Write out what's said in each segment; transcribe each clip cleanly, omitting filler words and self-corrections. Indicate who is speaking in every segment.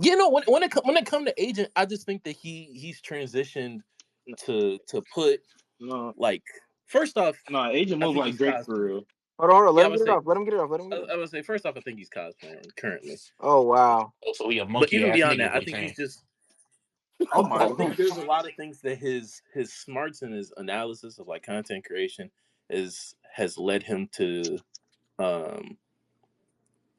Speaker 1: You know, when it come to Agent, I just think that he's transitioned to put
Speaker 2: No,
Speaker 1: like first off,
Speaker 2: no, Agent
Speaker 1: I
Speaker 2: move
Speaker 1: think
Speaker 2: like
Speaker 1: he's
Speaker 2: Drake for
Speaker 1: cosplaying.
Speaker 2: real.
Speaker 3: Hold on.
Speaker 1: Yeah,
Speaker 3: Let him get it off. Let him get it off. Let him get it off.
Speaker 1: I would say first off, I think he's cosplaying currently.
Speaker 3: Oh wow.
Speaker 4: Also, he a
Speaker 1: But
Speaker 4: monkey
Speaker 1: even
Speaker 4: ass
Speaker 1: beyond
Speaker 4: nigga.
Speaker 1: that, I
Speaker 4: What he
Speaker 1: think he's
Speaker 4: saying?
Speaker 1: just.
Speaker 2: Oh my
Speaker 1: I think
Speaker 2: god.
Speaker 1: there's a lot of things that his smarts and his analysis of like content creation has led him to um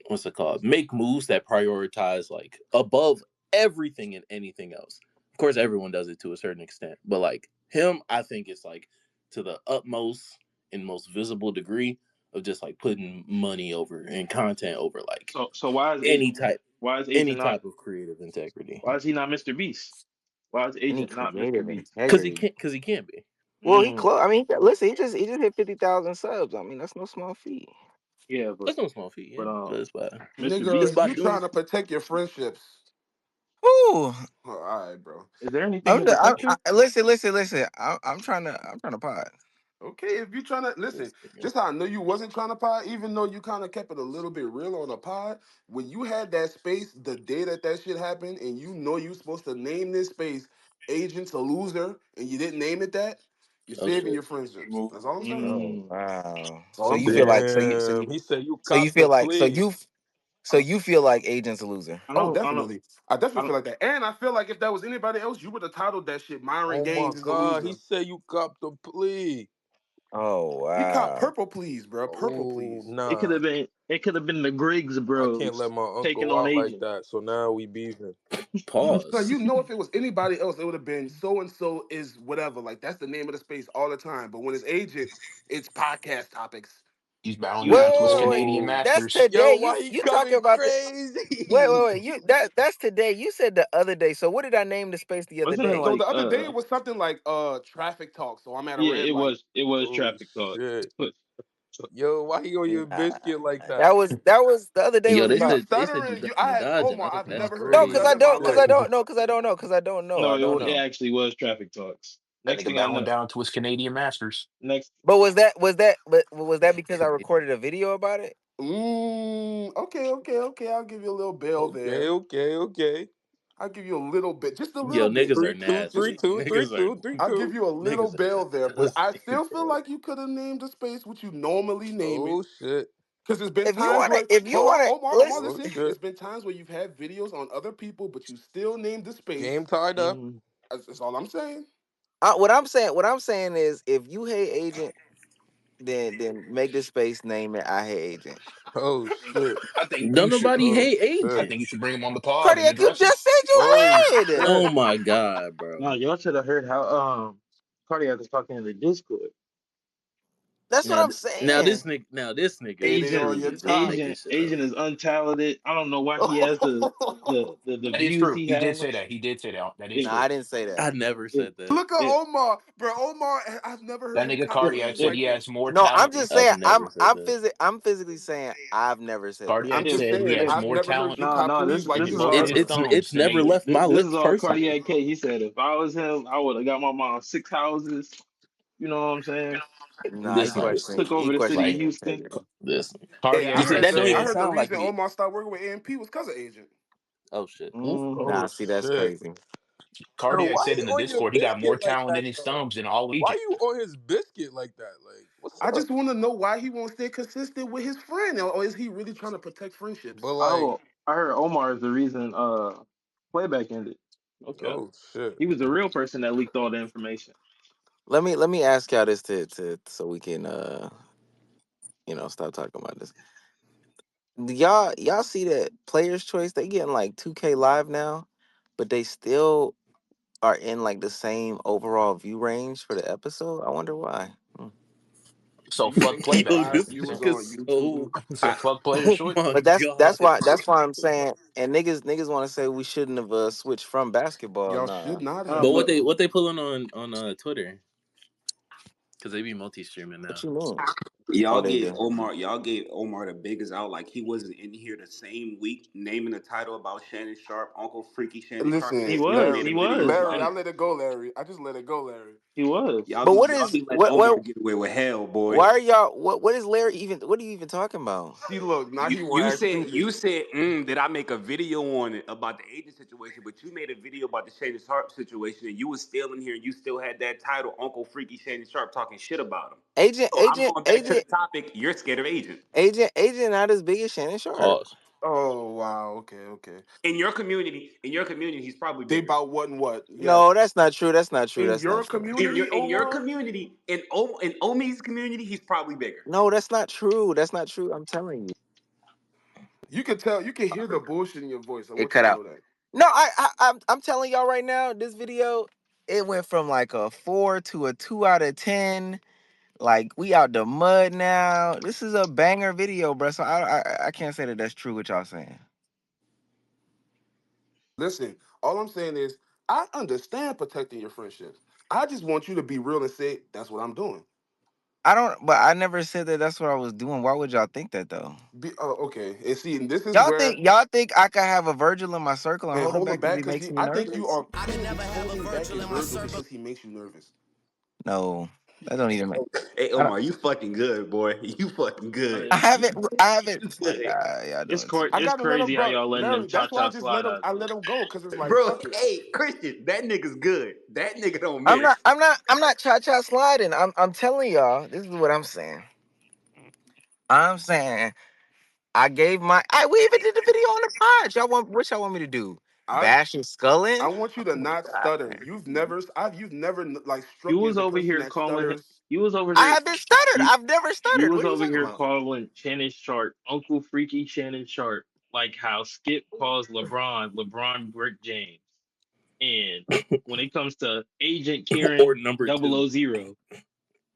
Speaker 1: what's it called? Make moves that prioritize like above everything and anything else. Of course, everyone does it to a certain extent, but like him, I think it's like to the utmost and most visible degree of just like putting money over and content over like
Speaker 2: So why is
Speaker 1: any
Speaker 2: Agent?
Speaker 1: type
Speaker 2: Why is
Speaker 1: any
Speaker 2: Agent not?
Speaker 1: type of creative integrity.
Speaker 2: Why is he not Mr. Beast? Why is
Speaker 3: Any
Speaker 2: Agent not Mr.
Speaker 3: creative
Speaker 2: Beast?
Speaker 3: integrity.
Speaker 1: Because he can't be.
Speaker 3: Well, he
Speaker 2: Mm,
Speaker 3: close. I mean, listen, he just hit 50,000 subs. I mean, that's no small feat.
Speaker 2: yeah,
Speaker 1: That's no small feat, yeah.
Speaker 2: but
Speaker 1: But
Speaker 2: Mr.
Speaker 5: Nigga,
Speaker 1: it's
Speaker 2: Beast.
Speaker 5: if
Speaker 1: by
Speaker 5: you
Speaker 1: doing
Speaker 5: trying to protect your friendships,
Speaker 3: Ooh,
Speaker 5: all right, bro.
Speaker 2: Is there anything in
Speaker 3: I,
Speaker 2: protection?
Speaker 3: listen. I'm trying to pod.
Speaker 5: Okay, if you trying to listen,
Speaker 1: this thing.
Speaker 5: just how I know you wasn't trying to pod, even though you kind of kept it a little bit real on the pod. When you had that space, the day that shit happened, and you know you supposed to name this space "Agent's a Loser," and you didn't name it that, you're
Speaker 1: Oh
Speaker 5: saving
Speaker 1: shit.
Speaker 5: your friendships. That's all I'm saying.
Speaker 3: Oh
Speaker 2: Mm.
Speaker 3: wow.
Speaker 5: That's all
Speaker 3: So
Speaker 5: I'm
Speaker 3: you feel
Speaker 5: saying.
Speaker 3: like
Speaker 6: Damn, he said you
Speaker 3: so you
Speaker 6: copped the
Speaker 3: feel like
Speaker 6: plea.
Speaker 3: you feel like Agent's a loser.
Speaker 5: Oh,
Speaker 2: I don't,
Speaker 5: definitely. I
Speaker 2: I
Speaker 5: definitely
Speaker 2: don't.
Speaker 5: feel like that. And I feel like if that was anybody else, you would have titled that shit Myron
Speaker 6: Oh my
Speaker 5: Gaines is a
Speaker 6: god, he
Speaker 5: loser.
Speaker 6: said you copped the plea.
Speaker 3: Oh
Speaker 5: He caught
Speaker 3: wow.
Speaker 5: purple please, bro. Purple
Speaker 6: Oh
Speaker 5: please.
Speaker 2: It could
Speaker 6: nah,
Speaker 2: have been. It could have been the Griggs
Speaker 6: I can't let
Speaker 2: Bros
Speaker 6: my
Speaker 2: taking
Speaker 6: uncle
Speaker 2: on
Speaker 6: out like
Speaker 2: Agent.
Speaker 6: that. So now we beefing.
Speaker 5: So
Speaker 1: Pause.
Speaker 5: you know if it was anybody else, it would have been so and so is whatever. Like that's the name of the space all the time. But when it's agent, it's podcast topics.
Speaker 4: He's bowing
Speaker 2: You
Speaker 4: down to his
Speaker 3: Wait.
Speaker 4: Canadian
Speaker 1: Yo.
Speaker 3: That's
Speaker 4: masters.
Speaker 3: today.
Speaker 6: Yo,
Speaker 3: You
Speaker 6: why he
Speaker 3: you talking
Speaker 6: coming
Speaker 3: about the
Speaker 6: crazy?
Speaker 3: wait. You that's today. You said the other day. So what did I name the space the other
Speaker 2: wasn't it
Speaker 3: day?
Speaker 5: So
Speaker 2: like
Speaker 5: the other day it was something like traffic talk. So I'm at a
Speaker 2: yeah,
Speaker 5: red light.
Speaker 2: it was
Speaker 6: Oh
Speaker 2: traffic talk.
Speaker 6: shit. Yo, why he on your
Speaker 3: Nah,
Speaker 6: biscuit like that?
Speaker 3: that was the other day
Speaker 1: Yo,
Speaker 3: was
Speaker 5: You
Speaker 3: about
Speaker 1: they said you
Speaker 5: stuttering. I
Speaker 1: you
Speaker 5: had
Speaker 1: dodging.
Speaker 5: Omar. I've
Speaker 1: That's
Speaker 5: never heard
Speaker 3: no,
Speaker 5: you
Speaker 3: because
Speaker 1: crazy.
Speaker 5: stutter in my
Speaker 3: I
Speaker 5: life.
Speaker 3: don't know, because I don't know, because I don't know.
Speaker 2: No,
Speaker 3: I don't
Speaker 2: it
Speaker 3: know.
Speaker 2: actually was traffic talks.
Speaker 4: That
Speaker 2: Next
Speaker 4: nigga
Speaker 2: thing I
Speaker 4: bowing
Speaker 2: know,
Speaker 4: down to his Canadian masters.
Speaker 2: next
Speaker 3: But was that because I recorded a video about it?
Speaker 5: Okay. I'll give you a little bail
Speaker 6: Okay,
Speaker 5: there.
Speaker 6: okay, okay.
Speaker 5: I'll give you a little bit, just a
Speaker 1: Yo,
Speaker 5: little bit.
Speaker 1: niggas are
Speaker 6: 3 2 3
Speaker 1: nasty.
Speaker 6: 2 3
Speaker 1: Niggas are
Speaker 6: 2 3
Speaker 5: I'll give
Speaker 6: 2.
Speaker 5: you a little
Speaker 1: niggas
Speaker 5: bail there,
Speaker 1: are
Speaker 5: but I
Speaker 1: nasty,
Speaker 5: still feel
Speaker 1: bro.
Speaker 5: like you could have named the space what you normally name it.
Speaker 6: Oh shit.
Speaker 5: Because there's been times where,
Speaker 3: If you
Speaker 5: hold on,
Speaker 3: wanna
Speaker 5: Omar,
Speaker 3: listen,
Speaker 6: Oh
Speaker 5: listen.
Speaker 6: shit.
Speaker 5: It's been times where you've had videos on other people, but you still named the space.
Speaker 6: Game tied up.
Speaker 2: mm,
Speaker 5: That's all I'm saying.
Speaker 3: what I'm saying is if you hate Agent, then make the space name it I hate Agent.
Speaker 6: Oh shit.
Speaker 4: I think
Speaker 1: Don't
Speaker 4: you should.
Speaker 1: nobody
Speaker 6: Oh
Speaker 1: hate
Speaker 4: I
Speaker 6: shit.
Speaker 1: Agent.
Speaker 4: think you should bring him on the pod and
Speaker 3: Cardiac, you
Speaker 4: address him.
Speaker 3: just said
Speaker 6: Oh
Speaker 3: you hated.
Speaker 6: shit.
Speaker 1: Oh my god,
Speaker 2: no,
Speaker 1: bro.
Speaker 2: y'all should have heard how Cardiac was talking in the Discord.
Speaker 3: That's what
Speaker 1: Now
Speaker 3: I'm saying.
Speaker 1: now this nigga
Speaker 5: Hating
Speaker 2: Agent
Speaker 5: on your
Speaker 1: is
Speaker 5: top.
Speaker 1: making shit up.
Speaker 2: Agent is untalented. I don't know why he has the
Speaker 4: That is
Speaker 2: views
Speaker 4: true.
Speaker 2: he
Speaker 4: He did
Speaker 2: has.
Speaker 4: say that. He did say that. That is
Speaker 2: It,
Speaker 3: Nah,
Speaker 4: true.
Speaker 3: I didn't say that.
Speaker 1: I never
Speaker 2: it,
Speaker 1: said that.
Speaker 5: Look at
Speaker 2: it,
Speaker 5: Omar. Bro, Omar, I've never heard
Speaker 4: That
Speaker 5: him
Speaker 4: nigga
Speaker 5: concrete
Speaker 4: Cardiac said
Speaker 2: it,
Speaker 5: like
Speaker 4: he
Speaker 5: this.
Speaker 4: has more
Speaker 3: No, I'm
Speaker 4: talent.
Speaker 3: just
Speaker 1: I've
Speaker 3: saying
Speaker 1: never said that.
Speaker 3: I'm physically saying I've never said that.
Speaker 4: Cardiac
Speaker 5: I'm just
Speaker 2: it,
Speaker 4: said he
Speaker 5: saying,
Speaker 4: has
Speaker 2: it,
Speaker 5: I've
Speaker 4: more
Speaker 5: never heard
Speaker 4: talent
Speaker 5: you
Speaker 2: no,
Speaker 5: cop
Speaker 2: no,
Speaker 5: please like
Speaker 2: this
Speaker 4: than
Speaker 2: is
Speaker 5: this.
Speaker 4: both
Speaker 2: all
Speaker 4: his
Speaker 1: It's
Speaker 4: thumbs
Speaker 1: never
Speaker 4: together.
Speaker 1: left my
Speaker 2: this is
Speaker 1: lips
Speaker 2: all
Speaker 1: personally.
Speaker 2: Cardiac K. He said if I was him, I would have got my mom 6 houses. You know what I'm saying?
Speaker 3: Nah,
Speaker 1: This nigga.
Speaker 2: Took over
Speaker 3: he
Speaker 2: the city of
Speaker 3: questioning
Speaker 4: Like
Speaker 3: your
Speaker 2: Houston.
Speaker 3: integrity.
Speaker 1: This nigga.
Speaker 5: Hey,
Speaker 4: Cardiac
Speaker 1: He said that don't
Speaker 5: I
Speaker 1: even
Speaker 4: said,
Speaker 5: heard the
Speaker 1: sound like
Speaker 5: reason
Speaker 1: me.
Speaker 5: Omar started working with AMP was because of Agent.
Speaker 1: Oh shit.
Speaker 2: Hmm
Speaker 3: Nah,
Speaker 6: Oh
Speaker 3: see, that's
Speaker 6: shit.
Speaker 3: crazy.
Speaker 6: Bro,
Speaker 4: Cardiac
Speaker 6: why
Speaker 4: said
Speaker 6: he
Speaker 4: in the
Speaker 6: on your
Speaker 4: Discord he got more
Speaker 6: biscuit like
Speaker 4: talent
Speaker 6: that
Speaker 4: in his
Speaker 6: though?
Speaker 4: thumbs than all
Speaker 6: Why
Speaker 4: agent.
Speaker 6: you on his biscuit like that? Like, what's
Speaker 5: I
Speaker 6: up?
Speaker 5: just want to know why he won't stay consistent with his friend, or is he really trying to protect friendships?
Speaker 6: But like,
Speaker 2: I heard Omar is the reason playback ended. Okay.
Speaker 6: oh shit.
Speaker 2: He was the real person that leaked all the information.
Speaker 3: Let me ask y'all this to so we can stop talking about this. Y'all see that Players Choice, they getting like 2K live now, but they still are in like the same overall view range for the episode. I wonder why.
Speaker 4: So fuck
Speaker 1: Yo,
Speaker 4: playback.
Speaker 5: Live
Speaker 1: this
Speaker 5: viewers
Speaker 1: nigga's
Speaker 5: on
Speaker 1: so.
Speaker 5: YouTube.
Speaker 4: So fuck players
Speaker 1: Oh
Speaker 4: choice.
Speaker 1: my
Speaker 3: But
Speaker 1: god.
Speaker 3: that's why I'm saying, and niggas want to say we shouldn't have switched from basketball.
Speaker 5: Y'all
Speaker 3: Nah,
Speaker 5: should not
Speaker 2: Uh,
Speaker 1: But
Speaker 5: have.
Speaker 2: but
Speaker 1: what they pulling on Twitter? Because they be multi streaming
Speaker 3: what
Speaker 1: now.
Speaker 3: you mean? Oh,
Speaker 7: Y'all
Speaker 3: they
Speaker 7: gave
Speaker 3: do.
Speaker 7: Omar the biggest out. Like he wasn't in here the same week naming the title about Shannon Sharp, Uncle Freaky Shannon Sharp, and
Speaker 2: He
Speaker 5: Listen,
Speaker 7: still
Speaker 2: was.
Speaker 7: made
Speaker 2: He
Speaker 7: a
Speaker 5: Larry,
Speaker 7: video
Speaker 2: was.
Speaker 7: about
Speaker 5: Larry,
Speaker 7: it.
Speaker 5: I let it go, Larry. I just let it go, Larry.
Speaker 2: He was.
Speaker 3: But what
Speaker 7: Y'all
Speaker 3: is
Speaker 7: be letting
Speaker 3: what?
Speaker 7: Omar get away with hell,
Speaker 3: Why
Speaker 7: boy.
Speaker 3: are y'all? What is Larry even? What are you even talking about?
Speaker 5: See, look, now
Speaker 7: You
Speaker 5: he want
Speaker 7: you
Speaker 5: to act
Speaker 7: said
Speaker 5: stupid.
Speaker 7: you said did I make a video on it about the agent situation? But you made a video about the Shannon Sharp situation, and you was still in here, and you still had that title, Uncle Freaky Shannon Sharp, talking shit about him.
Speaker 3: Agent,
Speaker 7: So I'm
Speaker 3: agent,
Speaker 7: going back to the
Speaker 3: agent,
Speaker 7: topic. You're scared of agent.
Speaker 3: agent. Not as big as Shannon Sharp.
Speaker 1: Pause.
Speaker 5: Oh wow, okay.
Speaker 7: In your community, he's probably
Speaker 5: They
Speaker 7: bigger.
Speaker 5: about what and what?
Speaker 3: No,
Speaker 5: Yes.
Speaker 3: that's not true. That's not true.
Speaker 5: In
Speaker 3: That's not
Speaker 5: your
Speaker 3: true.
Speaker 7: In your
Speaker 5: community,
Speaker 7: in your
Speaker 5: Omar,
Speaker 7: community, in Omi's community, he's probably bigger.
Speaker 3: No, that's not true. That's not true. I'm telling you.
Speaker 5: you can tell, you can hear the bullshit in your voice. I
Speaker 3: It
Speaker 5: want you
Speaker 3: cut
Speaker 5: to
Speaker 3: out.
Speaker 5: know that.
Speaker 3: No, I'm telling y'all right now. This video, it went from like a 4 to a 2 out of 10. Like we out the mud now. This is a banger video, bro. So I can't say that that's true. What y'all saying?
Speaker 5: Listen, all I'm saying is I understand protecting your friendships. I just want you to be real and say that's what I'm doing.
Speaker 3: I don't. But I never said that that's what I was doing. Why would y'all think that though?
Speaker 5: Okay. And see, and this is
Speaker 3: Y'all
Speaker 5: where,
Speaker 3: think y'all think I could have a Virgil in my circle and
Speaker 5: and
Speaker 3: hold him
Speaker 5: hold him
Speaker 3: back because
Speaker 5: back
Speaker 3: he
Speaker 5: because
Speaker 3: makes me
Speaker 5: I think you
Speaker 3: nervous?
Speaker 5: are currently holding back your Virgil because he makes you nervous.
Speaker 3: No, that don't even make.
Speaker 7: Hey
Speaker 3: I, don't,
Speaker 7: Omar, you fucking good, boy. You fucking good.
Speaker 3: I haven't. I haven't.
Speaker 7: You
Speaker 3: Like,
Speaker 7: good.
Speaker 3: y'all doing too
Speaker 5: I
Speaker 3: much.
Speaker 2: It's
Speaker 5: gotta let him,
Speaker 2: crazy how
Speaker 5: bro.
Speaker 2: y'all letting them
Speaker 5: Larry,
Speaker 2: cha
Speaker 5: that's why
Speaker 2: cha slide out
Speaker 5: I
Speaker 2: there.
Speaker 5: let him go because it's like
Speaker 7: Bro,
Speaker 5: fuck it.
Speaker 7: hey, Christian, that nigga's good. That nigga don't
Speaker 3: I'm not.
Speaker 7: miss.
Speaker 3: I'm not. I'm not cha-cha sliding. I'm telling y'all. This is what I'm saying. I'm saying I gave my. We even did the video on the pod. Y'all want? What y'all want me to do?
Speaker 5: I
Speaker 3: Bash and
Speaker 5: I
Speaker 3: sculling?
Speaker 5: want you to not stutter. You've never like
Speaker 2: You
Speaker 5: struck me
Speaker 2: was
Speaker 5: as a
Speaker 2: over
Speaker 5: person
Speaker 2: here
Speaker 5: that
Speaker 2: calling him.
Speaker 5: stutters.
Speaker 2: You was over
Speaker 3: I
Speaker 2: here.
Speaker 3: haven't stuttered.
Speaker 2: You
Speaker 3: I've never
Speaker 2: you
Speaker 3: stuttered.
Speaker 2: was
Speaker 3: What are you
Speaker 2: over
Speaker 3: talking
Speaker 2: here
Speaker 3: about?
Speaker 2: calling Shannon Sharp Uncle Freaky Shannon Sharp, like how Skip calls LeBron Brick James. And when it comes to Agent
Speaker 1: Or
Speaker 2: Karen
Speaker 1: number
Speaker 2: double
Speaker 1: two.
Speaker 2: O zero,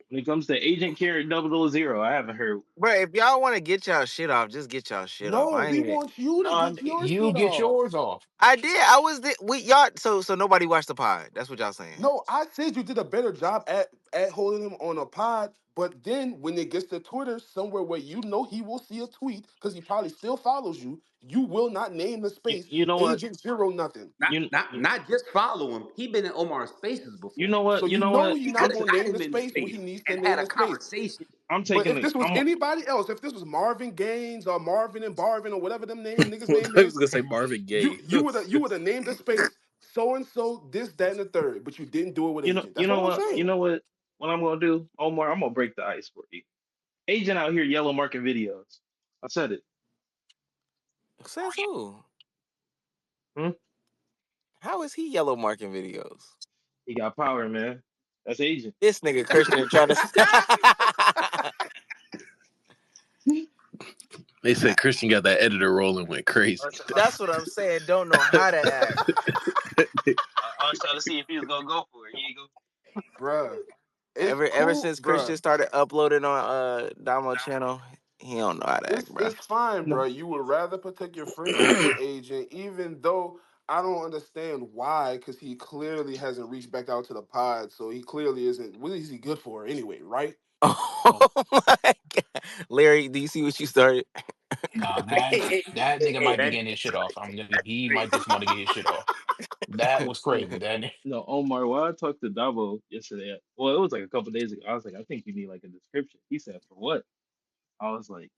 Speaker 2: when it comes to Agent Karen double O zero, I haven't heard.
Speaker 3: Bro, if y'all want to get y'all shit off, just get y'all shit off.
Speaker 5: No,
Speaker 3: I ain't
Speaker 5: we
Speaker 3: even.
Speaker 5: want you to
Speaker 4: No,
Speaker 5: get your
Speaker 4: you
Speaker 5: shit
Speaker 4: get
Speaker 5: off.
Speaker 4: yours off.
Speaker 3: I did. I was the we y'all. So nobody watched the pod. That's what y'all saying.
Speaker 5: No, I said you did a better job at holding him on a pod, but then when it gets to Twitter, somewhere where you know he will see a tweet because he probably still follows you, you will not name the space
Speaker 2: You know what?
Speaker 5: Agent Zero nothing.
Speaker 7: Not
Speaker 2: You
Speaker 7: not not just follow him. He been in Omar's spaces
Speaker 2: you
Speaker 7: before.
Speaker 2: know what?
Speaker 5: So
Speaker 2: You
Speaker 5: you
Speaker 2: know
Speaker 5: know
Speaker 2: what?
Speaker 5: he's
Speaker 7: He could
Speaker 5: not
Speaker 7: have
Speaker 5: gonna
Speaker 7: got
Speaker 5: name
Speaker 7: him
Speaker 5: the
Speaker 7: in the
Speaker 5: space when
Speaker 7: space
Speaker 5: he needs to
Speaker 7: and
Speaker 5: name
Speaker 7: had a
Speaker 5: the space.
Speaker 7: conversation.
Speaker 2: I'm
Speaker 5: But
Speaker 2: taking
Speaker 5: if
Speaker 2: it.
Speaker 5: this was anybody else, if this was Marvin Gaines or Marvin and Barvin or whatever them niggas name
Speaker 1: I was
Speaker 5: is,
Speaker 1: gonna say Marvin
Speaker 5: you
Speaker 1: Gaye.
Speaker 5: you would have named the space so and so this that and the third, but you didn't do it with Agent.
Speaker 2: You
Speaker 5: That's
Speaker 2: know
Speaker 5: all I'm
Speaker 2: what? You
Speaker 5: saying.
Speaker 2: know what? What I'm gonna do, Omar? I'm gonna break the ice for you. Agent out here yellow marking videos. I said it.
Speaker 3: Says who?
Speaker 2: Hmm?
Speaker 3: How is he yellow marking videos?
Speaker 2: He got power, man. That's Agent.
Speaker 3: This nigga Christian trying to.
Speaker 1: They said Christian got that editor rolling went crazy.
Speaker 3: That's what I'm saying. Don't know how to act. I was trying to see if he was gonna go for it. He ain't go.
Speaker 5: Bruh. It's
Speaker 3: Ever
Speaker 5: cool,
Speaker 3: since Christian
Speaker 5: bruh.
Speaker 3: started uploading on Damo channel, he don't know how to act, bro.
Speaker 5: It's fine,
Speaker 2: No,
Speaker 5: bruh. You would rather protect your friendships with Agent, even though I don't understand why, because he clearly hasn't reached back out to the pod, so he clearly isn't. What is he good for anyway, right?
Speaker 3: Oh my god, Larry, do you see what you started?
Speaker 4: Nah,
Speaker 7: Hey,
Speaker 4: that
Speaker 7: hey,
Speaker 4: that nigga
Speaker 7: hey,
Speaker 4: might be
Speaker 7: that
Speaker 4: getting his shit off. He might
Speaker 7: crazy.
Speaker 4: just want to get his shit off. That was crazy. That
Speaker 2: no, Omar. When I talked to Davo yesterday, well, it was like a couple days ago. I was like, I think you need like a description. He said, for what? I was like,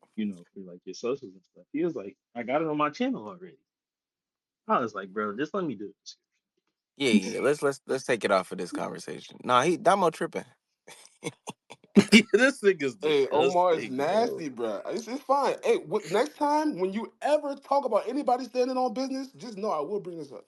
Speaker 2: for like your socials and stuff. He was like, I got it on my channel already. I was like, bro, just let me do this.
Speaker 3: Yeah. Let's take it off for this conversation. Nah, he Damo tripping.
Speaker 1: This nigga's
Speaker 5: Hey, Omar is
Speaker 1: disgusting, bro.
Speaker 5: nasty, bruh. It's fine. Hey, next time when you ever talk about anybody standing on business, just know I will bring this up.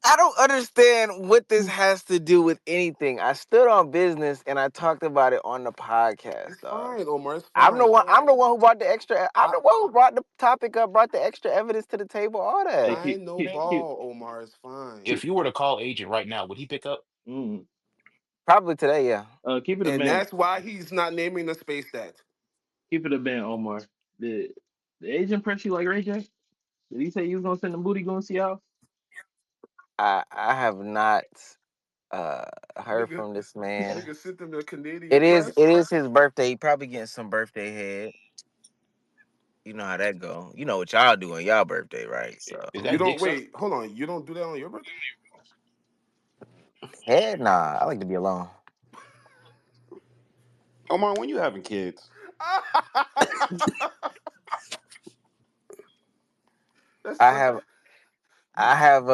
Speaker 3: I don't understand what this has to do with anything. I stood on business and I talked about it on the podcast,
Speaker 5: It's
Speaker 3: dog.
Speaker 5: fine, Omar. It's
Speaker 3: I'm the
Speaker 5: fine.
Speaker 3: one. I'm the one who brought the extra. I'm
Speaker 5: I
Speaker 3: the one who brought the topic up, brought the extra evidence to the table. All
Speaker 2: Hey,
Speaker 3: that.
Speaker 5: I ain't no
Speaker 2: keep,
Speaker 5: ball, Omar. It's fine.
Speaker 4: if you were to call Agent right now, would he pick up?
Speaker 2: mm,
Speaker 3: Probably today, yeah.
Speaker 2: keep it a
Speaker 5: And
Speaker 2: man.
Speaker 5: that's why he's not naming the space that.
Speaker 2: Keep it a band, Omar. Did the agent press you like Ray J? Did he say you was gonna send the booty go and see how?
Speaker 3: I have not. Uh, I heard
Speaker 5: Nigga,
Speaker 3: from this man.
Speaker 5: nigga sent them the Canadian
Speaker 3: It is
Speaker 5: press.
Speaker 3: it is his birthday. He probably getting some birthday head. You know how that go. You know what y'all do on y'all birthday, right? So
Speaker 4: Is
Speaker 5: You
Speaker 4: that
Speaker 5: don't
Speaker 4: dick suck?
Speaker 5: wait. Hold on. You don't do that on your birthday.
Speaker 3: head, nah. I like to be alone.
Speaker 7: Omar, when you having kids?
Speaker 5: That's
Speaker 3: I
Speaker 5: so.
Speaker 3: have
Speaker 5: You
Speaker 3: I have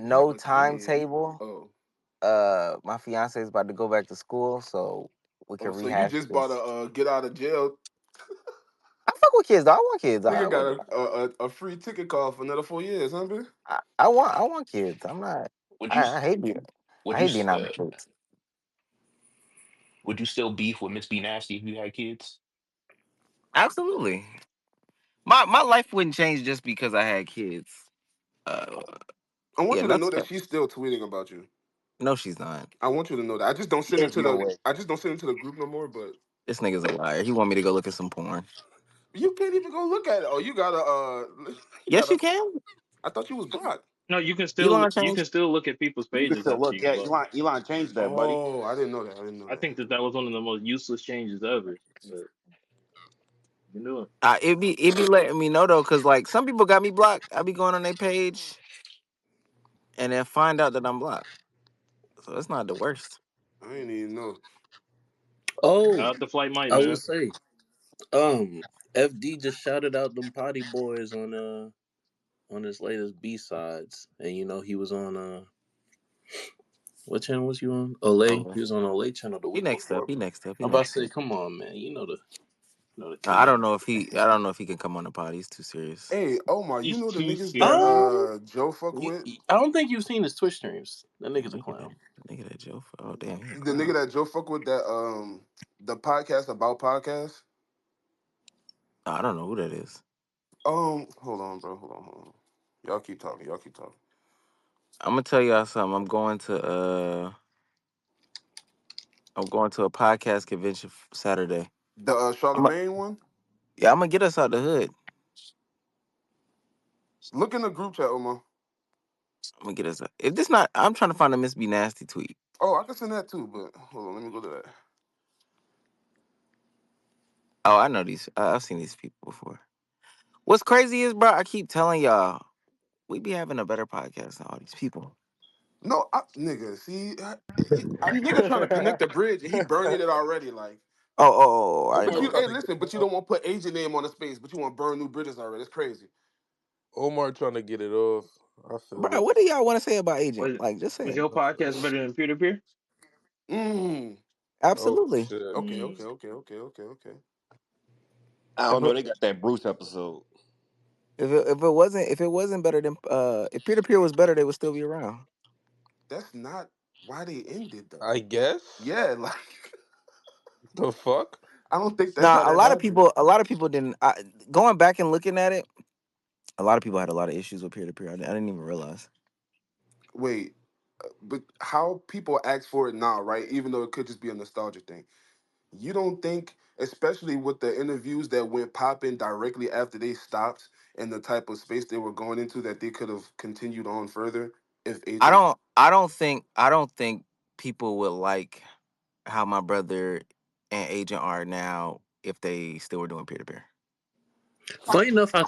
Speaker 5: you have
Speaker 3: no
Speaker 5: a kid.
Speaker 3: timetable.
Speaker 5: Oh.
Speaker 3: My fiance is about to go back to school, so we can
Speaker 5: Oh, so you
Speaker 3: rehash
Speaker 5: just bought a
Speaker 3: this.
Speaker 5: get out of jail.
Speaker 3: I fuck with kids though. I want kids.
Speaker 5: Nigga got a free ticket call for another 4 years, huh, man?
Speaker 3: I want kids. I'm not.
Speaker 4: Would you
Speaker 3: I hate being.
Speaker 4: would
Speaker 3: I
Speaker 4: you
Speaker 3: hate being out of kids.
Speaker 4: would you still beef with Miss B Nasty if you had kids?
Speaker 3: Absolutely. My life wouldn't change just because I had kids. Uh,
Speaker 5: I want
Speaker 3: yeah,
Speaker 5: you to know
Speaker 3: that's
Speaker 5: that she's still tweeting about you.
Speaker 3: no, she's not.
Speaker 5: I want you to know that. I just don't send it
Speaker 7: There's
Speaker 5: to
Speaker 7: no
Speaker 5: the.
Speaker 7: way.
Speaker 5: I just don't send it to the group no more. But
Speaker 3: This nigga's a liar. He want me to go look at some porn.
Speaker 5: you can't even go look at it. Oh, you gotta. You
Speaker 3: Yes,
Speaker 5: gotta.
Speaker 3: you can.
Speaker 5: I thought you was blocked.
Speaker 2: No,
Speaker 3: Elon
Speaker 2: you can
Speaker 3: changed.
Speaker 2: still look at people's
Speaker 7: You can
Speaker 2: pages
Speaker 7: still
Speaker 2: after
Speaker 7: look.
Speaker 2: you
Speaker 7: Yeah,
Speaker 2: get blocked.
Speaker 7: Elon changed that, buddy.
Speaker 5: Oh, I didn't know that. I didn't know
Speaker 2: I
Speaker 5: that.
Speaker 2: think that was one of the most useless changes ever. But you can do it.
Speaker 3: It be letting me know though, cause like some people got me blocked. I be going on their page and then find out that I'm blocked. So it's not the worst.
Speaker 5: I didn't even know.
Speaker 1: Oh,
Speaker 2: Shout out to Flight Mike,
Speaker 1: I will
Speaker 2: man.
Speaker 1: say, um, FD just shouted out them potty boys on his latest B sides, and you know he was on what channel was you on? Olay.
Speaker 3: Okay.
Speaker 1: He was on Olay channel the
Speaker 3: He
Speaker 1: week
Speaker 3: next up.
Speaker 1: before.
Speaker 3: He next up. He
Speaker 1: I'm about to
Speaker 3: next
Speaker 1: say,
Speaker 3: up.
Speaker 1: come on, man, you know the
Speaker 3: I
Speaker 1: king.
Speaker 3: don't know if he. I don't know if he can come on the pod. He's too serious.
Speaker 5: Hey, Omar, you
Speaker 2: He's
Speaker 5: know the
Speaker 2: too
Speaker 5: niggas that
Speaker 2: serious.
Speaker 5: Joe fuck
Speaker 1: You,
Speaker 5: with?
Speaker 1: I don't think you've seen his Twitch streams. That nigga's a
Speaker 3: Nigga
Speaker 1: clown.
Speaker 3: that. Nigga that Joe. Oh damn, he a
Speaker 5: The nigga
Speaker 3: clown.
Speaker 5: that Joe fuck with that the podcast about podcasts.
Speaker 3: I don't know who that is.
Speaker 5: Hold on, bro. Hold on. Y'all keep talking. Y'all keep talking.
Speaker 3: I'm gonna tell y'all something. I'm going to a podcast convention Saturday.
Speaker 5: The
Speaker 3: I'm a,
Speaker 5: Charlemagne one.
Speaker 3: yeah, I'm gonna get us out the hood.
Speaker 5: Look in the group chat, Omar.
Speaker 3: I'm gonna get us. If this not, I'm trying to find a Miss B Nasty tweet.
Speaker 5: Oh, I can send that too, but hold on, let me go to that.
Speaker 3: Oh, I know these. I've seen these people before. What's crazy is, bro, I keep telling y'all, we be having a better podcast than all these people.
Speaker 5: No, nigga, see, I nigga trying to connect the bridge and he burning it already. Like,
Speaker 3: I
Speaker 5: but
Speaker 3: didn't
Speaker 6: Omar
Speaker 3: know
Speaker 5: you,
Speaker 3: that.
Speaker 5: hey,
Speaker 6: trying to get
Speaker 5: listen, but
Speaker 6: it
Speaker 5: you
Speaker 6: off.
Speaker 5: don't want to put agent name on the space, but you want to burn new bridges already. It's crazy.
Speaker 6: Omar trying to get it off. I feel
Speaker 3: Bro,
Speaker 6: it.
Speaker 3: what do y'all want to say about Agent?
Speaker 2: Was
Speaker 3: Like, just say
Speaker 2: was
Speaker 3: it.
Speaker 2: your
Speaker 6: I feel
Speaker 2: podcast
Speaker 6: it.
Speaker 2: better than peer to peer?
Speaker 5: Mm.
Speaker 6: Oh
Speaker 3: Absolutely.
Speaker 6: shit.
Speaker 5: Okay,
Speaker 2: Mm.
Speaker 5: okay, okay, okay, okay, okay.
Speaker 7: I
Speaker 3: If
Speaker 7: don't know.
Speaker 3: it,
Speaker 7: They got that Bruce episode.
Speaker 3: if it wasn't better than if peer to peer was better, they would still be around.
Speaker 5: That's not why they ended though.
Speaker 6: I guess.
Speaker 5: Yeah, like
Speaker 6: The fuck?
Speaker 5: I don't think that's
Speaker 3: Now,
Speaker 5: how that happened.
Speaker 3: a lot of people didn't. Going back and looking at it, a lot of people had a lot of issues with peer to peer. I didn't even realize.
Speaker 5: Wait, but how people ask for it now, right? Even though it could just be a nostalgia thing. You don't think, especially with the interviews that went popping directly after they stopped and the type of space they were going into, that they could have continued on further if agent?
Speaker 3: I don't think people would like how my brother and Agent are now if they still were doing peer to peer.
Speaker 1: Funny enough, I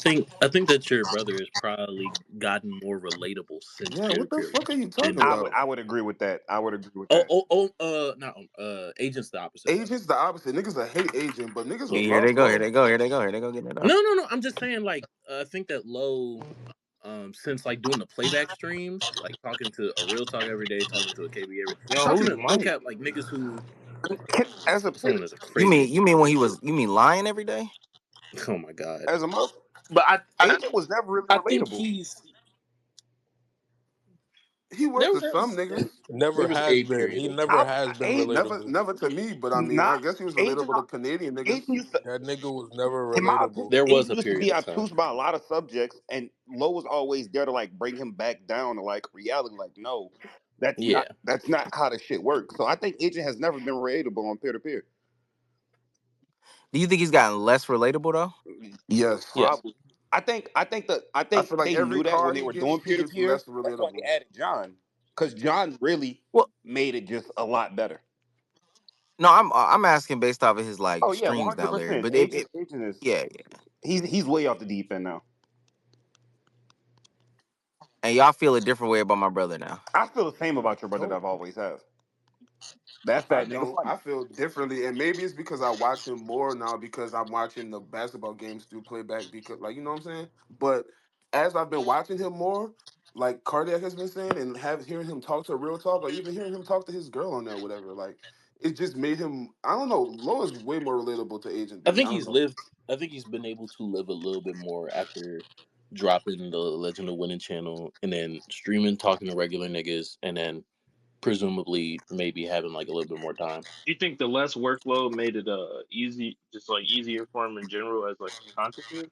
Speaker 1: think that your brother has probably gotten more relatable since
Speaker 5: Yeah,
Speaker 1: peer to
Speaker 5: what the
Speaker 1: peer
Speaker 5: fuck are you talking
Speaker 1: ended.
Speaker 5: about?
Speaker 7: I would agree with that. I would agree with
Speaker 1: Oh,
Speaker 7: that.
Speaker 1: oh, oh, not agents the opposite though.
Speaker 5: Agents the opposite. Niggas will hate agent, but niggas
Speaker 3: Yeah,
Speaker 5: will
Speaker 3: here they
Speaker 5: love
Speaker 3: go, here
Speaker 5: low.
Speaker 3: they go, here they go, here they go getting it off.
Speaker 1: No. I'm just saying, like, I think that Low, since like doing the playback streams, like talking to a real talk every day, talking to a KB every,
Speaker 2: Yo,
Speaker 1: talking
Speaker 2: who's
Speaker 1: to no
Speaker 2: Mike?
Speaker 1: cap, like niggas who
Speaker 7: As a
Speaker 1: someone is a crazy.
Speaker 3: You mean when he was you mean lying every day?
Speaker 1: Oh my god.
Speaker 7: as a mother,
Speaker 1: But
Speaker 7: Agent was never really
Speaker 1: I think
Speaker 7: relatable.
Speaker 1: he's
Speaker 5: He was to some niggas.
Speaker 6: Never
Speaker 1: there was
Speaker 6: has
Speaker 1: a
Speaker 6: been.
Speaker 1: period
Speaker 6: He
Speaker 1: of
Speaker 6: never
Speaker 1: time.
Speaker 6: has been
Speaker 7: Agent,
Speaker 6: relatable.
Speaker 5: Never to me, but I mean, I
Speaker 7: not
Speaker 5: guess he was
Speaker 7: Agent.
Speaker 5: relatable to Canadian niggas.
Speaker 7: Agent used to,
Speaker 6: That nigga was never
Speaker 7: in my
Speaker 6: relatable.
Speaker 7: opinion,
Speaker 1: There was
Speaker 7: Agent
Speaker 1: a
Speaker 7: used to
Speaker 1: period
Speaker 7: be
Speaker 1: of time.
Speaker 7: obtuse about a lot of subjects, and Low was always there to like bring him back down to like reality. Like, no,
Speaker 1: Yeah.
Speaker 7: that's not how the shit works. So I think Agent has never been relatable on peer to peer.
Speaker 3: Do you think he's gotten less relatable though?
Speaker 5: Yes.
Speaker 1: Yes.
Speaker 7: Probably. I think
Speaker 5: I
Speaker 7: I
Speaker 5: feel like
Speaker 7: think
Speaker 5: every
Speaker 7: they knew that
Speaker 5: car
Speaker 7: when they
Speaker 5: he
Speaker 7: were
Speaker 5: gets,
Speaker 7: doing
Speaker 5: he
Speaker 7: peer to
Speaker 5: gets
Speaker 7: peer.
Speaker 5: less
Speaker 7: That's why they
Speaker 5: relatable.
Speaker 7: added John. Because John really
Speaker 3: Well,
Speaker 7: made it just a lot better.
Speaker 3: no, I'm asking based off of his like
Speaker 7: Oh yeah, one
Speaker 3: streams
Speaker 7: hundred
Speaker 3: now, Larry.
Speaker 7: percent.
Speaker 3: But
Speaker 7: Agent is
Speaker 3: yeah, yeah.
Speaker 7: he's way off the deep end now.
Speaker 3: And y'all feel a different way about my brother now.
Speaker 7: I feel the same about your brother that
Speaker 5: Nope.
Speaker 7: I've always have. That
Speaker 5: I
Speaker 7: fat nigga
Speaker 5: don't.
Speaker 7: funny.
Speaker 5: I feel differently, and maybe it's because I watch him more now because I'm watching the basketball games through playback. Because, like, you know what I'm saying. But as I've been watching him more, like Cardiac has been saying, and have hearing him talk to real talk, or even hearing him talk to his girl on there, whatever. Like, it just made him. I don't know. Lo is way more relatable to Agent
Speaker 1: I
Speaker 5: than me.
Speaker 1: think
Speaker 5: I don't
Speaker 1: he's
Speaker 5: know.
Speaker 1: lived. I think he's been able to live a little bit more after dropping the Legend of Winning channel and then streaming, talking to regular niggas, and then presumably maybe having like a little bit more time.
Speaker 2: You think the less workload made it easy, just like easier for him in general as like a content creator?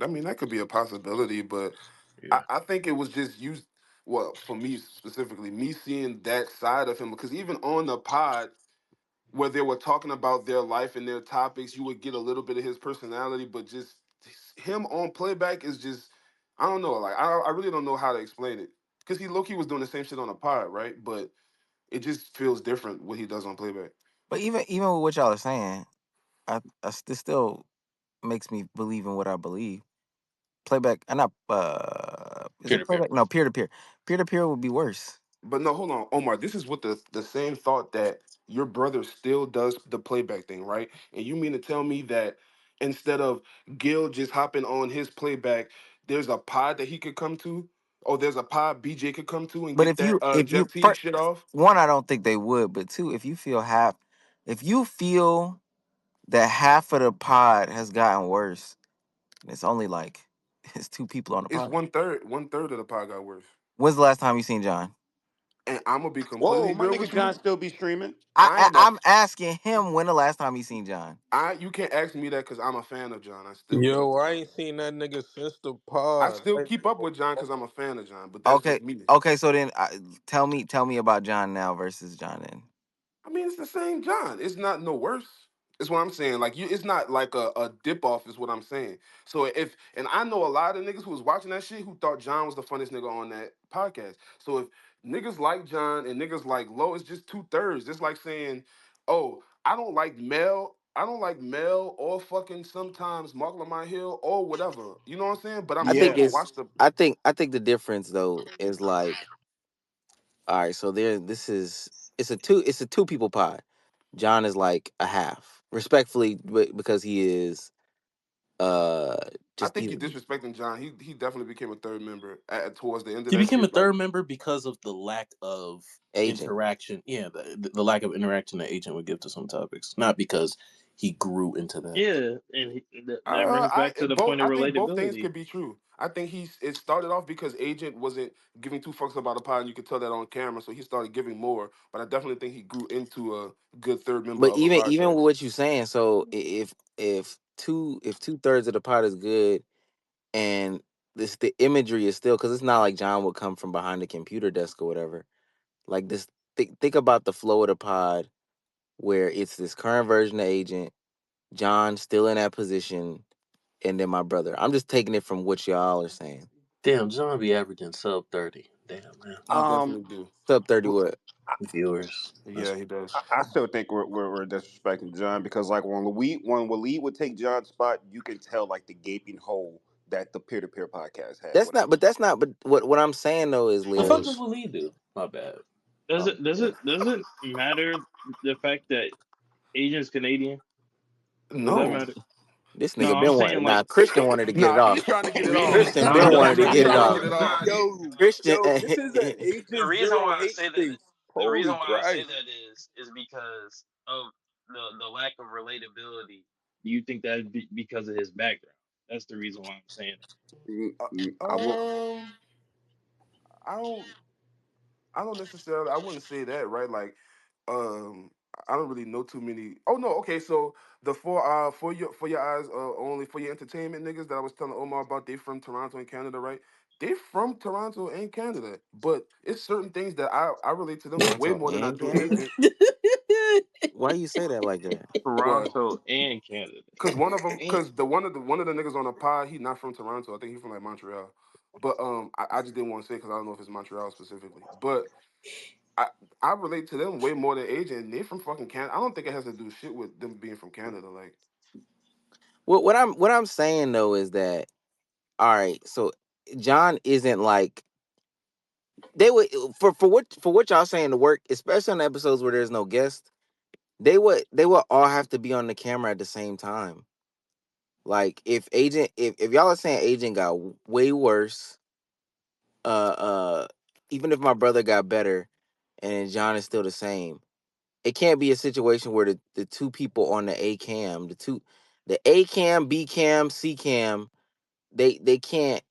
Speaker 5: I mean, that could be a possibility, but
Speaker 1: Yeah.
Speaker 5: I think it was just used. Well, for me specifically, me seeing that side of him, because even on the pod where they were talking about their life and their topics, you would get a little bit of his personality, but just him on playback is just, I don't know, like I really don't know how to explain it, because he low-key was doing the same shit on the pod, right? But it just feels different what he does on playback.
Speaker 3: But even with what y'all are saying, this still makes me believe in what I believe. Playback, I not is
Speaker 1: Peer
Speaker 3: it
Speaker 1: to peer.
Speaker 3: playback? No, peer to peer. Peer to peer would be worse.
Speaker 5: But no, hold on, Omar. This is what the same thought that your brother still does the playback thing, right? And you mean to tell me that instead of Gil just hopping on his playback, there's a pod that he could come to, or there's a pod BJ could come to and
Speaker 3: But
Speaker 5: get that
Speaker 3: if
Speaker 5: Jeff
Speaker 3: you
Speaker 5: Teague shit off?
Speaker 3: one, I don't think they would. But two, if you feel that half of the pod has gotten worse, and it's only like it's two people on the
Speaker 5: It's
Speaker 3: pod.
Speaker 5: one third of the pod got worse.
Speaker 3: When's the last time you seen John?
Speaker 5: And I'm gonna be
Speaker 7: Whoa,
Speaker 5: completely
Speaker 7: my
Speaker 5: real
Speaker 7: nigga
Speaker 5: with
Speaker 7: John
Speaker 5: you.
Speaker 7: still be streaming.
Speaker 5: I'm a
Speaker 3: I'm asking him when the last time he seen John.
Speaker 5: you can't ask me that because I'm a fan of John. I still keep
Speaker 6: Yo, I ain't seen that nigga since the
Speaker 5: I
Speaker 6: pod.
Speaker 5: still
Speaker 6: I ain't
Speaker 5: keep
Speaker 6: even
Speaker 5: up
Speaker 6: gonna
Speaker 5: with John
Speaker 6: lie.
Speaker 5: because I'm a fan of John. But that's
Speaker 3: Okay,
Speaker 5: just me.
Speaker 3: okay. So then, tell me about John now versus John then.
Speaker 5: I mean, it's the same John. It's not no worse. It's what I'm saying. Like you, it's not like a dip off. Is what I'm saying. So if and I know a lot of niggas who was watching that shit who thought John was the funniest nigga on that podcast. So if niggas like John and niggas like Low, it's just 2/3. Just like saying, oh, I don't like Mel. I don't like Mel or fucking sometimes Mark Lamont Hill or whatever. You know what I'm saying? But I'm
Speaker 3: I
Speaker 5: still
Speaker 3: think
Speaker 7: Yeah.
Speaker 5: gonna
Speaker 3: it's
Speaker 5: watch the.
Speaker 3: I think the difference though is like, all right, so there this is it's a two people pod. John is like a half. Respectfully, because he is uh
Speaker 5: I
Speaker 3: just
Speaker 5: think
Speaker 3: he's
Speaker 5: you're disrespecting John. He definitely became a third member towards the end of
Speaker 1: He
Speaker 5: that
Speaker 1: became a
Speaker 5: shit. Like
Speaker 1: third member because of the lack of
Speaker 3: agent.
Speaker 1: interaction. Yeah, the lack of interaction the agent would give to some topics, not because he grew into that.
Speaker 2: Yeah, and that brings back to the point of
Speaker 5: I think both things
Speaker 2: relatability.
Speaker 5: could be true. I think it started off because Agent wasn't giving two fucks about the pod, and you could tell that on camera. So he started giving more. But I definitely think he grew into a good third member
Speaker 3: But
Speaker 5: of a
Speaker 3: even with
Speaker 5: podcast.
Speaker 3: what you're saying, so if two-thirds of the pod is good and this the imagery is still because it's not like John would come from behind the computer desk or whatever. Like this, think about the flow of the pod where it's this current version of Agent, John still in that position, and then my brother. I'm just taking it from what y'all are saying.
Speaker 1: Damn, John be averaging sub 30. Damn, man.
Speaker 5: He
Speaker 7: Um,
Speaker 5: definitely do.
Speaker 3: Sub 30 what?
Speaker 1: Viewers. That's
Speaker 5: Yeah, he does.
Speaker 7: I still think we're disrespecting John because like when Waleed would take John's spot, you can tell like the gaping hole that the peer to peer podcast had with him.
Speaker 3: That's not, but what I'm saying though is,
Speaker 1: the fuck
Speaker 3: Leary,
Speaker 1: does Waleed do? My bad.
Speaker 2: Does
Speaker 1: Oh,
Speaker 2: it does
Speaker 1: yeah.
Speaker 2: it does it matter the fact that Agent's Canadian? Does that
Speaker 5: No,
Speaker 2: matter?
Speaker 3: this
Speaker 2: No,
Speaker 3: nigga
Speaker 2: I'm
Speaker 3: been wanting.
Speaker 2: saying
Speaker 3: Now
Speaker 2: like
Speaker 3: Christian wanted to get it
Speaker 5: nah,
Speaker 3: off.
Speaker 5: he's trying to get
Speaker 2: the
Speaker 5: it off.
Speaker 2: reason.
Speaker 3: Christian
Speaker 2: No,
Speaker 3: been
Speaker 2: I'm
Speaker 3: wanted to
Speaker 5: He's
Speaker 3: get
Speaker 2: definitely
Speaker 3: it
Speaker 5: trying to
Speaker 3: off.
Speaker 5: get it
Speaker 2: nah.
Speaker 5: off.
Speaker 3: Christian,
Speaker 6: This is an
Speaker 2: The
Speaker 6: Agent
Speaker 2: reason
Speaker 6: Zero
Speaker 2: why I
Speaker 6: hate
Speaker 2: say that
Speaker 6: space.
Speaker 2: the reason
Speaker 6: Holy
Speaker 2: why I say
Speaker 6: Christ.
Speaker 2: that is because of the lack of relatability. Do you think that because of his background? That's the reason why I'm saying that.
Speaker 7: I will.
Speaker 5: Um, I don't. I don't necessarily. I wouldn't say that, right? Like, um, I don't really know too many. Oh no, okay. So the for your eyes only for your entertainment niggas that I was telling Omar about, they from Toronto and Canada, right? They from Toronto and Canada, but it's certain things that I relate to them way
Speaker 3: Toronto
Speaker 5: more than I
Speaker 3: and
Speaker 5: do
Speaker 3: Canada.
Speaker 5: Agent.
Speaker 3: Why you say that like that?
Speaker 5: What?
Speaker 2: Toronto and Canada.
Speaker 5: Cause one of them,
Speaker 1: Damn.
Speaker 5: cause one of the niggas on the pod, he not from Toronto. I think he's from like Montreal. But I just didn't want to say because I don't know if it's Montreal specifically. But I I relate to them way more than Agent. And they from fucking Canada. I don't think it has to do shit with them being from Canada. Like
Speaker 3: What I'm saying though is that all right. So John isn't like they would for what y'all saying to work, especially on the episodes where there's no guest. They would all have to be on the camera at the same time. Like if y'all are saying Agent got way worse, uh, even if my brother got better, and John is still the same, it can't be a situation where the two people on the A cam, the A cam, B cam, C cam, they can't,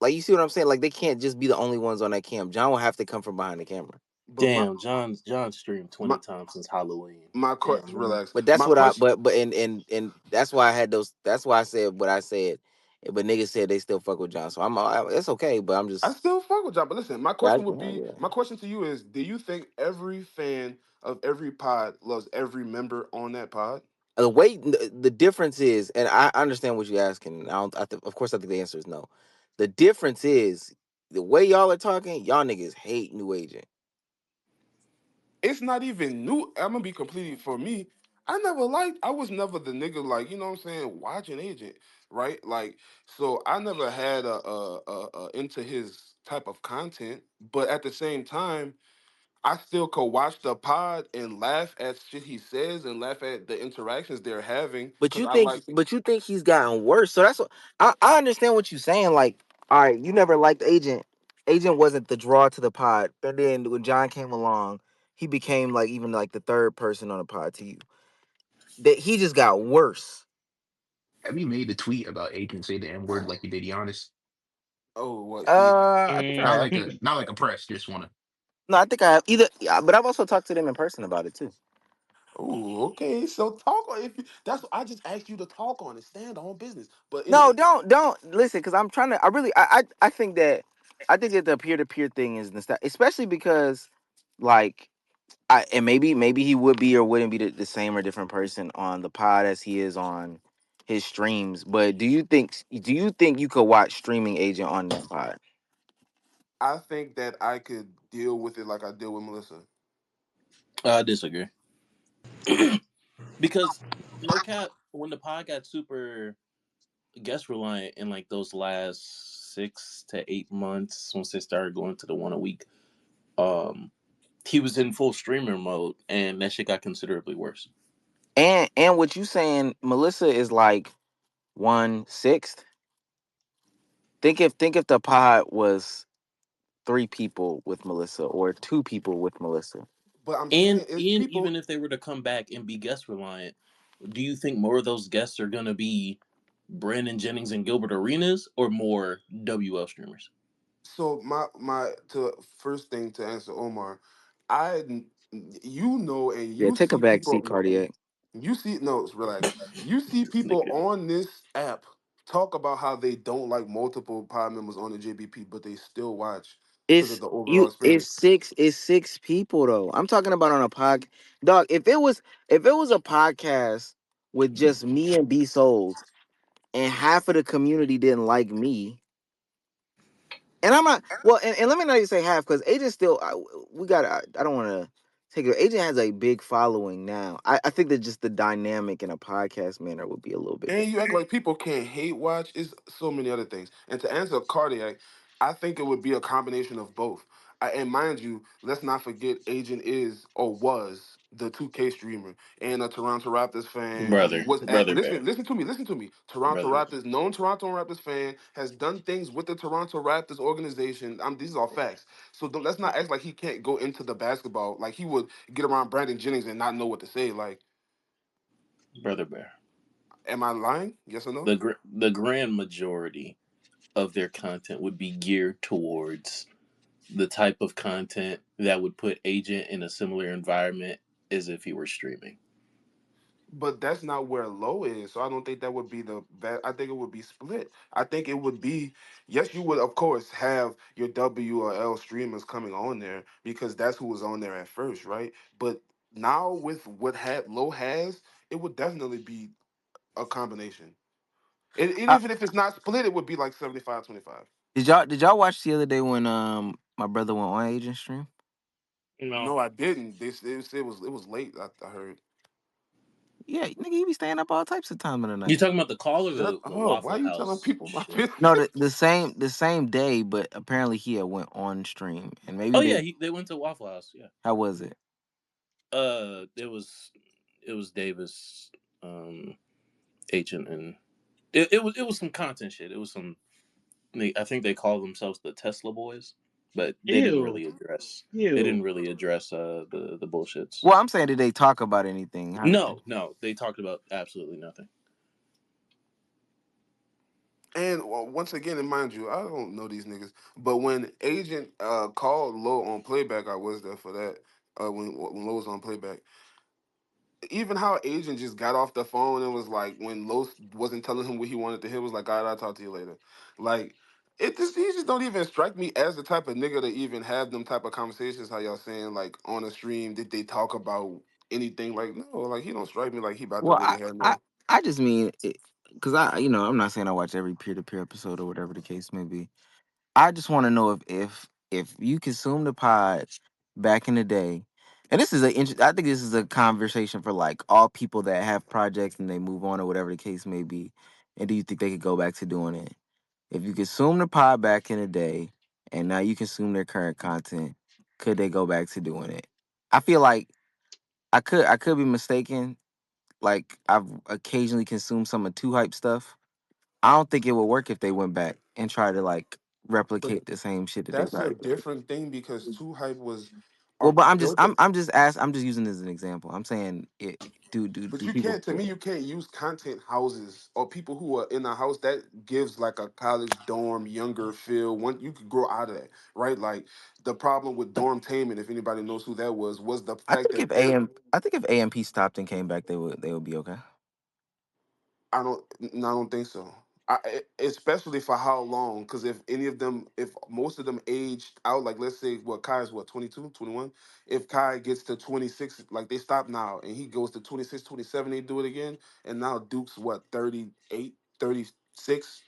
Speaker 3: like, you see what I'm saying? Like, they can't just be the only ones on that cam. John will have to come from behind the camera.
Speaker 5: but
Speaker 1: Damn, John streamed
Speaker 5: my
Speaker 1: 20 times since Halloween.
Speaker 5: my
Speaker 1: Damn, man.
Speaker 5: relax.
Speaker 3: But that's
Speaker 5: My
Speaker 3: what I
Speaker 5: question.
Speaker 3: but and that's why I had those. That's why I said what I said. But niggas said they still fuck with John, so it's okay. But I'm
Speaker 5: I
Speaker 3: just
Speaker 5: still fuck with John, but listen,
Speaker 3: yeah,
Speaker 5: my question to you is, do you think every fan of every pod loves every member on that pod?
Speaker 3: the difference is, and I understand what you're asking. I don't. Of course, I think the answer is no. The difference is the way y'all are talking. Y'all niggas hate New Agent.
Speaker 5: It's not even new. I'm gonna be completely for me. I was never the nigga like, you know what I'm saying, watching Agent, right? Like, so I never had a into his type of content, but at the same time, I still could watch the pod and laugh at shit he says and laugh at the interactions they're having because I like.
Speaker 3: But you think he's gotten worse. So that's what I understand what you're saying. Like, all right, you never liked Agent. Agent wasn't the draw to the pod, and then when John came along, he became like even like the third person on the pod to you. That he just got worse.
Speaker 4: Have you made the tweet about Agent say the N word like you did Giannis?
Speaker 5: Oh, what he?
Speaker 3: I think I
Speaker 4: Not
Speaker 3: have.
Speaker 4: like a press, just wanna.
Speaker 3: No, I think I have either. Yeah, but I've also talked to them in person about it too.
Speaker 5: Oh, okay. So talk on if you, that's what I just asked you to talk on and stand on business. But
Speaker 3: No,
Speaker 5: anyway,
Speaker 3: don't listen, because I'm trying to. I really, I think that the peer to peer thing is especially because, like, and maybe he would be or wouldn't be the same or different person on the pod as he is on his streams. But do you think you could watch Streaming Agent on that pod?
Speaker 5: I think that I could deal with it like I deal with Melissa.
Speaker 1: I disagree. Because no cap, when the pod got super guest reliant in like those last 6 to 8 months, once they started going to the one a week, um, he was in full streamer mode, and that shit got considerably worse.
Speaker 3: And what you saying, Melissa is like 1/6. Think if the pod was three people with Melissa or two people with Melissa.
Speaker 5: But I'm
Speaker 1: And
Speaker 5: saying it's
Speaker 1: and
Speaker 5: people.
Speaker 1: even if they were to come back and be guest reliant, do you think more of those guests are gonna be Brandon Jennings and Gilbert Arenas, or more WL streamers?
Speaker 5: So my to first thing to answer Omar, I you know and
Speaker 3: Yeah,
Speaker 5: you
Speaker 3: take a
Speaker 5: see
Speaker 3: back seat,
Speaker 5: people.
Speaker 3: cardiac.
Speaker 5: You see, no, relax. You see
Speaker 1: This
Speaker 5: people
Speaker 1: nigga.
Speaker 5: on this app talk about how they don't like multiple pod members on the JBP, but they still watch because of
Speaker 3: It's
Speaker 5: the overall
Speaker 3: you.
Speaker 5: experience.
Speaker 3: It's six people though. I'm talking about on a pod. Dog, if it was a podcast with just me and B Souls, and half of the community didn't like me, and I'm not well, and let me not even say half because Agent still. We got. I don't want to take it. Agent has a big following now. I think that just the dynamic in a podcast manner would be a little bit
Speaker 5: And you act
Speaker 3: different.
Speaker 5: like people can't hate watch. Is so many other things. And to answer cardiac, I think it would be a combination of both. And mind you, let's not forget, Agent is or was the 2K streamer and a Toronto Raptors fan. Was at
Speaker 1: Brother Bear,
Speaker 5: listen to me. Toronto
Speaker 1: brother Bear.
Speaker 5: Raptors, known Toronto Raptors fan, has done things with the Toronto Raptors organization. These are facts. So let's not act like he can't go into the basketball. Like he would get around Brandon Jennings and not know what to say. Like,
Speaker 1: Brother Bear.
Speaker 5: am I lying? Yes or no?
Speaker 1: The grand majority of their content would be geared towards the type of content that would put Agent in a similar environment as if he were streaming.
Speaker 5: But that's not where low is. So I don't think that would be the bad. I think it would be split. I think it would be, yes, you would, of course, have your W or L streamers coming on there because that's who was on there at first, right? But now with what had Low has, it would definitely be a combination. And
Speaker 3: I,
Speaker 5: even if it's not split, it would be like 75-25.
Speaker 3: did y'all watch the other day when my brother went on Agent stream?
Speaker 2: No.
Speaker 5: No, I didn't. It was late. I heard.
Speaker 3: Yeah, nigga, he be staying up all types of time in the
Speaker 1: You
Speaker 3: night.
Speaker 1: talking about the call or
Speaker 5: Shut
Speaker 1: the
Speaker 5: up. Why
Speaker 1: Waffle
Speaker 5: you telling
Speaker 1: House
Speaker 5: people my
Speaker 1: shit?
Speaker 5: business?
Speaker 3: No, the same day, but apparently he had went on stream, and maybe
Speaker 1: Oh yeah,
Speaker 3: they.
Speaker 1: they went to Waffle House. Yeah.
Speaker 3: How was it?
Speaker 1: It was Davis, um, Agent, and it was some content shit. It was some. I think they call themselves the Tesla Boys, but they didn't
Speaker 2: Ew.
Speaker 1: really address. They
Speaker 2: Ew.
Speaker 1: didn't really address the bullshits.
Speaker 3: Well, I'm saying, did they talk about anything? How did they?
Speaker 1: No, no, they talked about absolutely nothing.
Speaker 5: And once again, and mind you, I don't know these niggas, but when Agent called Low on playback, I was there for that. When Low was on playback, even how Agent just got off the phone and was like, when Low wasn't telling him what he wanted to hear, was like, "All right, I'll talk to you later." Like, he just don't even strike me as the type of nigga to even have them type of conversations. How y'all saying like on a stream? Did they talk about anything? Like, no, like he don't strike me like he about to
Speaker 3: Well,
Speaker 5: really have
Speaker 3: I,
Speaker 5: no.
Speaker 3: I just mean, because I'm not saying I watch every peer to peer episode or whatever the case may be. I just want to know if you consume the pod back in the day, and this is I think this is a conversation for like all people that have projects and they move on or whatever the case may be. And do you think they could go back to doing it? If you consume the pod back in the day, and now you consume their current content, could they go back to doing it? I feel like I could be mistaken. Like I've occasionally consumed some of Two Hype stuff. I don't think it would work if they went back and try to like replicate the same shit that they
Speaker 5: That's a
Speaker 3: tried to do.
Speaker 5: different thing because Too Hype was,
Speaker 3: Well, but I'm
Speaker 5: there
Speaker 3: just
Speaker 5: was
Speaker 3: I'm I'm just ask I'm just using this as an example. I'm saying it. Do do
Speaker 5: but
Speaker 3: do
Speaker 5: you
Speaker 3: people?
Speaker 5: can't. To me, you can't use content houses or people who are in a house that gives like a college dorm younger feel. One, you could grow out of that, right? Like the problem with Dormtainment, if anybody knows who that was the
Speaker 3: I
Speaker 5: fact
Speaker 3: think if
Speaker 5: that they're.
Speaker 3: AMP stopped and came back, they would be okay.
Speaker 5: I don't. No, I don't think so. Especially for how long? Because if any of them, if most of them aged out, like let's say what Kai's what 22, 21. If Kai gets to 26, like they stop now, and he goes to 26, 27, they do it again, and now Duke's what 38, 36.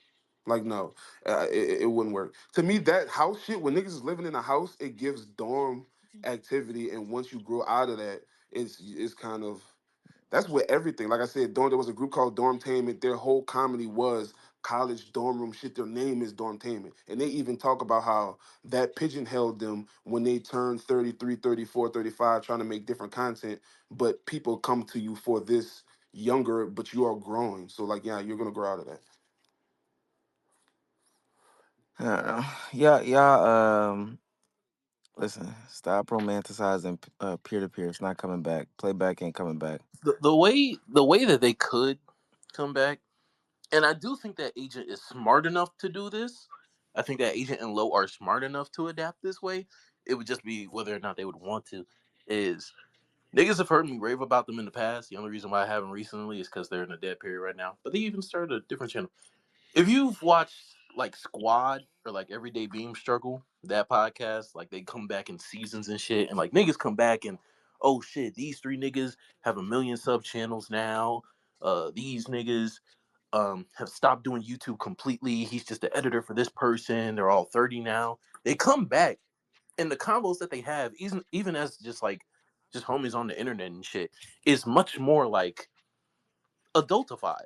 Speaker 5: Like no, it wouldn't work. To me, that house shit when niggas is living in a house, it gives dorm activity, and once you grow out of that, it's kind of. That's where everything, like I said, there was a group called Dormtainment. Their whole comedy was college dorm room shit. Their name is Dormtainment. And they even talk about how that pigeonholed them when they turned 33, 34, 35, trying to make different content. But people come to you for this younger, but you are growing. So, like, yeah, you're going to grow out of that.
Speaker 3: I don't know. Yeah. Listen, stop romanticizing peer to peer. It's not coming back. Playback ain't coming back.
Speaker 1: The way that they could come back, and I do think that Agent is smart enough to do this. I think that Agent and Low are smart enough to adapt this way. It would just be whether or not they would want to. Is niggas have heard me rave about them in the past. The only reason why I haven't recently is because they're in a dead period right now. But they even started a different channel. If you've watched like Squad or like Everyday Beam Struggle, that podcast, like they come back in seasons and shit, and like niggas come back and oh shit, these three niggas have a million sub channels now. These niggas have stopped doing YouTube completely. He's just the editor for this person. They're all 30 now. They come back and the combos that they have, even as just homies on the internet and shit, is much more like adultified.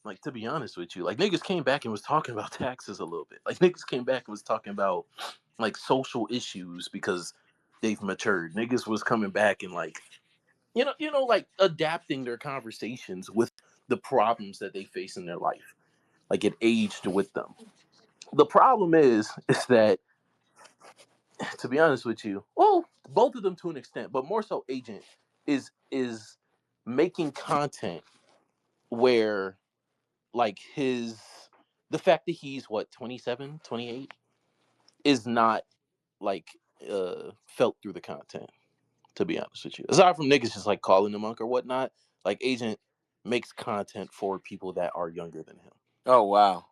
Speaker 1: Like to be honest with you, like niggas came back and was talking about taxes a little bit. Like niggas came back and was talking about like social issues because they've matured. Niggas was coming back and like like adapting their conversations with the problems that they face in their life. Like it aged with them. The problem is that to be honest with you, well, both of them to an extent, but more so Agent is making content where like his the fact that he's what 27, 28 is not like felt through the content, to be honest with you. Aside from niggas just like calling him monk or whatnot, like Agent makes content for people that are younger than him.
Speaker 3: Oh wow.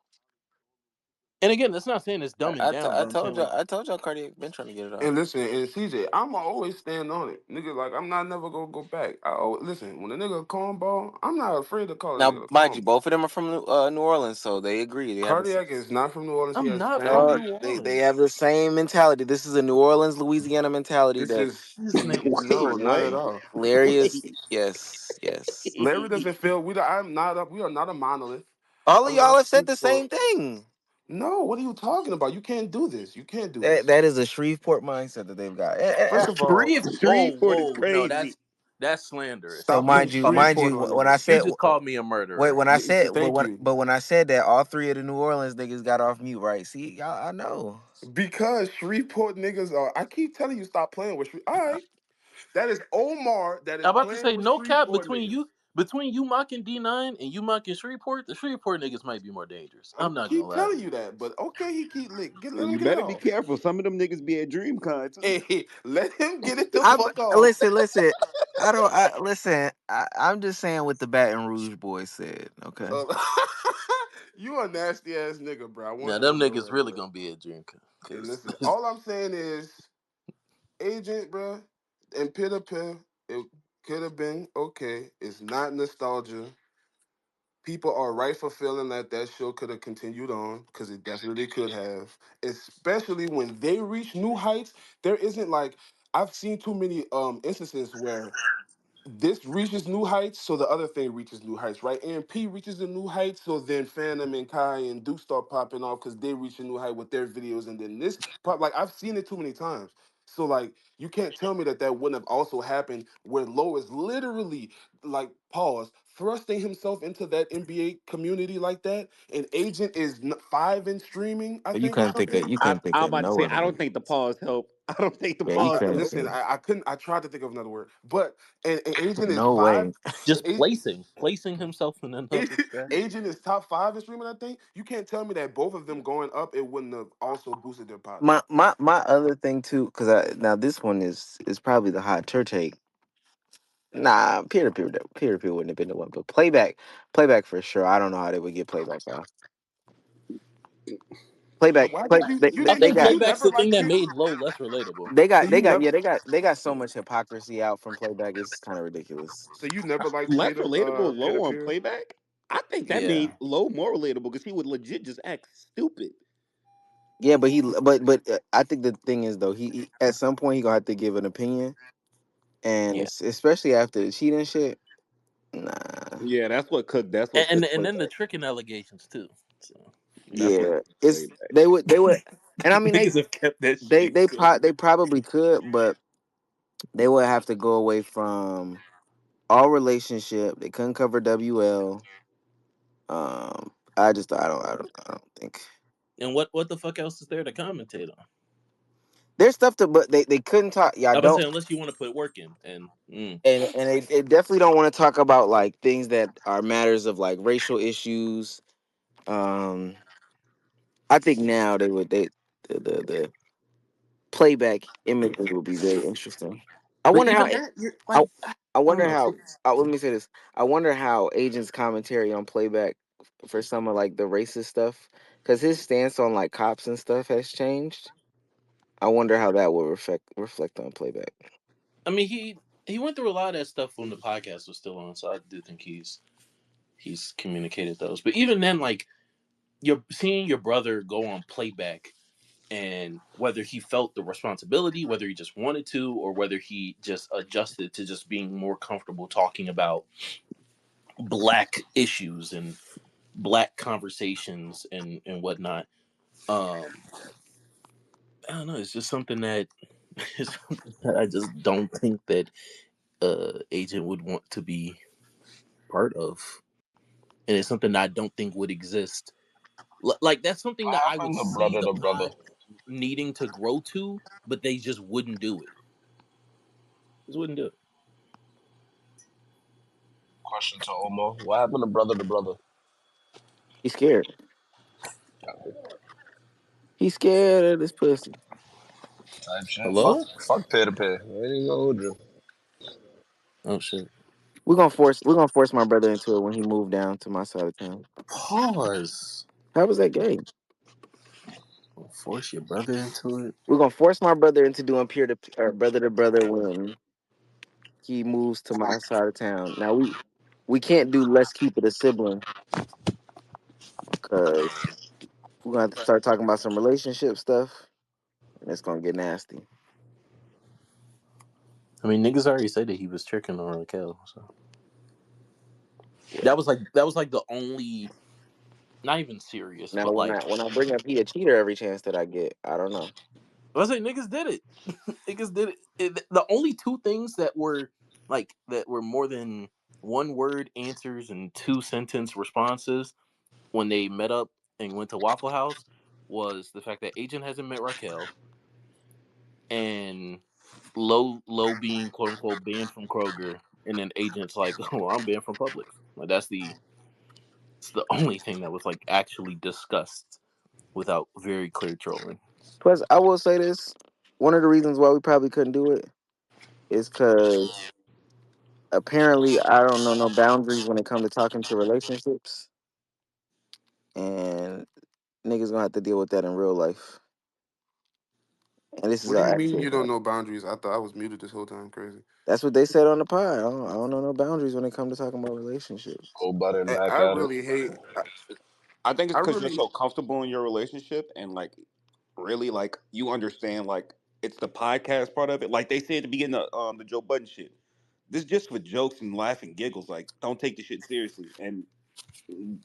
Speaker 1: And again, that's not saying it's dumbing down,
Speaker 3: I
Speaker 1: but I'm saying
Speaker 3: told y'all
Speaker 1: like
Speaker 3: Cardiac been trying to get it off.
Speaker 5: And listen, and CJ, I'ma always stand on it, nigga. Like I'm not never gonna go back. I always, listen, when a nigga a cornball, I'm not afraid to call a
Speaker 3: Now,
Speaker 5: nigga a
Speaker 3: mind you,
Speaker 5: cornball.
Speaker 3: both of them are from New Orleans, so they agree. They have the
Speaker 5: Cardiac is not from New Orleans. He
Speaker 1: I'm
Speaker 5: has
Speaker 1: not from
Speaker 5: family.
Speaker 1: New
Speaker 3: they have the
Speaker 1: Orleans.
Speaker 3: same mentality. This is a New Orleans, Louisiana mentality
Speaker 5: This
Speaker 3: that
Speaker 5: is
Speaker 1: This nigga.
Speaker 7: Wait,
Speaker 5: no, not at
Speaker 7: what?
Speaker 5: all.
Speaker 3: Larry is.
Speaker 7: Wait.
Speaker 3: Yes, yes.
Speaker 5: Larry doesn't feel I'm not up. We are not a monolith.
Speaker 3: All
Speaker 5: I
Speaker 3: of
Speaker 5: will not
Speaker 3: y'all have said
Speaker 5: speak
Speaker 3: the
Speaker 5: for.
Speaker 3: same thing.
Speaker 5: No, what are you talking about? You can't do this. You can't do
Speaker 3: That
Speaker 5: this.
Speaker 3: that is a Shreveport mindset that they've got.
Speaker 5: First of all,
Speaker 1: Shreve. Whoa,
Speaker 7: Shreveport is
Speaker 1: whoa, no,
Speaker 7: crazy.
Speaker 1: that's slanderous.
Speaker 3: So
Speaker 5: stop putting
Speaker 3: mind
Speaker 5: Shreveport
Speaker 3: you,
Speaker 5: on
Speaker 3: when I
Speaker 5: niggas.
Speaker 1: You
Speaker 3: said
Speaker 1: just called me a
Speaker 3: wait,
Speaker 1: murderer.
Speaker 3: when I said
Speaker 5: Thank you.
Speaker 3: but when I said that all three of the New Orleans niggas got off mute, right? See, y'all, I know.
Speaker 5: Because Shreveport niggas are. I keep telling you, stop playing with Shreveport. All right, that is Omar. That is
Speaker 1: I'm about to
Speaker 5: playing
Speaker 1: say
Speaker 5: with
Speaker 1: no cap
Speaker 5: Shreveport
Speaker 1: between
Speaker 5: niggas.
Speaker 1: you mocking D9 and you mocking Shreveport. The Shreveport niggas might be more dangerous.
Speaker 5: I
Speaker 1: I'm not gonna
Speaker 5: keep
Speaker 1: lie to
Speaker 5: telling
Speaker 1: you.
Speaker 5: you that, but okay, he keep let him
Speaker 7: You
Speaker 5: get it
Speaker 7: better be
Speaker 5: off.
Speaker 7: careful. Some of them niggas be at DreamCon too.
Speaker 5: Hey, let him get it the
Speaker 3: I'm
Speaker 5: fuck off.
Speaker 3: listen. I don't. I listen. I'm just saying what the Baton Rouge boys said. Okay.
Speaker 5: Uh, you a nasty ass nigga, bro. I want
Speaker 1: Now
Speaker 5: you to
Speaker 1: them
Speaker 5: know
Speaker 1: niggas
Speaker 5: that,
Speaker 1: really
Speaker 5: bro.
Speaker 1: gonna be a drinker.
Speaker 5: Hey,
Speaker 1: Cause
Speaker 5: listen. All I'm saying is, Agent, bro, and Pitter Pill, it could have been okay. It's not nostalgia. People are right for feeling that that show could have continued on because it definitely could have, especially when they reach new heights. There isn't like I've seen too many instances where this reaches new heights, so the other thing reaches new heights, right? AMP reaches a new height, so then Phantom and Kai and Duke start popping off because they reach a new height with their videos, and then this pop. Like I've seen it too many times. So like you can't tell me that that wouldn't have also happened where Low is literally like pause thrusting himself into that NBA community like that, and Agent is 5 in streaming, I
Speaker 3: But you
Speaker 5: think, or
Speaker 3: couldn't think of
Speaker 5: something.
Speaker 7: I'm about to
Speaker 3: no
Speaker 7: say
Speaker 3: other
Speaker 7: I don't
Speaker 3: one.
Speaker 7: think the pause help. I don't think the
Speaker 3: Yeah, you
Speaker 7: pause
Speaker 3: couldn't
Speaker 7: help.
Speaker 5: Listen,
Speaker 3: think.
Speaker 5: I couldn't. I tried to think of another word, but and Agent is
Speaker 3: No
Speaker 5: five.
Speaker 3: way.
Speaker 1: just
Speaker 5: A-
Speaker 1: placing himself in another spot.
Speaker 5: Agent is top 5 in streaming. I think you can't tell me that both of them going up, it wouldn't have also boosted their pot.
Speaker 3: My other thing too, because now this one is probably the hot church take. Nah, peer to peer wouldn't have been the one, but playback for sure. I don't know how they would get playback out. Playback
Speaker 5: Why
Speaker 3: play
Speaker 5: did you? You
Speaker 1: I
Speaker 5: didn't.
Speaker 3: they
Speaker 1: think
Speaker 5: So
Speaker 3: got
Speaker 5: you
Speaker 1: playback's
Speaker 5: never
Speaker 1: the thing
Speaker 5: liked
Speaker 1: that
Speaker 5: Peter.
Speaker 1: made Low less relatable.
Speaker 5: So you never.
Speaker 3: they got so much hypocrisy out from playback. It's kind of ridiculous.
Speaker 5: So you never liked
Speaker 7: Less
Speaker 5: Peter.
Speaker 7: relatable
Speaker 5: Peter
Speaker 7: low on
Speaker 5: Peter.
Speaker 7: playback. I think that
Speaker 1: Yeah.
Speaker 7: made low more relatable because he would legit just act stupid.
Speaker 3: Yeah, but I think the thing is though he at some point he gonna have to give an opinion, and
Speaker 1: Yeah.
Speaker 3: especially after the cheating shit. Nah.
Speaker 7: Yeah, that's what
Speaker 1: And
Speaker 7: cooked
Speaker 1: and then the
Speaker 7: playback.
Speaker 1: tricking allegations too. So
Speaker 7: That's what
Speaker 3: Yeah,
Speaker 7: cooked
Speaker 3: it's
Speaker 7: playback.
Speaker 3: they would, and I mean
Speaker 1: niggas have kept that
Speaker 3: they
Speaker 1: shit
Speaker 3: they
Speaker 1: going.
Speaker 3: they probably could, but they would have to go away from all relationship. They couldn't cover WL. I don't think
Speaker 1: And what the fuck else is there to commentate on?
Speaker 3: there's stuff to, but they couldn't talk. Yeah, I
Speaker 1: I was
Speaker 3: don't,
Speaker 1: saying unless you want to put work in, and
Speaker 3: and they definitely don't want to talk about like things that are matters of like racial issues. Um, I think now the playback imagery will be very interesting. I
Speaker 1: but
Speaker 3: wonder how
Speaker 1: even that, you're
Speaker 3: I
Speaker 1: like,
Speaker 3: I
Speaker 1: I don't
Speaker 3: wonder
Speaker 1: know.
Speaker 3: how. Let me say this. I wonder how Agent's commentary on playback for some of like the racist stuff, because his stance on like cops and stuff has changed. I wonder how that will reflect on playback.
Speaker 1: I mean, he went through a lot of that stuff when the podcast was still on, so I do think he's communicated those. But even then, like you're seeing your brother go on playback, and whether he felt the responsibility, whether he just wanted to, or whether he just adjusted to just being more comfortable talking about black issues and black conversations and whatnot. Um, I don't know. It's just something that it's something that I just don't think that agent would want to be part of, and it's something that I don't think would exist. Like that's something
Speaker 8: What
Speaker 1: that I would
Speaker 8: happened to
Speaker 1: see
Speaker 8: brother
Speaker 1: the
Speaker 8: to brother?
Speaker 1: pod needing to grow to, but they just wouldn't do it. Just wouldn't do it.
Speaker 8: Question to Omo. What happened to brother?
Speaker 3: He's scared. He's scared of this pussy.
Speaker 8: Type shit.
Speaker 1: Hello?
Speaker 8: Fuck peer to peer. I ain't gonna hold you.
Speaker 1: Oh shit.
Speaker 3: We're gonna force my brother into it when he moved down to my side of town.
Speaker 1: Pause.
Speaker 3: How was that gay?
Speaker 1: Force your brother into it.
Speaker 3: We're gonna force my brother into doing peer to or brother to brother when he moves to my side of town. Now we can't do let's keep it a sibling because we're gonna have to start talking about some relationship stuff and it's gonna get nasty.
Speaker 1: I mean, niggas already said that he was tricking on Raquel. So
Speaker 3: Yeah.
Speaker 1: that was like the only, not even serious,
Speaker 3: Now
Speaker 1: but like
Speaker 3: when I bring up he a cheater every chance that I get, I don't know.
Speaker 1: I say niggas did it. Niggas did it. The only two things that were more than one word answers and two sentence responses when they met up and went to Waffle House was the fact that Agent hasn't met Raquel and low being quote unquote banned from Kroger, and then Agent's like, oh, I'm banned from Publix. Like it's the only thing that was like actually discussed without very clear trolling.
Speaker 3: Plus, I will say this: one of the reasons why we probably couldn't do it is because apparently I don't know no boundaries when it comes to talking to relationships, and niggas gonna have to deal with that in real life. And this is
Speaker 5: What do
Speaker 3: our
Speaker 5: you mean
Speaker 3: actual
Speaker 5: you don't
Speaker 3: pod.
Speaker 5: know boundaries? I thought I was muted this whole time. Crazy.
Speaker 3: That's what they said on the pod. I don't know no boundaries when it comes to talking about relationships.
Speaker 8: Go button back
Speaker 5: I
Speaker 8: at it.
Speaker 5: really hate.
Speaker 7: I think it's
Speaker 5: I
Speaker 7: because you're
Speaker 5: really.
Speaker 7: so comfortable in your relationship and like really like you understand like it's the podcast part of it. Like they said at the beginning of the Joe Budden shit. This is just for jokes and laughing giggles. Like don't take the shit seriously. And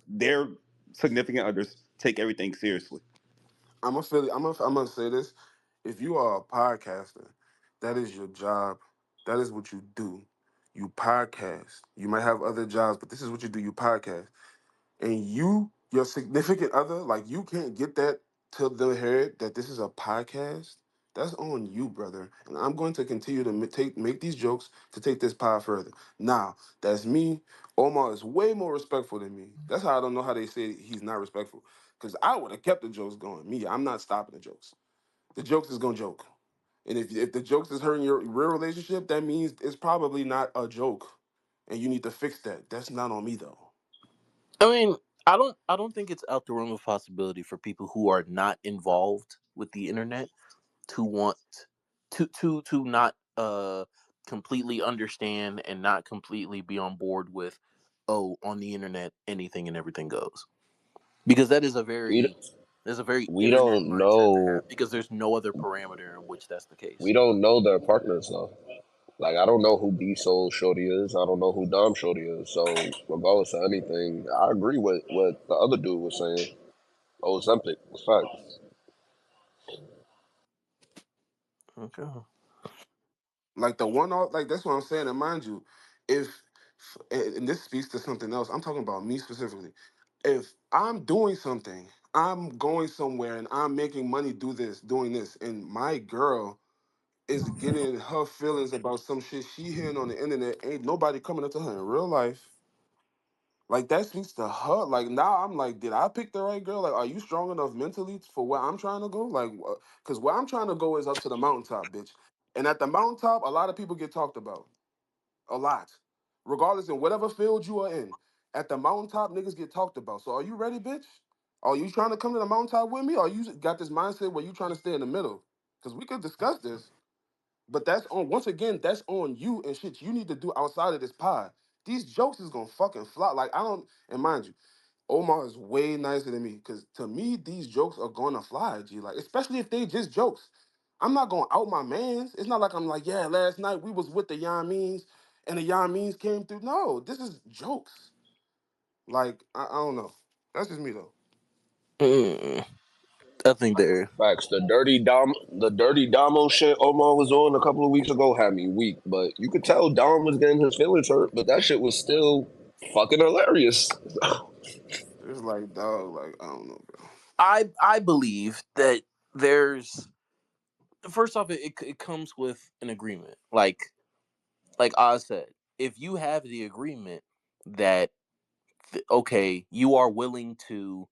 Speaker 7: their significant others take everything seriously.
Speaker 5: I'm gonna say this. If you are a podcaster, that is your job. That is what you do. You podcast. You might have other jobs, but this is what you do. You podcast. And your significant other, like you can't get that to their head that this is a podcast. That's on you, brother. And I'm going to continue to make these jokes to take this pod further. Now, that's me. Omar is way more respectful than me. That's how I don't know how they say he's not respectful. Because I would have kept the jokes going. Me, I'm not stopping the jokes. The jokes is gonna joke. And if the jokes is hurting your real relationship, that means it's probably not a joke. And you need to fix that. That's not on me though.
Speaker 1: I mean, I don't think it's out the realm of possibility for people who are not involved with the internet to want to not completely understand and not completely be on board with, oh, on the internet anything and everything goes, because
Speaker 8: We
Speaker 1: there's a very
Speaker 8: we
Speaker 1: internet
Speaker 8: don't
Speaker 1: mindset to have
Speaker 8: know.
Speaker 1: because there's no other parameter in which that's the
Speaker 8: We
Speaker 1: case.
Speaker 8: don't know their partners though. Like I don't know who B Soul Shorty is. I don't know who Dom Shorty is. So regardless of anything, I agree with what the other dude was saying. Ozempic, it's facts.
Speaker 1: Okay.
Speaker 5: Like the one off, like that's what I'm saying. And mind you, if and this speaks to something else, I'm talking about me specifically. If I'm doing something, I'm going somewhere and I'm making money doing this, and my girl is getting her feelings about some shit she hearing on the internet, ain't nobody coming up to her in real life. Like that speaks to her. Like now, I'm like, did I pick the right girl? Like, are you strong enough mentally for where I'm trying to go? Like, because where I'm trying to go is up to the mountaintop, bitch. And at the mountaintop, a lot of people get talked about, a lot, regardless in whatever field you are in. At the mountaintop, niggas get talked about. So, are you ready, bitch? Are you trying to come to the mountaintop with me? Or you got this mindset where you trying to stay in the middle? Because we could discuss this. But that's on once again, that's on you and shit you need to do outside of this pod. These jokes is gonna fucking fly. Like I don't, and mind you, Omar is way nicer than me. Cause to me, these jokes are gonna fly, G. Like, especially if they just jokes. I'm not gonna out my mans. It's not like I'm like, yeah, last night we was with the Yamins and the Yamins came through. No, this is jokes. Like, I don't know. That's just me though.
Speaker 1: Mm, I think there.
Speaker 8: Facts. The dirty Damo shit Omar was on a couple of weeks ago had me weak. But you could tell Dom was getting his feelings hurt. But that shit was still fucking hilarious.
Speaker 5: It's like, dog, like, I don't know, bro.
Speaker 1: I believe that there's, first off, it comes with an agreement. Like Oz said, if you have the agreement that okay, you are willing to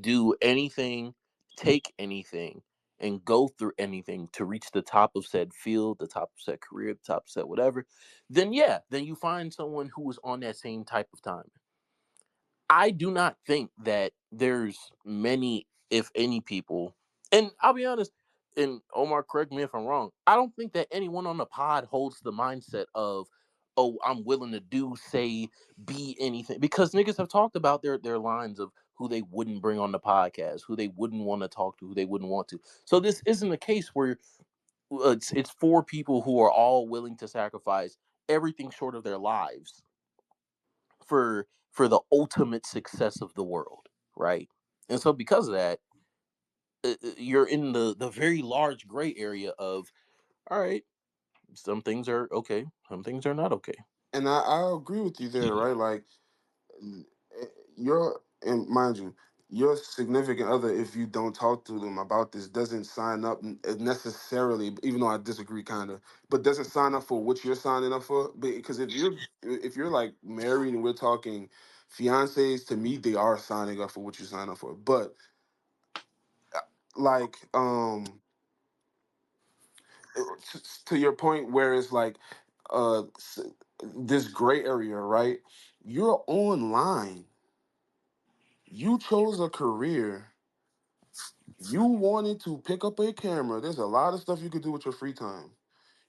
Speaker 1: do anything, take anything, and go through anything to reach the top of said field, the top of said career, the top of said whatever, then yeah, then you find someone who is on that same type of time. I do not think that there's many, if any, people And I'll be honest, and Omar, correct me if I'm wrong. I don't think that anyone on the pod holds the mindset of, oh, I'm willing to do, say, be anything. Because niggas have talked about their lines of who they wouldn't bring on the podcast, who they wouldn't want to talk to, who they wouldn't want to. So this isn't a case where it's four people who are all willing to sacrifice everything short of their lives for the ultimate success of the world, right? And so because of that, you're in the very large gray area of, all right, some things are okay, some things are not okay.
Speaker 5: And I agree with you there, right? Like your, and mind you, your significant other, if you don't talk to them about this, doesn't sign up necessarily, even though I disagree kind of, but doesn't sign up for what you're signing up for. Because if you're like married and we're talking fiancés, to me they are signing up for what you sign up for. But like to your point where it's like this gray area, right? You're online. You chose a career. You wanted to pick up a camera. There's a lot of stuff you could do with your free time.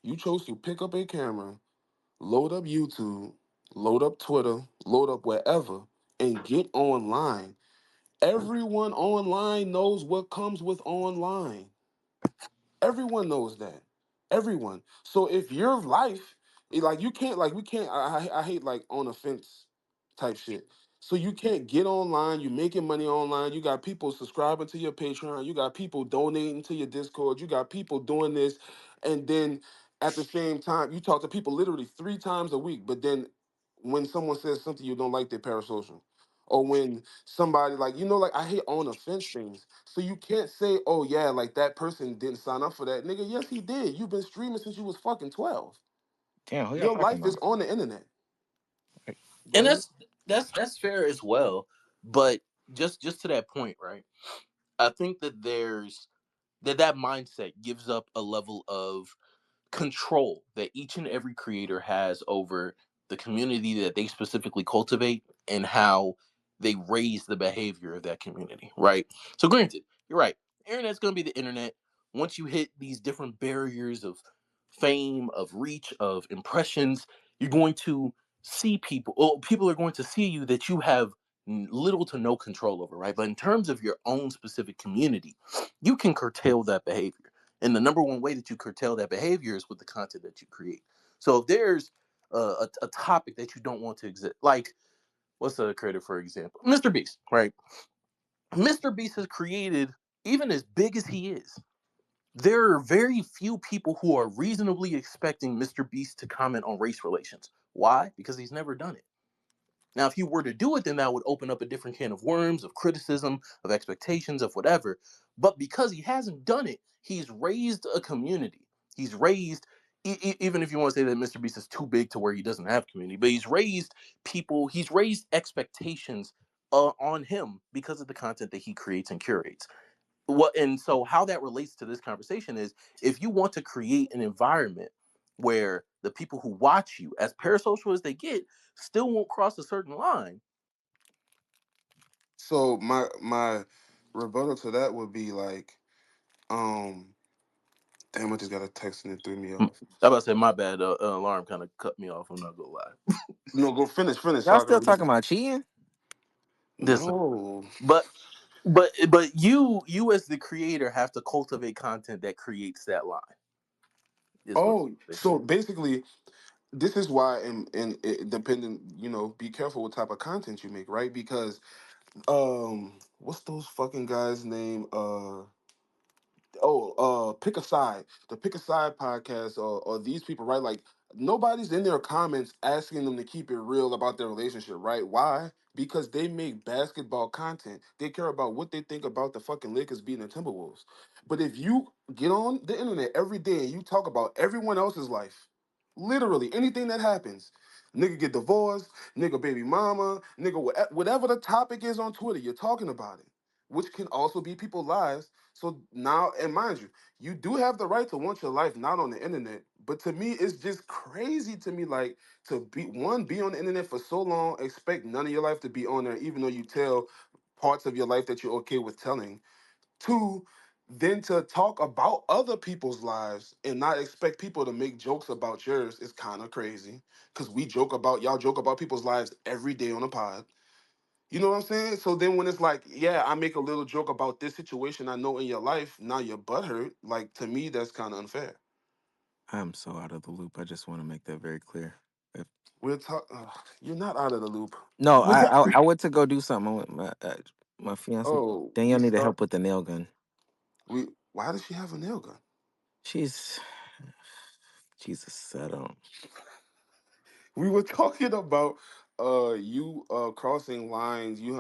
Speaker 5: You chose to pick up a camera, load up YouTube, load up Twitter, load up wherever, and get online. Everyone online knows what comes with online. Everyone knows that. Everyone. So if your life, like you can't, like we can't. I hate like on a fence type shit. So you can't get online. You're making money online. You got people subscribing to your Patreon. You got people donating to your Discord. You got people doing this, and then at the same time, you talk to people literally 3 times a week. But then when someone says something you don't like, they're parasocial. Or when somebody like like I hate on the fence things. So you can't say, oh yeah, like that person didn't sign up for that. Nigga, yes he did. You've been streaming since you was fucking 12.
Speaker 3: Damn, who y'all
Speaker 5: Your
Speaker 3: talking
Speaker 5: life is
Speaker 3: about?
Speaker 5: on the internet.
Speaker 3: Like,
Speaker 1: And
Speaker 5: Get me?
Speaker 1: that's fair as well. But just to that point, right? I think that that mindset gives up a level of control that each and every creator has over the community that they specifically cultivate and how they raise the behavior of that community, right? So, granted, you're right. Internet's going to be the internet. Once you hit these different barriers of fame, of reach, of impressions, you're going to see people, or people are going to see you that you have little to no control over, right? But in terms of your own specific community, you can curtail that behavior. And the number one way that you curtail that behavior is with the content that you create. So if there's a topic that you don't want to exist, like what's the creator for example, Mr. Beast, right? Mr. Beast has created, even as big as he is, there are very few people who are reasonably expecting Mr. Beast to comment on race relations. Why? Because he's never done it. Now, if he were to do it, then that would open up a different can of worms, of criticism, of expectations, of whatever. But because he hasn't done it, he's raised a community. He's raised, even if you want to say that Mr. Beast is too big to where he doesn't have community, but he's raised people, he's raised expectations on him because of the content that he creates and curates. What and so how that relates to this conversation is, if you want to create an environment where the people who watch you, as parasocial as they get, still won't cross a certain line.
Speaker 5: So my rebuttal to that would be like, um, damn, I just got a text and it threw me
Speaker 1: I'm
Speaker 5: off.
Speaker 1: about to say my bad. Alarm kind of cut me off. I'm not gonna lie.
Speaker 5: No, go finish,
Speaker 3: y'all
Speaker 5: so I
Speaker 3: still talking
Speaker 5: can.
Speaker 3: about cheating?
Speaker 1: Listen,
Speaker 5: No.
Speaker 1: but but you as the creator have to cultivate content that creates that line. Is what
Speaker 5: Oh,
Speaker 1: they say.
Speaker 5: so basically, this is why, and it, depending, be careful what type of content you make, right? Because what's those fucking guys' name? Pick a side. The Pick a Side podcast, or these people, right? Like nobody's in their comments asking them to keep it real about their relationship, right? Why? Because they make basketball content. They care about what they think about the fucking Lakers beating the Timberwolves. But if you get on the internet every day and you talk about everyone else's life, literally anything that happens, nigga get divorced, nigga baby mama, nigga whatever the topic is on Twitter, you're talking about it, which can also be people's lives. So now, and mind you, you do have the right to want your life not on the internet. But to me, it's just crazy to me, like to be on the internet for so long, expect none of your life to be on there, even though you tell parts of your life that you're okay with telling. Two, then to talk about other people's lives and not expect people to make jokes about yours is kind of crazy. Cause we joke about y'all joke about people's lives every day on the pod. You know what I'm saying? So then when it's like, yeah, I make a little joke about this situation I know in your life, now your butt hurt. Like to me, that's kind of unfair.
Speaker 3: I'm so out of the loop. I just want to make that very clear. If,
Speaker 5: We're talk. You're not out of the loop.
Speaker 3: no,
Speaker 1: We talk,
Speaker 3: I went to go do something with my fiance.
Speaker 5: Oh,
Speaker 3: Danielle
Speaker 5: we
Speaker 3: needed
Speaker 5: start.
Speaker 3: help with the nail gun.
Speaker 5: We. Why does she have a nail gun?
Speaker 3: She's Jesus. I don't.
Speaker 5: We were talking about you crossing lines. You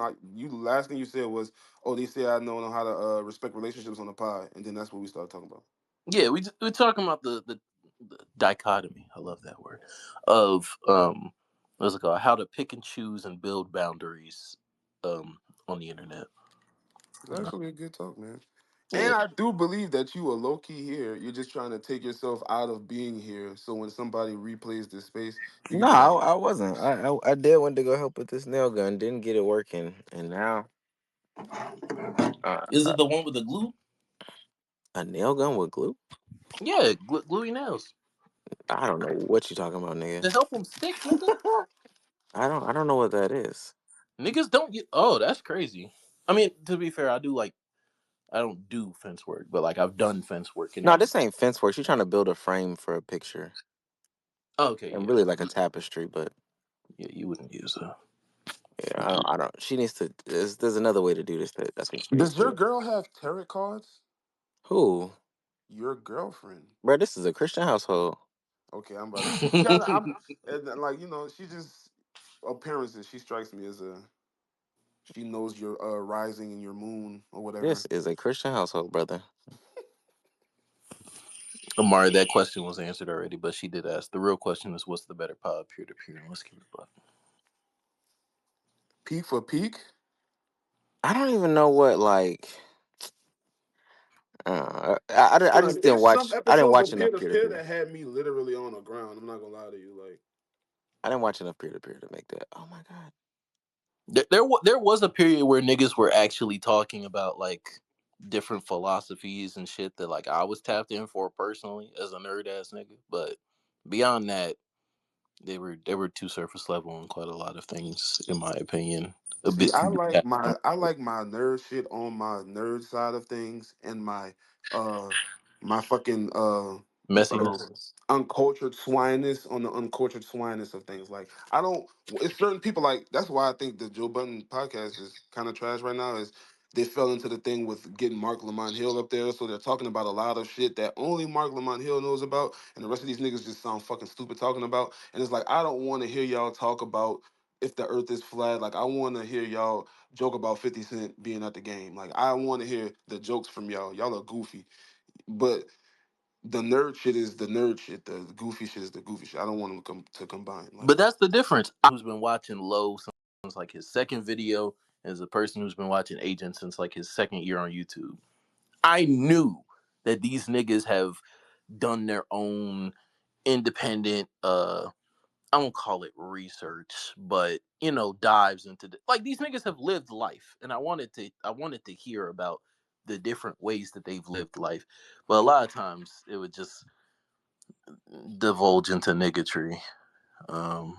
Speaker 5: last thing you said was, "Oh, they say I know how to respect relationships on the pod," and then that's what we started talking about.
Speaker 1: yeah, we talking about the dichotomy. I love that word of what's it called? How to pick and choose and build boundaries um on the internet.
Speaker 5: It's actually a good talk, man.
Speaker 1: Yeah.
Speaker 5: And I do believe that you are low key here. You're just trying to take yourself out of being here. So when somebody replays this space, you
Speaker 3: No,
Speaker 5: could be like,
Speaker 3: I wasn't. I did want to go help with this nail gun. Didn't get it working, and now uh,
Speaker 1: Is
Speaker 3: uh,
Speaker 1: it the one with the glue?
Speaker 3: a nail gun with glue.
Speaker 1: Yeah, gluey nails
Speaker 3: I don't know what you talking about, nigga.
Speaker 1: to help them stick, nigga.
Speaker 3: I don't know what that is.
Speaker 1: Niggas don't get. Oh, that's crazy. I mean, to be fair, I do like. I don't do fence work, but like I've done fence work, and
Speaker 3: No, this ain't fence work. She's trying to build a frame for a picture,
Speaker 1: oh, okay,
Speaker 3: and
Speaker 1: yeah,
Speaker 3: really like a tapestry. But
Speaker 1: yeah, you wouldn't use a.
Speaker 3: yeah, I don't. She needs to. There's another way to do this. That's what she needs
Speaker 5: "Does
Speaker 3: to
Speaker 5: your
Speaker 3: do.
Speaker 5: girl have tarot cards?"
Speaker 3: Who,
Speaker 5: Your girlfriend.
Speaker 3: bro? This is a Christian household.
Speaker 5: Okay, I'm about to. She kind of. I'm and then, like she just appearances. She strikes me as a. She knows your rising and your moon or whatever.
Speaker 3: This is a Christian household, brother.
Speaker 1: Amari, that question was answered already, but she did ask. The real question is, what's the better pod, peer to peer? Let's keep it a buck.
Speaker 5: Peak for peak.
Speaker 3: I don't even know what like. I
Speaker 5: Son,
Speaker 3: just didn't
Speaker 5: it's some
Speaker 3: watch. I didn't
Speaker 5: episodes
Speaker 3: watch
Speaker 5: of Peer
Speaker 3: enough
Speaker 5: to
Speaker 3: peer to
Speaker 5: Peer
Speaker 3: peer.
Speaker 5: that had me literally on the ground. I'm not gonna lie to you. Like,
Speaker 3: I didn't watch enough peer to peer to make that. Oh my god.
Speaker 1: There was a period where niggas were actually talking about like different philosophies and shit that like I was tapped in for personally as a nerd ass nigga. But beyond that, they were too surface level on quite a lot of things, in my opinion. A
Speaker 5: see,
Speaker 1: bit too detached from
Speaker 5: I like my nerd shit on my nerd side of things, and uh my fucking uh
Speaker 1: messiness.
Speaker 5: uncultured swineness on the uncultured swineness of things. Like I don't. It's certain people like that's why I think the Joe Budden podcast is kind of trash right now. Is they fell into the thing with getting Mark Lamont Hill up there, so they're talking about a lot of shit that only Mark Lamont Hill knows about, and the rest of these niggas just sound fucking stupid talking about. And it's like I don't want to hear y'all talk about if the Earth is flat. Like I want to hear y'all joke about 50 Cent being at the game. Like I want to hear the jokes from y'all. Y'all are goofy, but the nerd shit is the nerd shit. The goofy shit is the goofy shit. I don't want them to combine. Like
Speaker 1: But that's the difference. Who's been watching Low since like his second video, as a person who's been watching Agent since like his second year on YouTube. I knew that these niggas have done their own independent I won't call it research, but dives into like these niggas have lived life, and I wanted to hear about the different ways that they've lived life, but a lot of times it would just divulge into niggatry, um,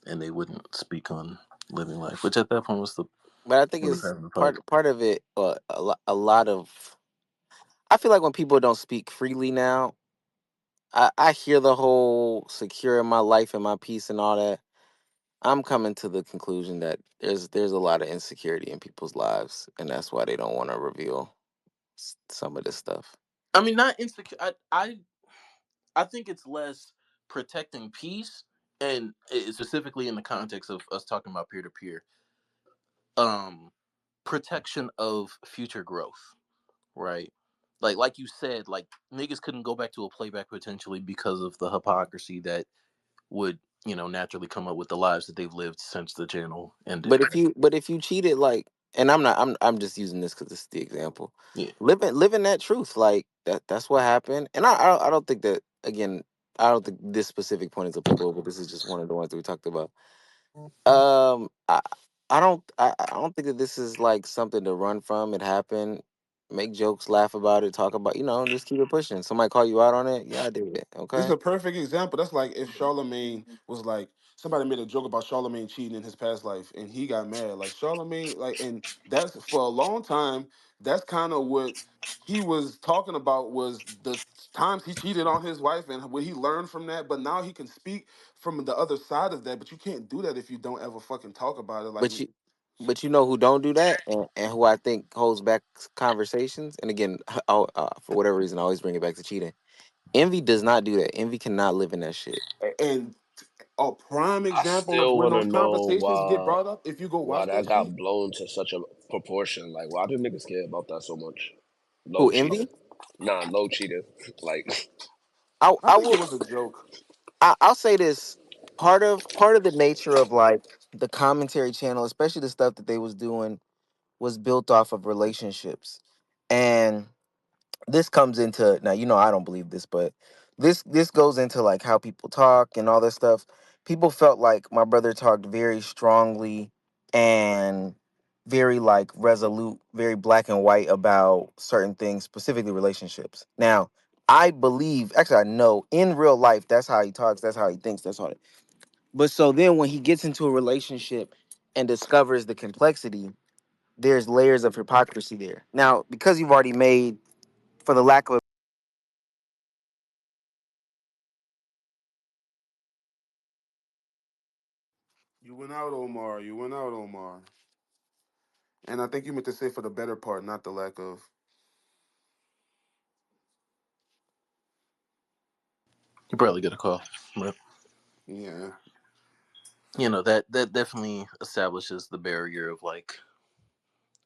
Speaker 1: and they wouldn't speak on living life, which at that point was the
Speaker 3: But I think
Speaker 1: point of
Speaker 3: it's
Speaker 1: having the pod.
Speaker 3: part of it. A lot of. I feel like when people don't speak freely now, I hear the whole secure in my life and my peace and all that. I'm coming to the conclusion that there's a lot of insecurity in people's lives, and that's why they don't want to reveal some of this stuff.
Speaker 1: I mean, not insecure. I think it's less protecting peace, and specifically in the context of us talking about peer to peer, um, protection of future growth, right? Like you said, like niggas couldn't go back to a playback potentially because of the hypocrisy that would naturally come up with the lives that they've lived since the channel ended.
Speaker 3: But if you cheated, like, and I'm just using this because it's the example.
Speaker 1: Yeah,
Speaker 3: Living that truth, like that's what happened. And I don't think that again. I don't think this specific point is applicable, but this is just one of the ones that we talked about. Um, I, I don't think that this is like something to run from. It happened. make jokes, laugh about it, talk about, just keep it pushing. Somebody call you out on it, yeah, I did it.
Speaker 5: This is
Speaker 3: Okay.
Speaker 5: a perfect example. That's like if Charlemagne was like somebody made a joke about Charlemagne cheating in his past life, and he got mad. Like Charlemagne, like, and that's for a long time. That's kind of what he was talking about was the times he cheated on his wife and what he learned from that. But now he can speak from the other side of that. But you can't do that if you don't ever fucking talk about it. Like,
Speaker 3: But you know who don't do that, and who I think holds back conversations. And again, for whatever reason, I always bring it back to cheating. Envy does not do that. Envy cannot live in that shit.
Speaker 5: and a prime
Speaker 8: I
Speaker 5: example of
Speaker 8: still
Speaker 5: when
Speaker 8: want to
Speaker 5: those
Speaker 8: know
Speaker 5: conversations get brought up. If you go
Speaker 8: why
Speaker 5: watch
Speaker 8: that
Speaker 5: that shit,
Speaker 8: got blown to such a proportion. Like, why do niggas care about that so much? Low
Speaker 3: Who envy?
Speaker 8: cheating. Nah, low cheating. Like,
Speaker 5: I
Speaker 3: I
Speaker 5: think it
Speaker 3: will.
Speaker 5: was a joke.
Speaker 3: I'll say this. Part of the nature of like the commentary channel, especially the stuff that they was doing, was built off of relationships, and this comes into, now I don't believe this, but this goes into like how people talk and all that stuff. People felt like my brother talked very strongly and very like resolute, very black and white about certain things, specifically relationships. Now, I believe, actually I know in real life that's how he talks, that's how he thinks, that's all. But so then when he gets into a relationship and discovers the complexity, there's layers of hypocrisy there. Now, because you've already made, for the lack of
Speaker 5: You went out, Omar. You went out, Omar. And I think you meant to say for the better part, not the lack of.
Speaker 1: You probably get a call, but
Speaker 5: Yeah.
Speaker 1: that definitely establishes the barrier of like,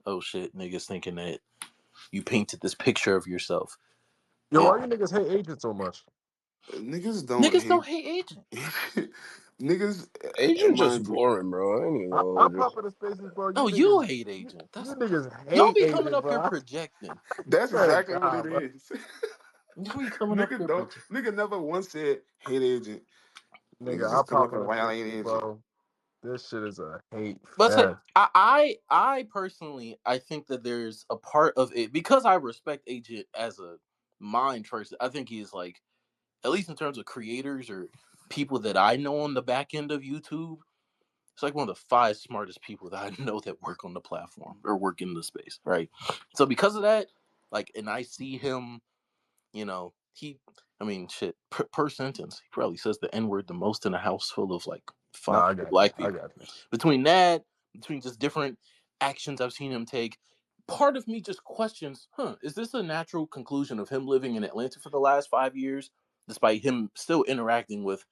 Speaker 1: oh shit, niggas thinking that you painted this picture of yourself.
Speaker 6: Yo,
Speaker 1: It,
Speaker 6: why you niggas hate agent so much?
Speaker 5: Niggas don't
Speaker 1: niggas
Speaker 5: hate.
Speaker 1: don't hate Agent.
Speaker 5: Niggas,
Speaker 8: Agent just
Speaker 5: mind you,
Speaker 8: boring, bro. I ain't even gonna
Speaker 6: I
Speaker 8: hold you.
Speaker 6: pop in the spaces, bro.
Speaker 1: No, you hate Agent.
Speaker 6: You
Speaker 1: That's
Speaker 6: niggas
Speaker 1: y'all
Speaker 6: hate
Speaker 1: be coming
Speaker 6: agent,
Speaker 1: up here
Speaker 6: bro.
Speaker 1: projecting.
Speaker 5: that's
Speaker 6: Man,
Speaker 5: exactly what it
Speaker 6: God, bro.
Speaker 5: is.
Speaker 1: You be coming up
Speaker 5: Nigga
Speaker 1: here
Speaker 5: don't.
Speaker 1: projecting.
Speaker 5: Nigga never once said hate agent.
Speaker 6: Nigga,
Speaker 5: Niggas
Speaker 6: I
Speaker 5: just come
Speaker 6: pop
Speaker 5: up
Speaker 6: in
Speaker 5: and
Speaker 6: the
Speaker 5: why I ain't
Speaker 6: spaces,
Speaker 5: agent.
Speaker 6: bro. This shit is a hate
Speaker 1: But say,
Speaker 6: fest.
Speaker 1: I personally, I think that there's a part of it because I respect Agent as a mind person. I think he's like, at least in terms of creators or people that I know on the back end of YouTube, it's like one of the five smartest people that I know that work on the platform or work in the space, right? So because of that, like, and I see him, he, I mean, shit, per sentence, he probably says the N word the most in a house full of like
Speaker 6: No,
Speaker 1: five
Speaker 6: I got you.
Speaker 1: black
Speaker 6: I
Speaker 1: people.
Speaker 6: got you.
Speaker 1: Between that, between just different actions I've seen him take, part of me just questions, is this a natural conclusion of him living in Atlanta for the last 5 years, despite him still interacting with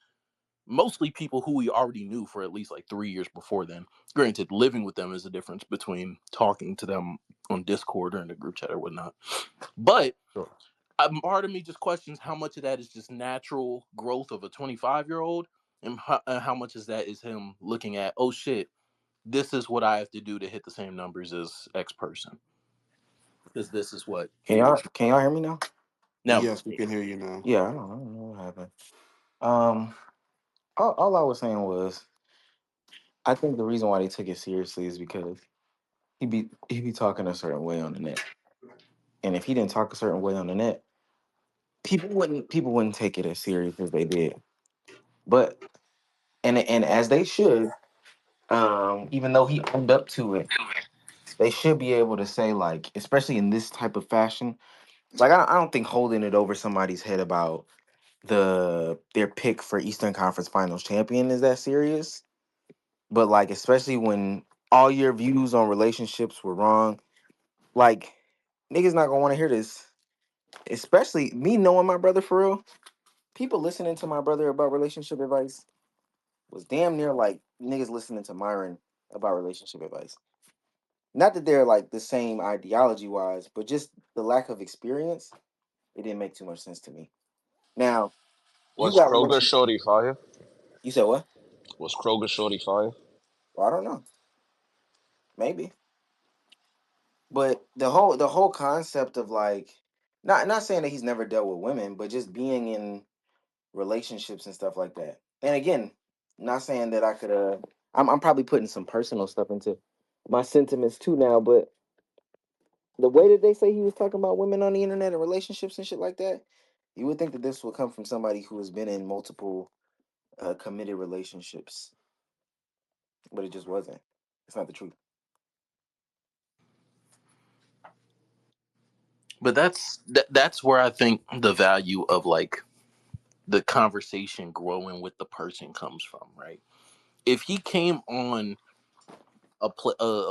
Speaker 1: mostly people who we already knew for at least like 3 years before then. Granted, living with them is a difference between talking to them on Discord or in the group chat or whatnot. But
Speaker 6: Sure.
Speaker 1: part of me just questions how much of that is just natural growth of a 25-year-old and how much is that is him looking at, oh shit, this is what I have to do to hit the same numbers as X person. Because this is what
Speaker 3: can
Speaker 1: he was.
Speaker 3: y'all hear me now?
Speaker 1: Now we can.
Speaker 5: Yes, we can hear you now.
Speaker 3: Yeah, I don't know what happened. Um, all I was saying was I think the reason why they took it seriously is because he be talking a certain way on the net, and if he didn't talk a certain way on the net, people wouldn't take it as serious as they did. But and as they should, even though he owned up to it, they should be able to say like, especially in this type of fashion, like I don't think holding it over somebody's head about their pick for Eastern Conference Finals champion is that serious. But like, especially when all your views on relationships were wrong, like niggas not gonna want to hear this. Especially me knowing my brother for real. People listening to my brother about relationship advice was damn near like niggas listening to Myron about relationship advice. Not that they're like the same ideology wise, but just the lack of experience. It didn't make too much sense to me. Now you
Speaker 8: Was
Speaker 3: got
Speaker 8: Kroger
Speaker 3: relationship.
Speaker 8: Shorty fire?
Speaker 3: You said what?
Speaker 8: Was Kroger Shorty fire?
Speaker 3: Well, I don't know. Maybe. But the whole concept of like, not saying that he's never dealt with women, but just being in relationships and stuff like that. And again, not saying that I could I'm probably putting some personal stuff into my sentiments too now, but The way that they say he was talking about women on the internet and relationships and shit like that, you would think that this would come from somebody who has been in multiple committed relationships, but it just wasn't. It's not the truth.
Speaker 1: But that's where I think the value of like the conversation growing with the person comes from, right? If he came on a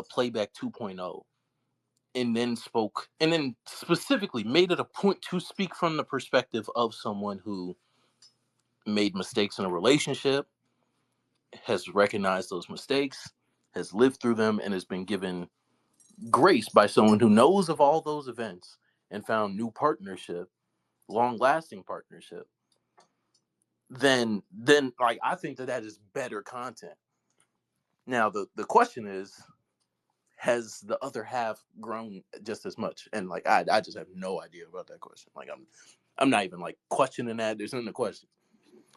Speaker 1: playback 2.0 and then spoke and then specifically made it a point to speak from the perspective of someone who made mistakes in a relationship, has recognized those mistakes, has lived through them, and has been given grace by someone who knows of all those events and found new partnership, long lasting partnership, then like I think that is better content. Now the question is, has the other half grown just as much? And like I just have no idea about that question. Like I'm not even like questioning that. There's nothing to question.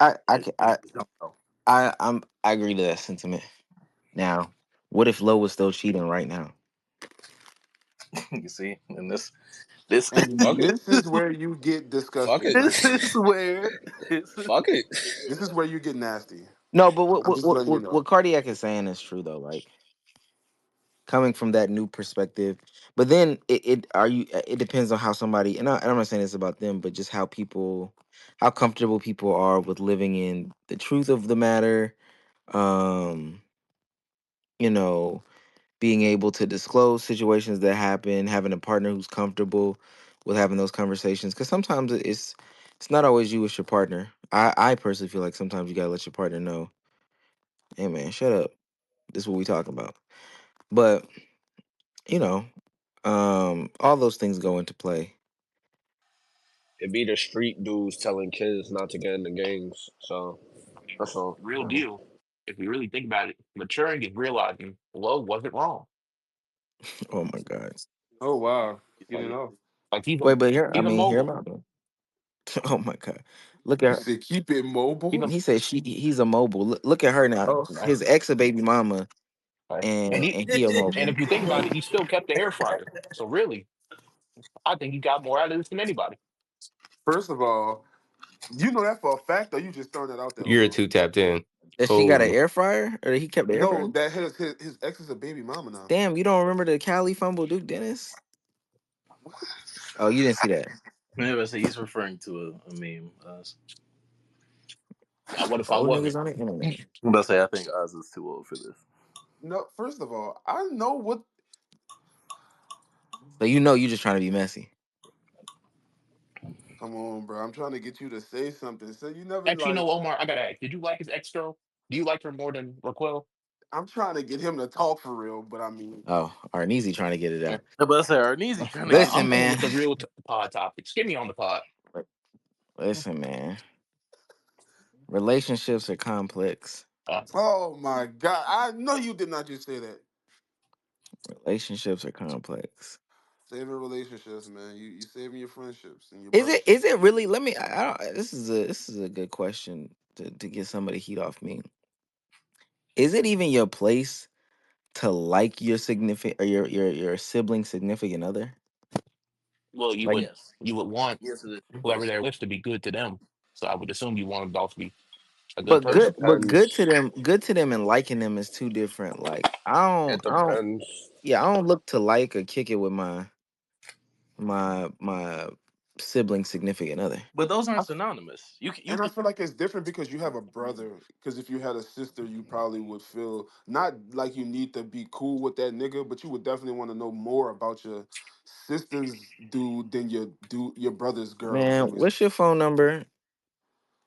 Speaker 3: I I
Speaker 1: I
Speaker 3: ca- I
Speaker 1: just don't know.
Speaker 3: I agree to that sentiment. Now, what if Lo was still cheating right now?
Speaker 1: You see, and this
Speaker 5: And
Speaker 8: Fuck it.
Speaker 5: this is where you get
Speaker 8: Fuck
Speaker 5: disgusting
Speaker 8: it.
Speaker 5: right
Speaker 1: this
Speaker 5: here.
Speaker 1: is where this is,
Speaker 8: Fuck it.
Speaker 5: This is where you get nasty.
Speaker 3: No, but what
Speaker 5: I'm
Speaker 3: what
Speaker 5: just
Speaker 3: what
Speaker 5: letting you
Speaker 3: what,
Speaker 5: know.
Speaker 3: what Cardiac is saying is true though. Like coming from that new perspective, but then it depends on how somebody and I'm not saying this about them, but just how comfortable people are with living in the truth of the matter. Um, you know, being able to disclose situations that happen, having a partner who's comfortable with having those conversations. Because sometimes it's not always you, it's your partner. I personally feel like sometimes you gotta let your partner know, hey man, shut up. This is what we talking about. But you know, all those things go into play.
Speaker 8: It be the street dudes telling kids not to get into gangs. So that's all.
Speaker 4: Real deal. If we really think about it, maturing is realizing Lowe wasn't wrong.
Speaker 3: Oh my god.
Speaker 5: Oh wow, you
Speaker 4: Like,
Speaker 5: didn't know.
Speaker 4: like
Speaker 3: Wait, but
Speaker 4: he's a
Speaker 3: hear
Speaker 4: mobile.
Speaker 3: about them. Oh my god. Look at
Speaker 5: You
Speaker 3: her.
Speaker 5: said keep it
Speaker 4: He's
Speaker 5: mobile.
Speaker 4: a,
Speaker 3: He said he's a mobile. Look at her now.
Speaker 5: Oh,
Speaker 4: like,
Speaker 3: His ex a baby mama
Speaker 4: like, and
Speaker 3: and
Speaker 4: he
Speaker 3: he a
Speaker 4: and
Speaker 3: mobile.
Speaker 4: if you think about it, he still kept the air fryer. So really, I think he got more out of this than anybody.
Speaker 5: first of all, you know that for a fact, or you just throwing that out there,
Speaker 9: You're
Speaker 5: Omar?
Speaker 9: too tapped in.
Speaker 3: That she got an
Speaker 9: Cody.
Speaker 3: air fryer? Or he kept the air
Speaker 5: No,
Speaker 3: fryer?
Speaker 5: that his ex is a baby mama now.
Speaker 3: Damn, you don't remember the Cali fumble Duke Dennis? Oh, you didn't see that.
Speaker 1: never say he's referring to a meme.
Speaker 4: Now, what if I
Speaker 3: Old
Speaker 4: wasn't?
Speaker 3: niggas on the internet.
Speaker 1: I'm about to say I think Oz is too old for this.
Speaker 5: No, first of all, I know what.
Speaker 3: So you know you just trying to be messy.
Speaker 5: Come on, bro. I'm trying to get you to say something. So you never
Speaker 4: Actually,
Speaker 5: like.
Speaker 4: no, Omar, I gotta ask. Did you like his ex girl? Do you like her more than Raquel?
Speaker 5: I'm trying to get him to talk for real, but I mean,
Speaker 3: Oh, Arneezy trying to get it
Speaker 4: Yeah.
Speaker 3: out.
Speaker 1: I'm about to say Arneezy trying to get
Speaker 3: Listen,
Speaker 4: I'm
Speaker 1: it.
Speaker 4: coming
Speaker 3: man.
Speaker 4: with the real pod topics. Get me on the pod.
Speaker 3: Listen, man. Relationships are complex.
Speaker 4: Uh,
Speaker 5: oh my god, I know you did not just say that.
Speaker 3: Relationships are complex.
Speaker 5: Saving relationships, man. You saving your friendships and your
Speaker 3: Is it
Speaker 5: brothers.
Speaker 3: is it really? Let me. This is a good question to get somebody heat off me. Is it even your place to like your significant or your sibling significant other?
Speaker 4: well,
Speaker 3: Like,
Speaker 1: Yes,
Speaker 4: you would want
Speaker 1: yes it
Speaker 4: whoever
Speaker 1: is.
Speaker 4: they're with to be good to them. So I would assume you want them to also be a good
Speaker 3: but
Speaker 8: It
Speaker 4: person.
Speaker 8: depends.
Speaker 3: good to them, and liking them is two different. Like,
Speaker 8: It
Speaker 3: I don't,
Speaker 8: depends.
Speaker 3: yeah, I don't look to like or kick it with my sibling significant other.
Speaker 1: But those
Speaker 5: I
Speaker 1: aren't
Speaker 5: f-
Speaker 1: synonymous. You
Speaker 5: and I
Speaker 1: can
Speaker 5: feel like it's different because you have a brother. Because if you had a sister, you probably would feel not like you need to be cool with that nigga, but you would definitely want to know more about your sister's dude than your brother's girl. If
Speaker 3: Man,
Speaker 5: that makes
Speaker 3: what's
Speaker 5: sense.
Speaker 3: your phone number?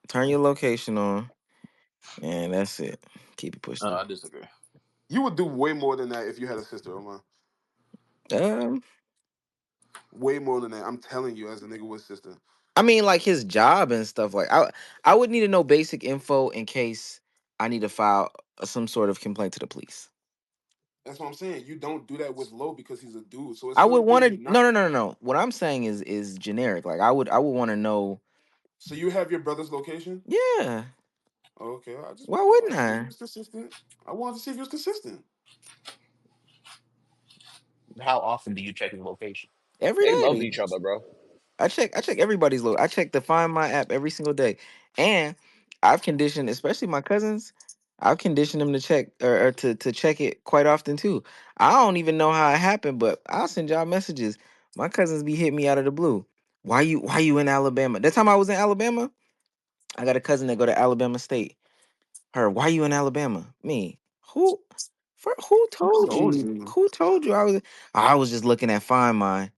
Speaker 3: Turn your location on, and that's it. Keep it pushing.
Speaker 1: I disagree.
Speaker 5: You would do way more than that if you had a sister, Omar.
Speaker 3: Um,
Speaker 5: Way more than that. I'm telling you, as a nigga with sister.
Speaker 3: I mean, like his job and stuff. Like, I would need to know basic info in case I need to file some sort of complaint to the police.
Speaker 5: That's what I'm saying. You don't do that with Low because he's a dude. So it's
Speaker 3: I would
Speaker 5: certain
Speaker 3: want
Speaker 5: things
Speaker 3: to.
Speaker 5: you're
Speaker 3: No,
Speaker 5: not.
Speaker 3: no, no, no, no. What I'm saying is generic. Like, I would want to know.
Speaker 5: So you have your brother's location.
Speaker 3: Yeah.
Speaker 5: Okay,
Speaker 3: Why
Speaker 5: I
Speaker 3: wouldn't
Speaker 5: wanted to see if you
Speaker 3: I?
Speaker 5: was consistent. I wanted to see if you was consistent.
Speaker 4: how often do you check his location?
Speaker 3: every
Speaker 8: They love
Speaker 3: day.
Speaker 8: each other, bro.
Speaker 3: I check everybody's load. I check the Find My app every single day, and I've conditioned, especially my cousins. I've conditioned them to check or to check it quite often too. I don't even know how it happened, but I'll send y'all messages. My cousins be hitting me out of the blue. Why you in Alabama? That time I was in Alabama, I got a cousin that go to Alabama State. Her, why you in Alabama? Me. Who? Who
Speaker 5: Who
Speaker 3: told
Speaker 5: told
Speaker 3: you?
Speaker 5: you?
Speaker 3: Who told you I was just looking at Find My.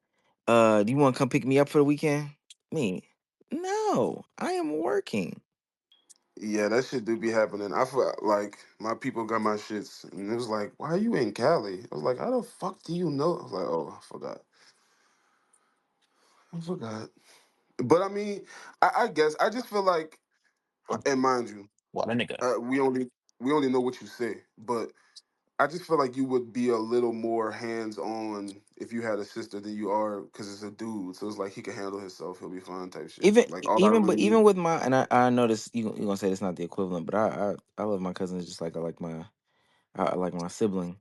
Speaker 3: Do you want to come pick me up for the weekend? Me. No, I am working.
Speaker 5: Yeah, that shit do be happening. I feel like my people got my shits, and it was like, "Why are you in Cali?" I was like, "How the fuck do you know?" I was like, "Oh, I forgot. I forgot." But I mean, I guess I just feel like, and mind you,
Speaker 4: Well, that nigga.
Speaker 5: we only know what you say, but I just feel like you would be a little more hands on if you had a sister than you are because it's a dude. So it's like he can handle himself, he'll be fine type shit.
Speaker 3: Even
Speaker 5: Like all I
Speaker 3: even
Speaker 5: really
Speaker 3: but
Speaker 5: need.
Speaker 3: even with my and I know this you gonna say it's not the equivalent, but I love my cousins just like I like my sibling.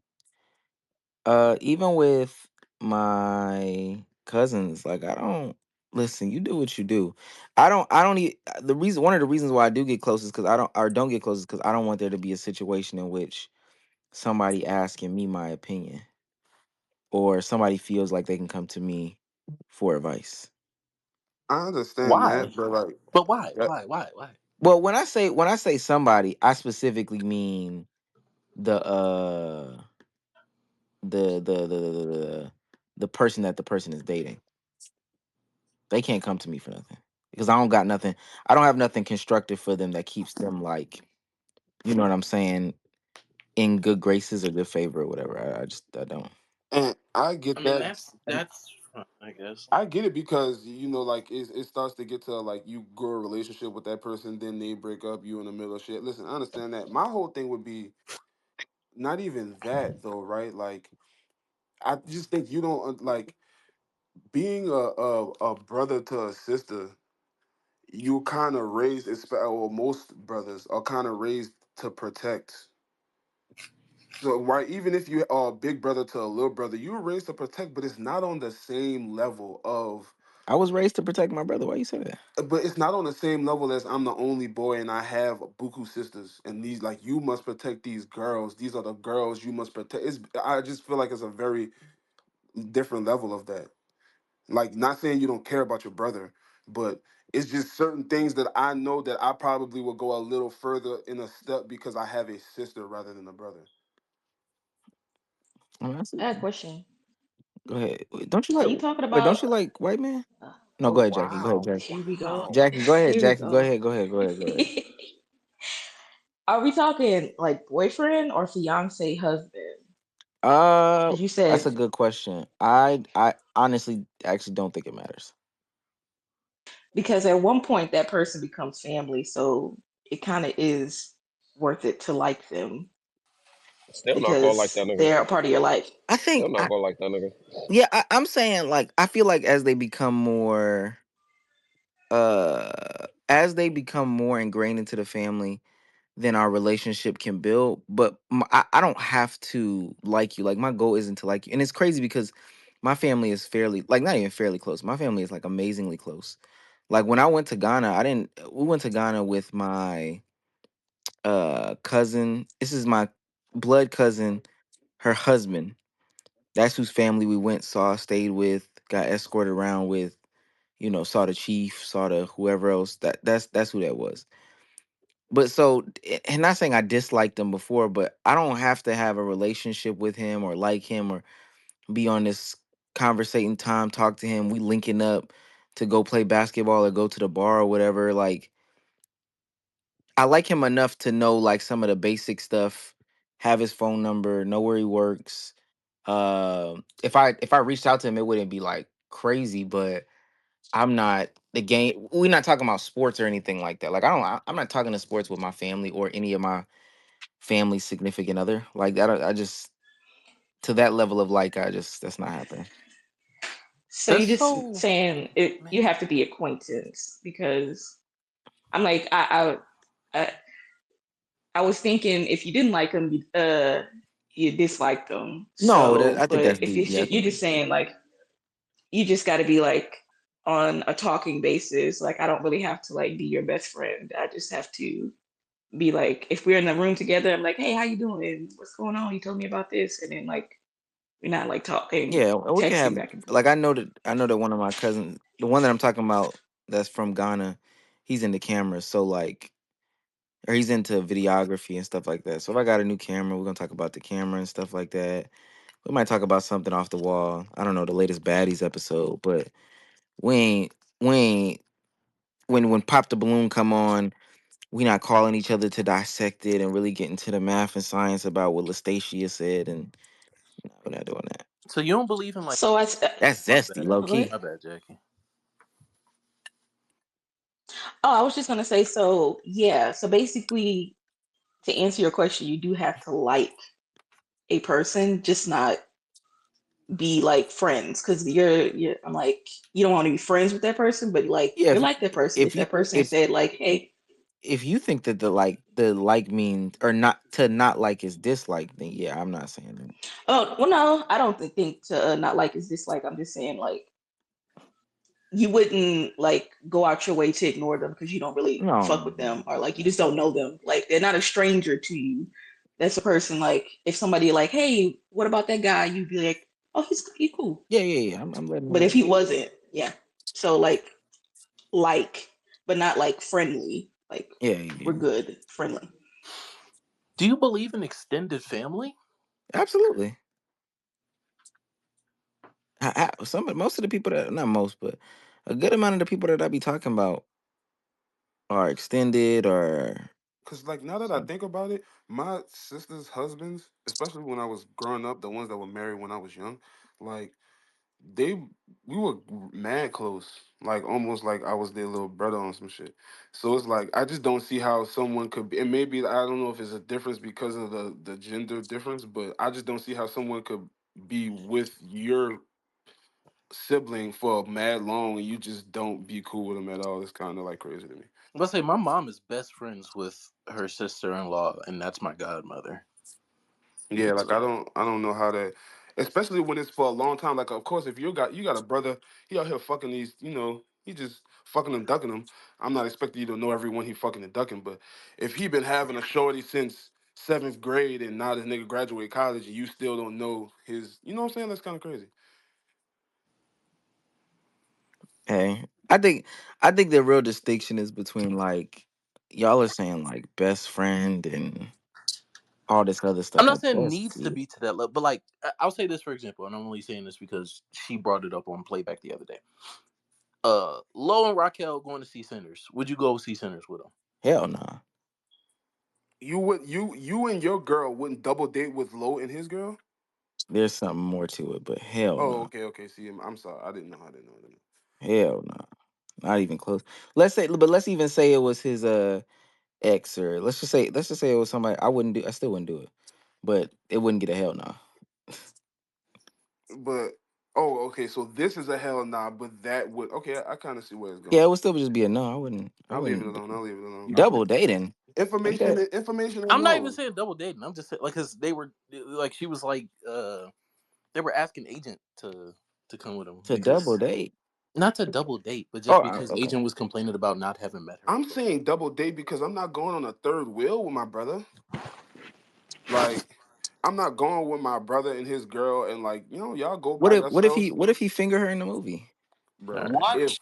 Speaker 3: Even with my cousins, like I don't listen. You do what you do. I don't need the reason. One of the reasons why I do get close is because I don't get close is because I don't want there to be a situation in which somebody asking me my opinion or somebody feels like they can come to me for advice.
Speaker 5: I understand
Speaker 1: Why?
Speaker 5: that, but like
Speaker 1: But why?
Speaker 5: that,
Speaker 1: Why?
Speaker 3: Well, when I say somebody, I specifically mean the the person that the person is dating. They can't come to me for nothing because I don't got nothing. I don't have nothing constructive for them that keeps them like, you know what I'm saying, in good graces or good favor or whatever. I don't.
Speaker 5: and I
Speaker 1: I
Speaker 5: get
Speaker 1: mean,
Speaker 5: that.
Speaker 1: that's fine, I guess.
Speaker 5: I get it because like it starts to get to like you grow a relationship with that person, then they break up, you in the middle of shit. Listen, I understand that. My whole thing would be not even that though, right? Like I just think you don't like being a brother to a sister. You kind of raised, or most brothers are kind of raised to protect. So right, even if you are a big brother to a little brother, you were raised to protect, but it's not on the same level of.
Speaker 3: I was raised to protect my brother. Why you say that?
Speaker 5: But it's not on the same level as I'm the only boy and I have buku sisters, and these like you must protect these girls. These are the girls you must protect. I just feel like it's a very different level of that. Like, not saying you don't care about your brother, but it's just certain things that I know that I probably will go a little further in a step because I have a sister rather than a brother.
Speaker 3: I mean, I see.
Speaker 9: I have a question.
Speaker 3: Go ahead. Don't you
Speaker 9: Are
Speaker 3: like?
Speaker 9: you talking
Speaker 3: Wait, don't
Speaker 9: about?
Speaker 3: you like white man? No,
Speaker 9: Oh
Speaker 3: go ahead, Jackie. Go ahead,
Speaker 5: Wow,
Speaker 3: Jackie.
Speaker 9: here we go.
Speaker 5: wow.
Speaker 3: Jackie, go ahead.
Speaker 9: Here we
Speaker 3: Jackie, go
Speaker 9: go.
Speaker 3: ahead. Go ahead. Go ahead. Go ahead.
Speaker 9: Are we talking like boyfriend or fiance husband? Because you
Speaker 3: That's
Speaker 9: said
Speaker 3: a good question. I honestly actually don't think it matters.
Speaker 9: because at one point that person becomes family, so it kind of is worth it to like them
Speaker 8: Still not gonna like
Speaker 9: because
Speaker 8: that nigga.
Speaker 9: they're a part of your life.
Speaker 3: I
Speaker 8: Still
Speaker 3: think
Speaker 8: not gonna like that nigga.
Speaker 3: yeah, I'm saying like I feel like as they become more ingrained into the family, then our relationship can build. But I don't have to like you. Like my goal isn't to like you. And it's crazy because my family is fairly like not even fairly close. My family is like amazingly close. Like when I went to Ghana, I didn't we went to Ghana with my cousin. This is my blood cousin, her husband. That's whose family we went, saw, stayed with, got escorted around with, saw the chief, saw the whoever else. That's who that was. But so, and not saying I disliked him before, but I don't have to have a relationship with him or like him or be on this conversating time, talk to him. We linking up to go play basketball or go to the bar or whatever. Like I like him enough to know like some of the basic stuff, have his phone number, know where he works. If I reached out to him, it wouldn't be like crazy, but I'm not the game. We're not talking about sports or anything like that. Like I'm not talking to sports with my family or any of my family's significant other. Like that, I just to that level of like I just that's not happening.
Speaker 9: So you
Speaker 1: That's
Speaker 9: just
Speaker 1: so
Speaker 9: saying it, you
Speaker 1: man.
Speaker 9: have to be acquaintance because I'm like I was thinking if you didn't like him, you dislike them.
Speaker 3: No,
Speaker 9: So,
Speaker 3: I think
Speaker 9: but
Speaker 3: that's
Speaker 9: if
Speaker 3: deep. Yeah, I
Speaker 9: you're
Speaker 3: think
Speaker 9: just saying like you just got to be like on a talking basis. Like I don't really have to like be your best friend. I just have to be like if we're in the room together, I'm like, hey, how you doing? What's going on? You told me about this, and then like we're not like talking,
Speaker 3: yeah, we can
Speaker 9: texting
Speaker 3: have
Speaker 9: back and forth.
Speaker 3: like I know that one of my cousins, the one that I'm talking about, that's from Ghana, he's into cameras, so like, or he's into videography and stuff like that. So if I got a new camera, we're gonna talk about the camera and stuff like that. We might talk about something off the wall. I don't know the latest baddies episode, but we ain't we ain't when Pop the Balloon come on, we not calling each other to dissect it and really get into the math and science about what Lestacia said, and no, we're not doing that.
Speaker 1: So you don't believe in like
Speaker 9: So
Speaker 3: That's
Speaker 1: my
Speaker 3: zesty,
Speaker 1: bad.
Speaker 3: low
Speaker 9: go ahead.
Speaker 3: key.
Speaker 1: My bad, Jackie.
Speaker 9: Oh, I was just gonna say, so yeah, so basically to answer your question, you do have to like a person, just not be like friends because you're I'm like you don't want to be friends with that person, but like
Speaker 3: Yeah,
Speaker 9: you like that person
Speaker 3: if
Speaker 9: if
Speaker 3: you
Speaker 9: that person
Speaker 3: if
Speaker 9: said like, hey,
Speaker 3: if you think that the like means or not to not like is dislike, then yeah, I'm not saying that.
Speaker 9: oh well, no, I don't think to not like is this like I'm just saying like you wouldn't like go out your way to ignore them because you don't really
Speaker 3: No,
Speaker 9: fuck
Speaker 3: no,
Speaker 9: with
Speaker 3: no.
Speaker 9: them or like you just don't know them. Like they're not a stranger to you. That's a person like if somebody like, hey, what about that guy? You'd be like, oh, he's cool.
Speaker 3: Yeah, yeah, yeah. I'm letting
Speaker 9: But
Speaker 3: them
Speaker 9: if
Speaker 3: know.
Speaker 9: he wasn't, yeah. So like, but not like friendly. Like
Speaker 3: Yeah, yeah,
Speaker 9: we're
Speaker 3: yeah.
Speaker 9: good, friendly.
Speaker 1: Do you believe in extended family?
Speaker 3: Absolutely. Most of the people that, not most, but a good amount of the people that I be talking about are extended or
Speaker 5: Cause like now that I think about it, my sister's husbands, especially when I was growing up, the ones that were married when I was young, like they we were mad close, like almost like I was their little brother on some shit. So it's like I just don't see how someone could be, and maybe I don't know if it's a difference because of the gender difference, but I just don't see how someone could be with your sibling for mad long and you just don't be cool with them at all. It's kind of like crazy to me.
Speaker 1: Let's say my mom is best friends with her sister-in-law, and that's my godmother.
Speaker 5: Yeah, like
Speaker 1: So
Speaker 5: I don't know how to, especially when it's for a long time. Like, of course, if you got a brother, he out here fucking these, he just fucking and ducking them. I'm not expecting you to know everyone he fucking and ducking, but if he been having a shorty since seventh grade and now this nigga graduate college and you still don't know his, you know what I'm saying? That's kind of crazy.
Speaker 3: hey. I think the real distinction is between like y'all are saying like best friend and all this other
Speaker 1: I'm
Speaker 3: stuff
Speaker 1: not
Speaker 3: like
Speaker 1: saying
Speaker 3: that's
Speaker 1: needs to
Speaker 3: deep.
Speaker 1: be to that level, but like I'll say this for example, and I'm only saying this because she brought it up on playback the other day. Lo and Raquel going to see Sinners. Would you go see Sinners with them?
Speaker 3: Hell nah.
Speaker 5: You and your girl wouldn't double date with Lo and his girl?
Speaker 3: There's something more to it, but hell
Speaker 5: Oh,
Speaker 3: no.
Speaker 5: okay. See, I'm sorry. I didn't know.
Speaker 3: Hell no. Not even close. Let's even say it was his ex, or let's just say it was somebody I still wouldn't do it. But it wouldn't get a hell no.
Speaker 5: But oh, okay. So this is a hell nah, but that would okay. I kind of see where it's
Speaker 3: Yeah,
Speaker 5: going.
Speaker 3: it would still just be a no. I
Speaker 5: I'll leave it
Speaker 3: wouldn't
Speaker 5: alone. I'll leave it alone.
Speaker 3: double dating. Like
Speaker 5: Information,
Speaker 3: that
Speaker 5: information, and
Speaker 1: I'm not even
Speaker 5: no.
Speaker 1: saying double dating. I'm just saying like because they were like she was like they were asking Agent to come with them
Speaker 3: to double
Speaker 1: because
Speaker 3: date.
Speaker 1: not to double date, but
Speaker 3: Oh,
Speaker 1: just because
Speaker 3: okay.
Speaker 1: Agent was complaining about not having met her
Speaker 5: I'm
Speaker 1: before.
Speaker 5: saying double date because I'm not going on a third wheel with my brother. Like, I'm not going with my brother and his girl, and like y'all go by yourselves,
Speaker 3: What if he finger her in the movie?
Speaker 1: All
Speaker 5: bro.
Speaker 1: right.
Speaker 2: What?
Speaker 5: If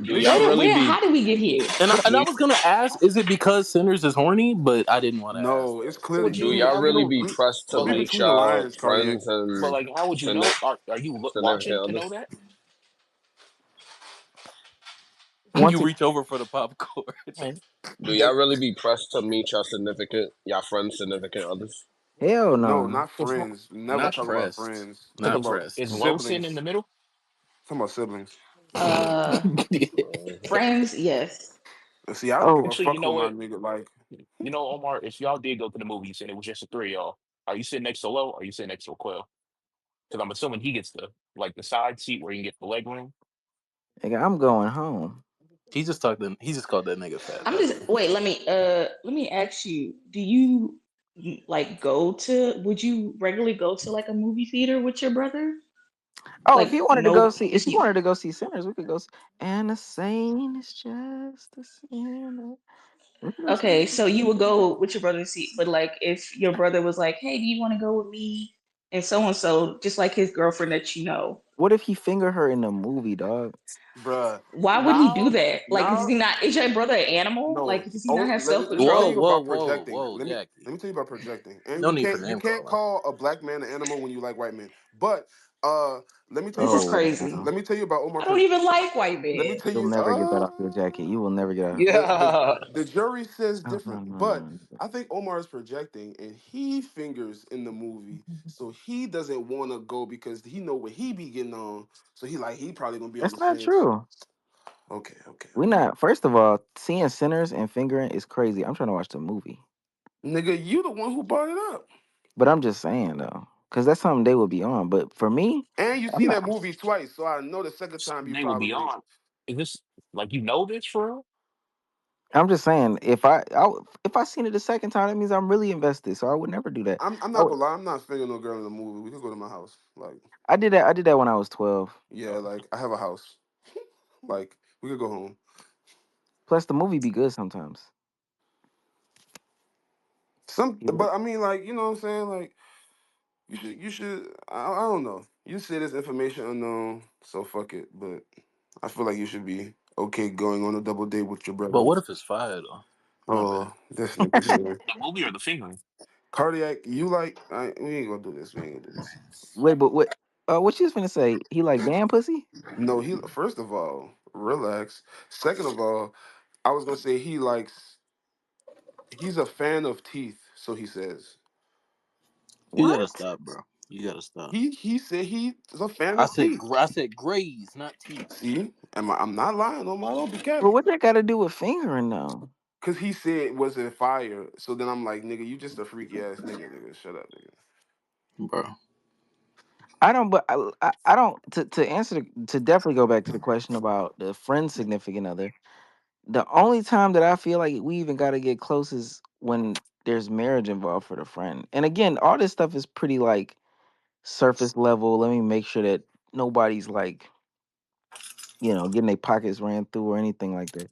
Speaker 8: Do y'all
Speaker 5: listen,
Speaker 8: really
Speaker 9: Where?
Speaker 8: be
Speaker 9: How did we get here?
Speaker 1: And
Speaker 8: do
Speaker 1: I was gonna ask, is it because Sinners is horny? But I didn't want to ask
Speaker 5: no, it's
Speaker 1: that.
Speaker 2: How
Speaker 5: clearly
Speaker 2: would
Speaker 8: do
Speaker 2: you?
Speaker 8: y'all
Speaker 2: How you
Speaker 8: really
Speaker 2: don't?
Speaker 8: be
Speaker 5: read,
Speaker 8: pressed to
Speaker 2: But
Speaker 5: read
Speaker 2: like,
Speaker 8: meet
Speaker 5: between the
Speaker 8: y'all
Speaker 5: lines, Cognac.
Speaker 8: friends
Speaker 2: but
Speaker 8: and
Speaker 2: like, how would you know? Are you
Speaker 8: significant
Speaker 2: watching to know
Speaker 8: others?
Speaker 2: that?
Speaker 3: Once
Speaker 1: You
Speaker 3: it
Speaker 1: reach over for the popcorn.
Speaker 2: Like,
Speaker 8: Do y'all really be pressed to meet y'all friends' significant others?
Speaker 3: hell
Speaker 5: No,
Speaker 3: no.
Speaker 5: not
Speaker 2: it's
Speaker 5: friends. Never
Speaker 1: Not
Speaker 5: talk about
Speaker 1: pressed.
Speaker 5: friends.
Speaker 1: Not
Speaker 5: Talking
Speaker 2: is
Speaker 5: about
Speaker 1: pressed.
Speaker 2: is low sitting in
Speaker 5: siblings.
Speaker 2: the middle?
Speaker 5: Talking about siblings.
Speaker 9: Uh, friends, yes.
Speaker 5: See, I don't give
Speaker 3: Oh,
Speaker 5: a
Speaker 2: Actually, you
Speaker 5: fuck
Speaker 2: know
Speaker 5: with my
Speaker 2: what?
Speaker 5: nigga. Like,
Speaker 2: Omar, if y'all did go to the movies and it was just the three of y'all, are you sitting next to Low? Or are you sitting next to Quill? Because I'm assuming he gets the side seat where you can get the leg room.
Speaker 3: nigga, I'm going home.
Speaker 1: He just called that nigga fat.
Speaker 9: I'm
Speaker 1: That's
Speaker 9: just
Speaker 1: it.
Speaker 9: wait. Let me ask you. Do you? like go to? Would you regularly go to like a movie theater with your brother?
Speaker 3: Oh, if
Speaker 9: Like
Speaker 3: you wanted to go
Speaker 9: no,
Speaker 3: see, if
Speaker 9: if
Speaker 3: you
Speaker 9: you
Speaker 3: wanted to go see Sinners, we could go. And the sane is just a sinner. We could go see.
Speaker 9: okay, so you would go with your brother to see, but like if your brother was like, "Hey, do you want to go with me?" and so, just like his girlfriend that you know,
Speaker 3: What if he finger her in the movie, dog?
Speaker 5: Bruh.
Speaker 9: why would he do
Speaker 5: Now,
Speaker 9: that? Like, does
Speaker 5: now,
Speaker 9: he not? Is your brother an animal?
Speaker 5: no.
Speaker 9: Like, does he not
Speaker 5: Oh,
Speaker 9: have self
Speaker 5: let me tell
Speaker 1: Whoa,
Speaker 5: you
Speaker 9: control?
Speaker 1: whoa,
Speaker 5: about
Speaker 1: whoa,
Speaker 5: projecting.
Speaker 1: whoa,
Speaker 5: Let
Speaker 1: Jackie.
Speaker 5: me tell you about projecting. And
Speaker 1: No
Speaker 5: you
Speaker 1: need for
Speaker 5: can't
Speaker 1: name calling.
Speaker 5: call a black man an animal when you like white men. But let me tell you
Speaker 9: This
Speaker 5: about
Speaker 9: is
Speaker 3: Oh
Speaker 9: crazy.
Speaker 3: wow.
Speaker 5: let me tell you about Omar.
Speaker 9: I don't even like white
Speaker 5: Let me
Speaker 9: men.
Speaker 5: tell
Speaker 3: You'll
Speaker 5: you.
Speaker 3: never get that off your jacket. You will never get out.
Speaker 2: Yeah.
Speaker 5: The jury says
Speaker 3: Oh no
Speaker 5: different,
Speaker 3: no
Speaker 5: but
Speaker 3: no.
Speaker 5: I think Omar is projecting, and he fingers in the movie, so he doesn't want to go because he know what he be getting on. So he probably gonna be on
Speaker 3: That's
Speaker 5: the
Speaker 3: not
Speaker 5: same.
Speaker 3: true.
Speaker 5: Okay, okay,
Speaker 3: We
Speaker 5: okay.
Speaker 3: not. First of all, seeing sinners and fingering is crazy. I'm trying to watch the movie,
Speaker 5: Nigga, you the one who brought it up,
Speaker 3: but I'm just saying though, because that's something they will be on. But for me,
Speaker 5: and you
Speaker 3: I'm
Speaker 5: seen
Speaker 3: not.
Speaker 5: that movie twice, so I know the second time you
Speaker 4: They will be
Speaker 5: probably.
Speaker 4: on. Is this like you know this for real?
Speaker 3: I'm just saying if I seen it the second time, that means I'm really invested. So I would never do that.
Speaker 5: I'm
Speaker 3: I
Speaker 5: not
Speaker 3: would,
Speaker 5: gonna lie, I'm not fingering no girl in the movie. We could go to my house, like
Speaker 3: I did that. I did that when I was 12.
Speaker 5: yeah, like I have a house, like we could go home.
Speaker 3: Plus, the movie be good sometimes.
Speaker 5: But I mean, like you know what I'm saying, like. You should. I don't know. You say this information unknown, so fuck it. But I feel like you should be okay going on a double date with your
Speaker 1: But
Speaker 5: brother.
Speaker 1: what if it's fire though? My bad.
Speaker 5: Oh, this nigga here.
Speaker 4: The movie or the fingering?
Speaker 5: Cardiac, you like? We ain't gonna do this. We ain't gonna do this.
Speaker 3: Wait, but what? What you was finna say? He like band pussy?
Speaker 5: No, he. First of all, relax. Second of all, I was gonna say he likes. He's a fan of teeth, so he says.
Speaker 1: You gotta
Speaker 3: What?
Speaker 1: stop, bro. You gotta stop.
Speaker 5: He said he's a fan of teeth.
Speaker 1: I said grays, not teeth.
Speaker 5: See, I'm not lying. No, I don't be
Speaker 3: But
Speaker 5: capping.
Speaker 3: what that got to do with fingering though?
Speaker 5: Cause he said was it fire? So then I'm like, nigga, you just a freaky ass nigga, nigga. Shut up, nigga.
Speaker 1: Bro.
Speaker 3: I don't. But I don't. To answer to definitely go back to the question about the friend significant other. The only time that I feel like we even got to get close is when there's marriage involved for the friend. And again, all this stuff is pretty like surface level. Let me make sure that nobody's like getting their pockets ran through or anything like that.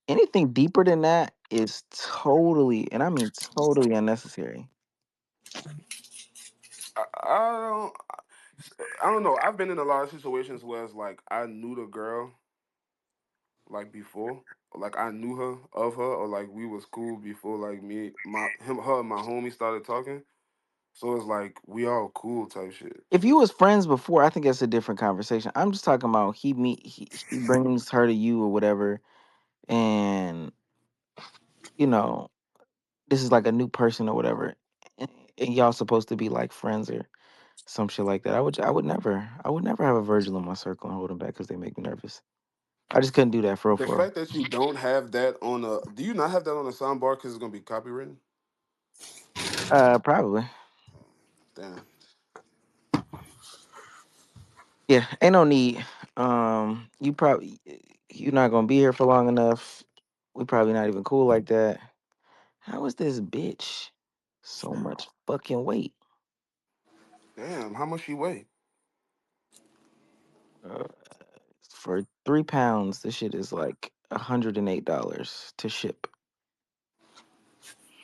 Speaker 3: Anything deeper than that is totally, and I mean totally unnecessary.
Speaker 5: I I don't know. I've been in a lot of situations where it's like I knew the girl like before, like I knew her of her, or like we was cool before like her and my homie started talking. So it's like we all cool type shit.
Speaker 3: If you was friends before, I think that's a different conversation. I'm just talking about he brings her to you or whatever, and you know this is like a new person or whatever, and y'all supposed to be like friends or some shit like that. I would never have a Virgil in my circle and hold them back because they make me nervous. I just couldn't do that for real,
Speaker 5: The
Speaker 3: for real.
Speaker 5: fact that you don't have that on a, do you not have that on a soundbar because it's gonna be copywritten?
Speaker 3: Probably.
Speaker 5: Damn.
Speaker 3: Yeah, ain't no need. You're not gonna be here for long enough. We probably not even cool like that. How is this bitch so much fucking weight?
Speaker 5: Damn. How much she weigh?
Speaker 3: Uh, for 3 pounds, this shit is like $108 to ship.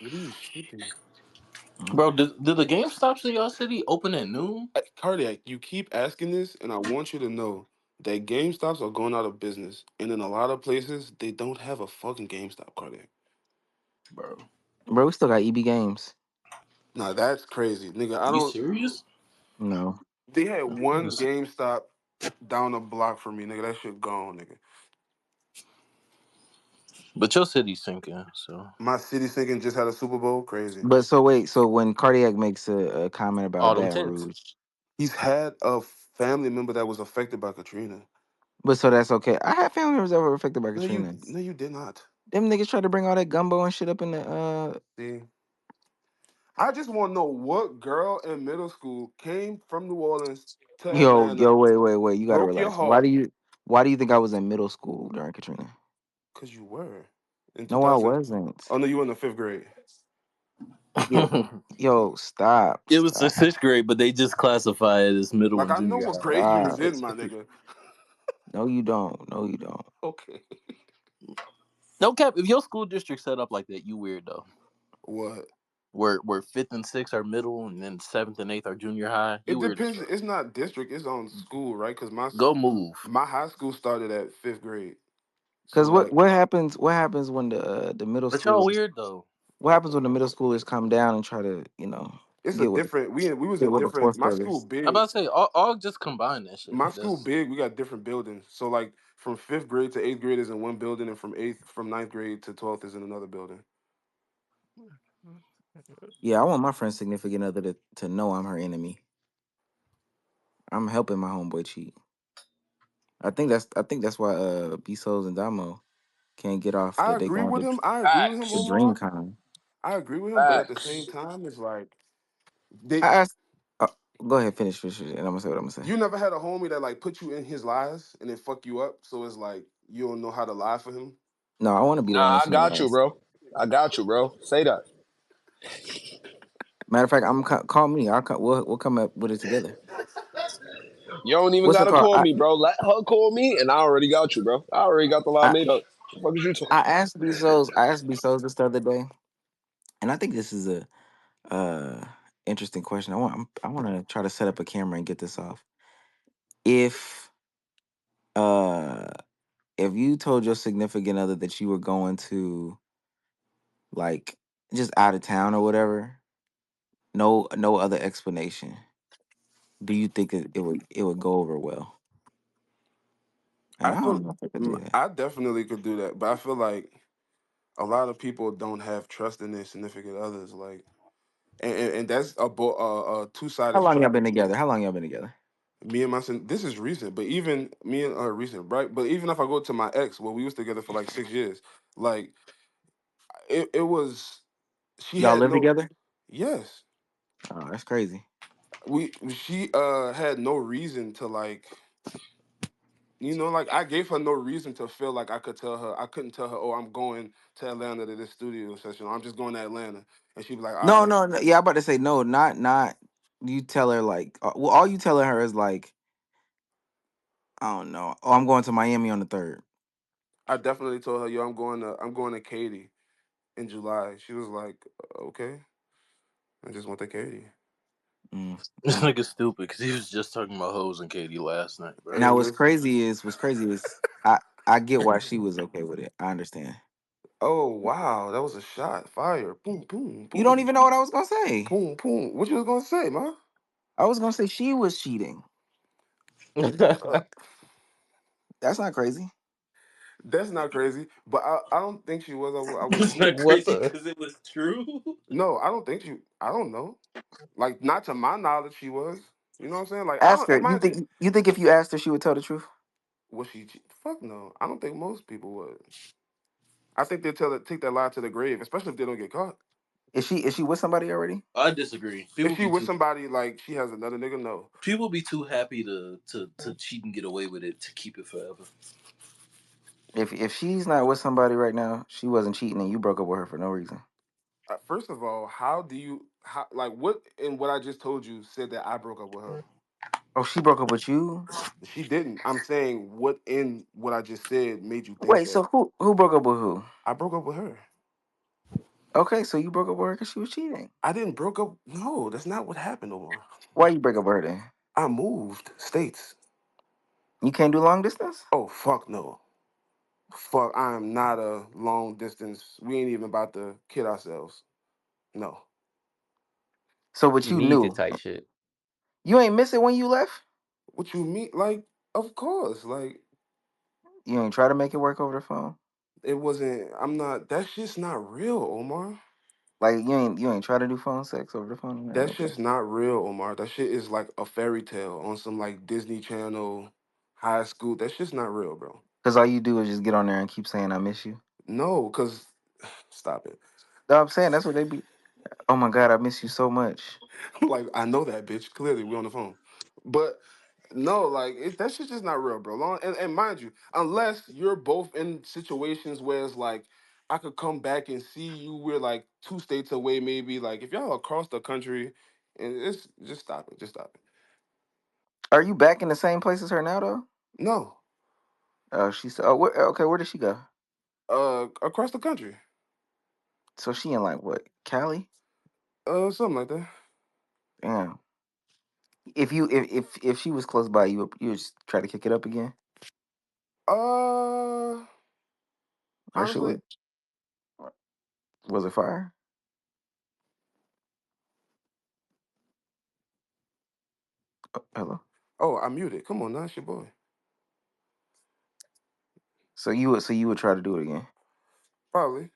Speaker 5: What are you shipping?
Speaker 3: Mhm.
Speaker 1: Bro, did the Game Stops in your city open at noon?
Speaker 5: Cardiac, you keep asking this, and I want you to know that GameStops are going out of business, and in a lot of places they don't have a fucking GameStop. Cardiac,
Speaker 1: Bro.
Speaker 3: Bro, we still got EB games.
Speaker 5: now that's crazy, nigga. I
Speaker 1: You
Speaker 5: don't.
Speaker 1: serious?
Speaker 3: No,
Speaker 5: They had one
Speaker 1: Niggas-
Speaker 5: GameStop down the block from me, nigga. That shit gone, nigga.
Speaker 1: But your city's sinking, so
Speaker 5: My city thinking just had a Super Bowl, crazy.
Speaker 3: but so wait, so when Cardiac makes a comment about
Speaker 1: all them
Speaker 3: Baton
Speaker 1: tents.
Speaker 3: Rouge,
Speaker 5: He's had a family member that was affected by Katrina.
Speaker 3: but so that's okay. I had family members that were affected by
Speaker 5: No, you,
Speaker 3: Katrina.
Speaker 5: no, you did not.
Speaker 3: Them niggas tried to bring all that gumbo and shit up in the
Speaker 5: See, I just want to know what girl in middle school came from New Orleans to
Speaker 3: Yo,
Speaker 5: Atlanta,
Speaker 3: wait. You gotta
Speaker 5: broke your
Speaker 3: relax. Why
Speaker 5: heart,
Speaker 3: do you think I was in middle school during Katrina?
Speaker 5: because you were in
Speaker 3: No, I
Speaker 5: 2000.
Speaker 3: wasn't.
Speaker 5: Oh no, you were in the fifth grade.
Speaker 3: Yo, yo, stop,
Speaker 1: It was the
Speaker 3: stop,
Speaker 1: sixth grade, but they just classify it as middle
Speaker 5: Like
Speaker 1: and
Speaker 5: I know
Speaker 1: junior
Speaker 5: what
Speaker 1: high.
Speaker 5: grade you was
Speaker 3: stop.
Speaker 5: in, my nigga.
Speaker 3: No, you don't. No, you don't.
Speaker 5: Okay.
Speaker 1: No cap. If your school district set up like that, you weird though.
Speaker 5: What?
Speaker 1: Where fifth and sixth are middle, and then seventh and eighth are junior high. You
Speaker 5: It
Speaker 1: weird as
Speaker 5: depends.
Speaker 1: fuck.
Speaker 5: It's not district. It's on school, right? Because
Speaker 1: Go move.
Speaker 5: my high school started at fifth grade. So
Speaker 3: Cause what
Speaker 5: like,
Speaker 3: what happens? What happens when the middle
Speaker 1: But y'all
Speaker 3: schoolers?
Speaker 1: weird though.
Speaker 3: What happens when the middle schoolers come down and try to
Speaker 5: it's a
Speaker 3: get with
Speaker 5: different. We was
Speaker 3: get
Speaker 5: in
Speaker 3: with the
Speaker 5: different.
Speaker 3: fourth
Speaker 5: My school
Speaker 3: graders?
Speaker 1: I'm about
Speaker 5: big.
Speaker 1: to say all just combine that shit.
Speaker 5: My school
Speaker 1: That's
Speaker 5: big. We got different buildings. So like from fifth grade to eighth grade is in one building, and from ninth grade to 12th is in another building.
Speaker 3: Yeah, I want my friend's significant other to know I'm her enemy. I'm helping my homeboy cheat. I think that's why B Souls and Damo can't get off
Speaker 5: I
Speaker 3: that they
Speaker 5: agree
Speaker 3: going
Speaker 5: with
Speaker 3: to
Speaker 5: him. I agree with him,
Speaker 3: the
Speaker 8: Facts.
Speaker 3: dream
Speaker 5: Omar.
Speaker 3: con.
Speaker 5: I agree with him, but at the same
Speaker 8: Facts.
Speaker 5: time, it's like they.
Speaker 3: I asked. Go ahead, finish, and I'm gonna say what I'm gonna say.
Speaker 5: You never had a homie that like put you in his lies and then fuck you up. So it's like you don't know how to lie for him.
Speaker 3: No, I want to be the one
Speaker 8: Nah,
Speaker 3: that
Speaker 8: I
Speaker 3: she never
Speaker 8: got you,
Speaker 3: has.
Speaker 8: bro. I got you, bro. Say that.
Speaker 3: Matter of fact, call me. We'll come up with it together.
Speaker 8: You don't even
Speaker 3: What's it
Speaker 8: gotta
Speaker 3: called?
Speaker 8: call me, bro. Let her call me, and I already got you, bro. I already got the lie
Speaker 3: I
Speaker 8: made up. What the fuck is you talking?
Speaker 3: I asked Bezos. I asked Bezos this the other day, and I think this is a uh interesting question. I want to try to set up a camera and get this off. If uh if you told your significant other that you were going to like just out of town or whatever, no other explanation, do you think it would go over well? And
Speaker 5: I
Speaker 3: I
Speaker 5: feel
Speaker 3: don't know if I could do that.
Speaker 5: I definitely could do that, but I feel like a lot of people don't have trust in their significant others. Like, and that's a two
Speaker 3: How
Speaker 5: sided
Speaker 3: long y'all
Speaker 5: street.
Speaker 3: been together? How long y'all been together?
Speaker 5: Me and this is recent, but even me and her recent, right? But even if I go to my ex, well, we was together for like 6 years. Like, it was she
Speaker 3: Y'all
Speaker 5: had
Speaker 3: live
Speaker 5: no
Speaker 3: together?
Speaker 5: yes.
Speaker 3: Oh, that's crazy.
Speaker 5: She had no reason to like like I gave her no reason to feel like I couldn't tell her, oh, I'm going to Atlanta to this studio session. I'm just going to Atlanta. And she'd be like, all
Speaker 3: No,
Speaker 5: right.
Speaker 3: no, no. Yeah, I'm about to say no, not. You tell her like, well, all you telling her is like, I don't know. Oh, I'm going to Miami on the 3rd.
Speaker 5: I definitely told her, yo, I'm going to Katy in July. She was like, okay. I just went to Katy.
Speaker 3: Mm,
Speaker 1: this
Speaker 3: mm.
Speaker 1: nigga stupid because he was just talking about hoes and Katie last night, bro.
Speaker 5: Hey,
Speaker 3: Now, what's
Speaker 5: listen.
Speaker 3: crazy is I get why she was okay with it. I understand.
Speaker 5: Oh wow, that was a shot. Fire. Boom, boom,
Speaker 3: You don't
Speaker 5: boom.
Speaker 3: even know what I was gonna say.
Speaker 5: Boom, boom. What you was gonna say, man?
Speaker 3: I was gonna say she was cheating.
Speaker 5: Uh,
Speaker 3: That's not crazy.
Speaker 5: that's not crazy. But I don't think she was. I
Speaker 1: It's
Speaker 5: wouldn't.
Speaker 1: not
Speaker 6: What
Speaker 1: crazy
Speaker 6: the?
Speaker 1: because it was true.
Speaker 5: No, I don't think she. I don't know. Like not to my knowledge, she was. You know what I'm saying? Like I
Speaker 3: Ask
Speaker 5: don't.
Speaker 3: her.
Speaker 5: And
Speaker 3: You
Speaker 5: mind you,
Speaker 3: think if you asked her, she would tell the truth?
Speaker 5: was she? Fuck no. I don't think most people would. I think they take that lie to the grave, especially if they don't get caught.
Speaker 3: Is she with somebody already?
Speaker 1: I disagree.
Speaker 5: If she with somebody like she has another nigga, no.
Speaker 1: People be too happy to cheat and get away with it to keep it forever.
Speaker 3: If she's not with somebody right now, she wasn't cheating, and you broke up with her for no reason.
Speaker 5: First of all, how do you like what in what I just told you said that I broke up with her?
Speaker 3: Oh, she broke up with you?
Speaker 5: She didn't. I'm saying what in what I just said made you think
Speaker 3: Wait, so
Speaker 5: that
Speaker 3: who broke up with who?
Speaker 5: I broke up with her.
Speaker 3: Okay, so you broke up with her because she was cheating.
Speaker 5: I didn't broke up. No, that's not what happened, Omar.
Speaker 3: Why you break up with her then?
Speaker 5: I moved states.
Speaker 3: You can't do long distance?
Speaker 5: Oh fuck no. Fuck, I am not a long distance. We ain't even about to kid ourselves. No.
Speaker 3: So what
Speaker 10: You
Speaker 3: you
Speaker 10: need to
Speaker 3: knew?
Speaker 10: type shit.
Speaker 3: You ain't miss it when you left?
Speaker 5: What you mean? Like, of course. Like,
Speaker 3: You ain't try to make it work over the phone?
Speaker 5: it wasn't. I'm not. That shit's not real, Omar.
Speaker 3: Like you ain't try to do phone sex over the phone?
Speaker 5: That
Speaker 3: Okay.
Speaker 5: shit's not real, Omar. That shit is like a fairy tale on some like Disney Channel, high school. That shit's not real, bro.
Speaker 3: Because all you do is just get on there and keep saying I miss you.
Speaker 5: No, cause stop it.
Speaker 3: No, I'm saying that's what they be. Oh my god, I miss you so much.
Speaker 5: Like I know that bitch. Clearly, we on the phone. But no, like that shit's just not real, bro. And mind you, unless you're both in situations where it's like I could come back and see you. We're like 2 states away, maybe. Like if y'all across the country, and it's just stop it. Just stop it.
Speaker 3: Are you back in the same place as her now though?
Speaker 5: No,
Speaker 3: Oh, she said. Oh, okay. Where did she go?
Speaker 5: across the country,
Speaker 3: So she in like what? Cali?
Speaker 5: something like that.
Speaker 3: Damn. If she was close by, you would just try to kick it up again,
Speaker 5: Uh,
Speaker 3: or she
Speaker 5: honestly,
Speaker 3: would? Was it fire? Oh, hello.
Speaker 5: oh, I muted. Come on, now, it's your boy.
Speaker 3: So you would try to do it again.
Speaker 5: Probably.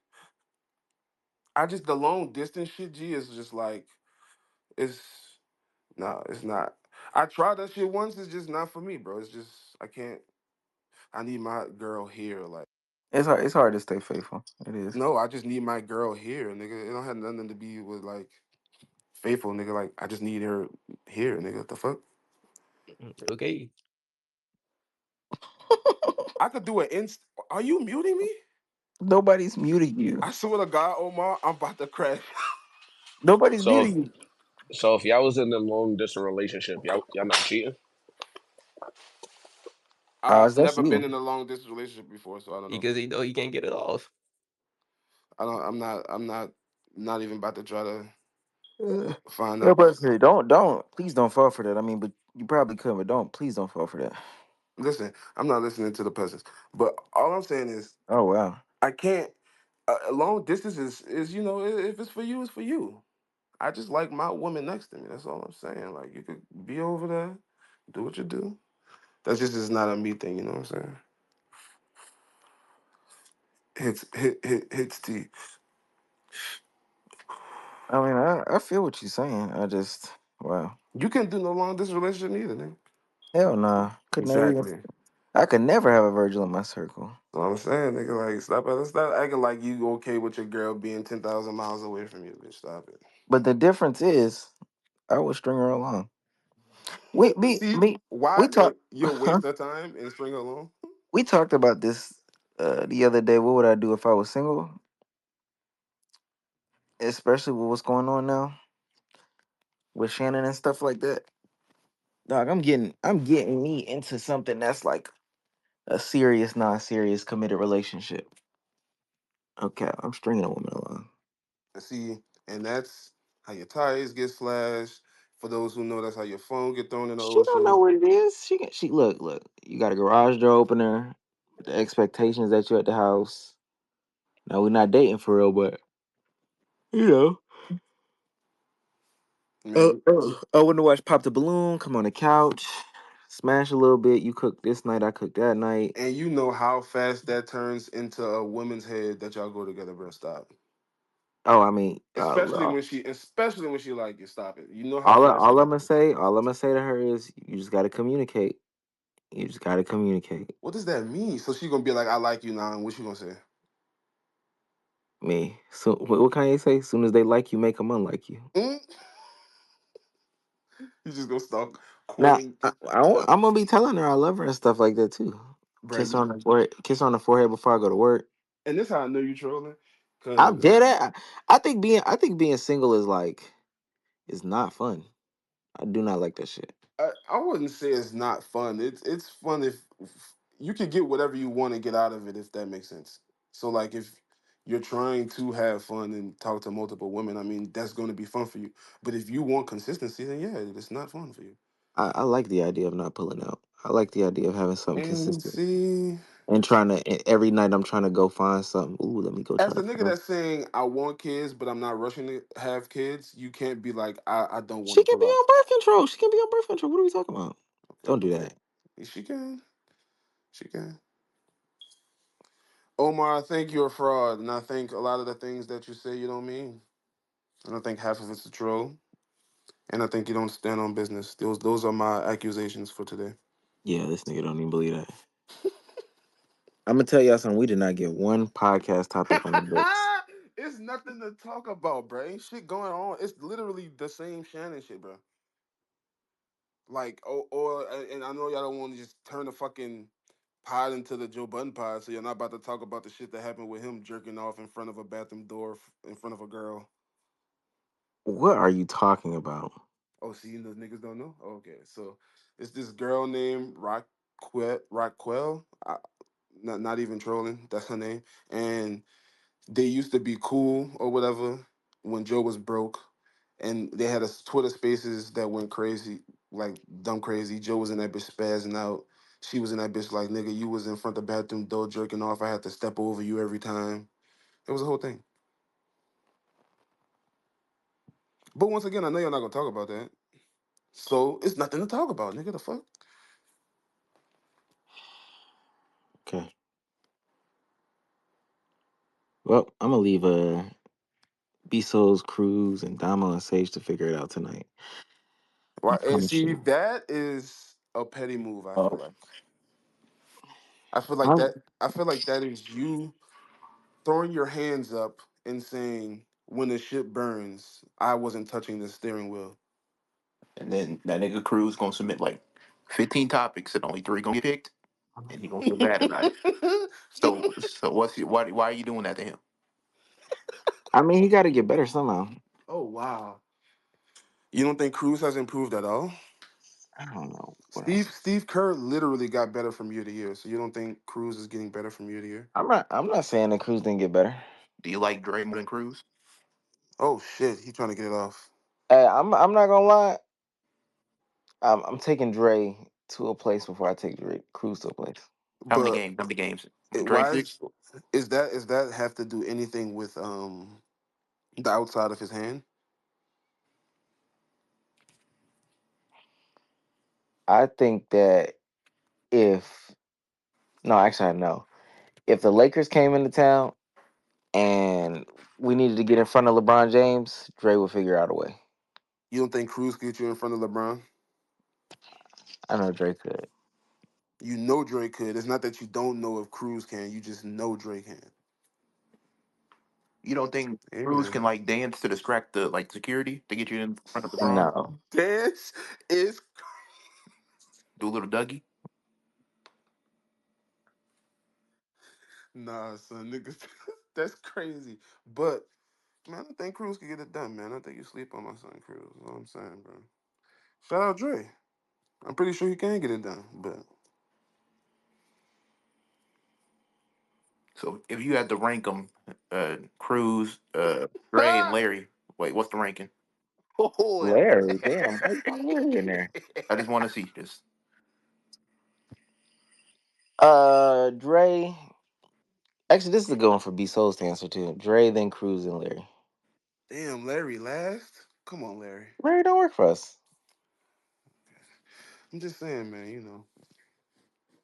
Speaker 5: I just the long distance shit. G is just like it's no, it's not. I tried that shit once. It's just not for me, bro. It's just I can't. I need my girl here. Like
Speaker 3: It's hard. It's hard to stay faithful. It is.
Speaker 5: no, I just need my girl here, nigga. It don't have nothing to be with like faithful, nigga. Like I just need her here, nigga. What the fuck?
Speaker 10: Okay.
Speaker 5: I could do an inst. Are you muting me?
Speaker 3: Nobody's muting you.
Speaker 5: I swear to God, Omar, I'm about to crash.
Speaker 3: Nobody's
Speaker 8: So if
Speaker 3: muting you.
Speaker 8: so if y'all was in a long distance relationship, y'all not cheating?
Speaker 5: I've
Speaker 3: Is that
Speaker 5: never been
Speaker 3: cheating?
Speaker 5: in a long distance relationship before, so I don't know.
Speaker 10: Because he know he can't get it off.
Speaker 5: I don't. I'm not. I'm not. Not even about to try to find
Speaker 3: Yeah,
Speaker 5: out.
Speaker 3: but hey, please don't fall for that. I mean, but you probably could, but please don't fall for that.
Speaker 5: Listen, I'm not listening to the peasants. But all I'm saying is,
Speaker 3: Oh wow.
Speaker 5: I can't. A long distance is if it's for you, it's for you. I just like my woman next to me. That's all I'm saying. Like you could be over there, do what you do. That's just is not a me thing. You know what I'm saying? Hits T.
Speaker 3: I mean, I feel what you're saying. I just wow.
Speaker 5: You can't do no long distance relationship neither, nigga.
Speaker 3: Hell nah. Could never even.
Speaker 5: Exactly.
Speaker 3: I could never have a Virgil in my circle.
Speaker 5: That's all I'm saying, nigga. Like stop acting like you okay with your girl being 10,000 miles away from you, bitch. Stop it.
Speaker 3: But the difference is, I would string her along. We me
Speaker 5: See
Speaker 3: me
Speaker 5: why
Speaker 3: we talk
Speaker 5: you'll waste that time and string along?
Speaker 3: we talked about this the other day. What would I do if I was single? Especially with what's going on now with Shannon and stuff like that. Dog, I'm getting me into something that's like a serious, non-serious, committed relationship. Okay, I'm stringing a woman along.
Speaker 5: See, and that's how your tires get slashed. For those who know, that's how your phone get thrown in the
Speaker 3: She don't know
Speaker 5: ocean.
Speaker 3: what it is. She look. You got a garage door opener. The expectations that you at the house. Now we're not dating for real, but you know.
Speaker 5: Man,
Speaker 3: I want to watch Pop the Balloon. Come on the couch, smash a little bit. You cook this night. I cook that night.
Speaker 5: and you know how fast that turns into a woman's head that y'all go together, bro. Stop.
Speaker 3: Oh, I mean,
Speaker 5: Especially when she like you. Stop it. You know how fast that happens.
Speaker 3: all I'm gonna say to her is, you just gotta communicate. You just gotta communicate.
Speaker 5: What does that mean? So she gonna be like, "I like you now," and what you gonna say?
Speaker 3: Me. So what Kanye say? Soon as they like you, make them unlike you.
Speaker 5: Mm? You just gonna start
Speaker 3: Now,
Speaker 5: quoting,
Speaker 3: I'm gonna be telling her I love her and stuff like that too.
Speaker 5: bro.
Speaker 3: Kiss her on the forehead. Kiss her on the forehead before I go to work.
Speaker 5: And this how I know you trolling,
Speaker 3: I'm
Speaker 5: cause
Speaker 3: dead at. I think being single is not fun. I do not like that shit.
Speaker 5: I wouldn't say it's not fun. It's fun if you can get whatever you want to get out of it, if that makes sense. So like if you're trying to have fun and talk to multiple women, I mean that's going to be fun for you. But if you want consistency, then yeah, it's not fun for you.
Speaker 3: I like the idea of not pulling out. I like the idea of having something
Speaker 5: And
Speaker 3: consistent
Speaker 5: see,
Speaker 3: and every night I'm trying to go find something. Ooh, let me go try
Speaker 5: as
Speaker 3: to
Speaker 5: a nigga
Speaker 3: find.
Speaker 5: that's saying I want kids, but I'm not rushing to have kids, you can't be like I don't want
Speaker 3: She
Speaker 5: to
Speaker 3: can
Speaker 5: pull
Speaker 3: be
Speaker 5: out.
Speaker 3: on birth control. She can be on birth control. What are we talking about?
Speaker 5: Okay,
Speaker 3: Don't do that.
Speaker 5: she can, she can. Omar, I think you're a fraud, and I think a lot of the things that you say you don't mean. And I think half of it's a troll, and I think you don't stand on business. Those are my accusations for today.
Speaker 3: Yeah, this nigga don't even believe that. I'm gonna tell y'all something. We did not get one podcast topic on the books.
Speaker 5: It's nothing to talk about, bro. Ain't shit going on. It's literally the same Shannon shit, bro. Like, and I know y'all don't want to just turn the fucking pod into the Joe Budden pod, so you're not about to talk about the shit that happened with him jerking off in front of a bathroom door in front of a girl.
Speaker 3: What are you talking about?
Speaker 5: Oh, see, those niggas don't know. Oh, okay, so it's this girl named Raquel. Not even trolling. That's her name. And they used to be cool or whatever when Joe was broke, and they had a Twitter Spaces that went crazy, like dumb crazy. Joe was in that bitch spazzing out. She was in that bitch like, nigga, you was in front of the bathroom door jerking off. I had to step over you every time. It was a whole thing. But once again, I know you're not gonna talk about that, so it's nothing to talk about, nigga. The fuck.
Speaker 3: Okay. Well, I'm gonna leave Bezos, Cruz, and Damo and Sage to figure it out tonight. I
Speaker 5: Right, and
Speaker 3: promise
Speaker 5: see
Speaker 3: you.
Speaker 5: that is a petty move. I feel
Speaker 10: Oh,
Speaker 5: like. I feel like
Speaker 3: I'm,
Speaker 5: that. I feel like that is you throwing your hands up and saying, "When the shit burns, I wasn't touching the steering wheel."
Speaker 4: and then that nigga Cruz gonna submit like 15 topics and only three gonna get picked, and he gonna feel bad about it. So why are you doing that to him?
Speaker 3: I mean, he got to get better somehow.
Speaker 5: Oh wow! You don't think Cruz has improved at all?
Speaker 3: I don't know what else.
Speaker 5: Steve Kerr literally got better from year to year. So you don't think Cruz is getting better from year to year?
Speaker 3: I'm not saying that Cruz didn't get better.
Speaker 4: Do you like Dre more than Cruz?
Speaker 5: Oh shit, he trying to get it off.
Speaker 3: Hey, I'm not gonna lie. I'm taking Dre to a place before I take Cruz to a place.
Speaker 4: How many
Speaker 5: But
Speaker 4: games? How many games? Dre
Speaker 5: why
Speaker 4: six.
Speaker 5: is that have to do anything with the outside of his hand?
Speaker 3: I think that if no, actually I know. If the Lakers came into town and we needed to get in front of LeBron James, Dre would figure out a way.
Speaker 5: You don't think Cruz could get you in front of LeBron?
Speaker 3: I know Dre could.
Speaker 5: You know Dre could. It's not that you don't know if Cruz can. You just know Dre can.
Speaker 4: You don't think
Speaker 5: Hey
Speaker 4: Cruz
Speaker 5: man,
Speaker 4: can like dance to distract the like security to get you in front of LeBron?
Speaker 3: No.
Speaker 5: dance is
Speaker 4: Do a little Dougie.
Speaker 5: nah, son, niggas. That's crazy. But man, I think Cruz could get it done, man. I think you sleep on my son Cruz. That's what I'm saying, bro. Shout out Dre. I'm pretty sure he can get it done, but
Speaker 4: So if you had to rank them, Cruz, Dre, and Larry. Wait, what's the ranking?
Speaker 5: oh,
Speaker 3: Larry, damn, why you got Larry in there?
Speaker 4: I just want to see this.
Speaker 3: Dre. Actually, this is a good one for B Souls to answer too. Dre, then Cruz, and Larry.
Speaker 5: damn, Larry last. Come on, Larry.
Speaker 3: Larry don't work for us.
Speaker 5: I'm just saying, man.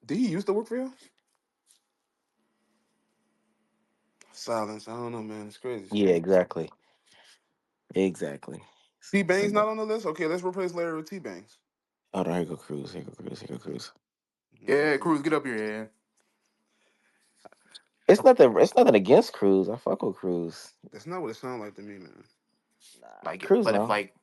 Speaker 5: Did he used to work for you? Silence. I don't know, man. It's crazy
Speaker 3: Yeah,
Speaker 5: still.
Speaker 3: exactly. Exactly.
Speaker 5: T Bangs
Speaker 3: So,
Speaker 5: not on the list. Okay, let's replace Larry with T Bangs.
Speaker 3: hold on, here go Cruz. Here go Cruz. Here go Cruz.
Speaker 4: Yeah, Cruz, get up here.
Speaker 3: It's nothing. It's nothing against Cruz. I fuck with Cruz.
Speaker 5: That's not what it sounded like to me, man.
Speaker 3: Nah,
Speaker 4: Like,
Speaker 3: Cruz
Speaker 4: but if
Speaker 3: no.
Speaker 4: like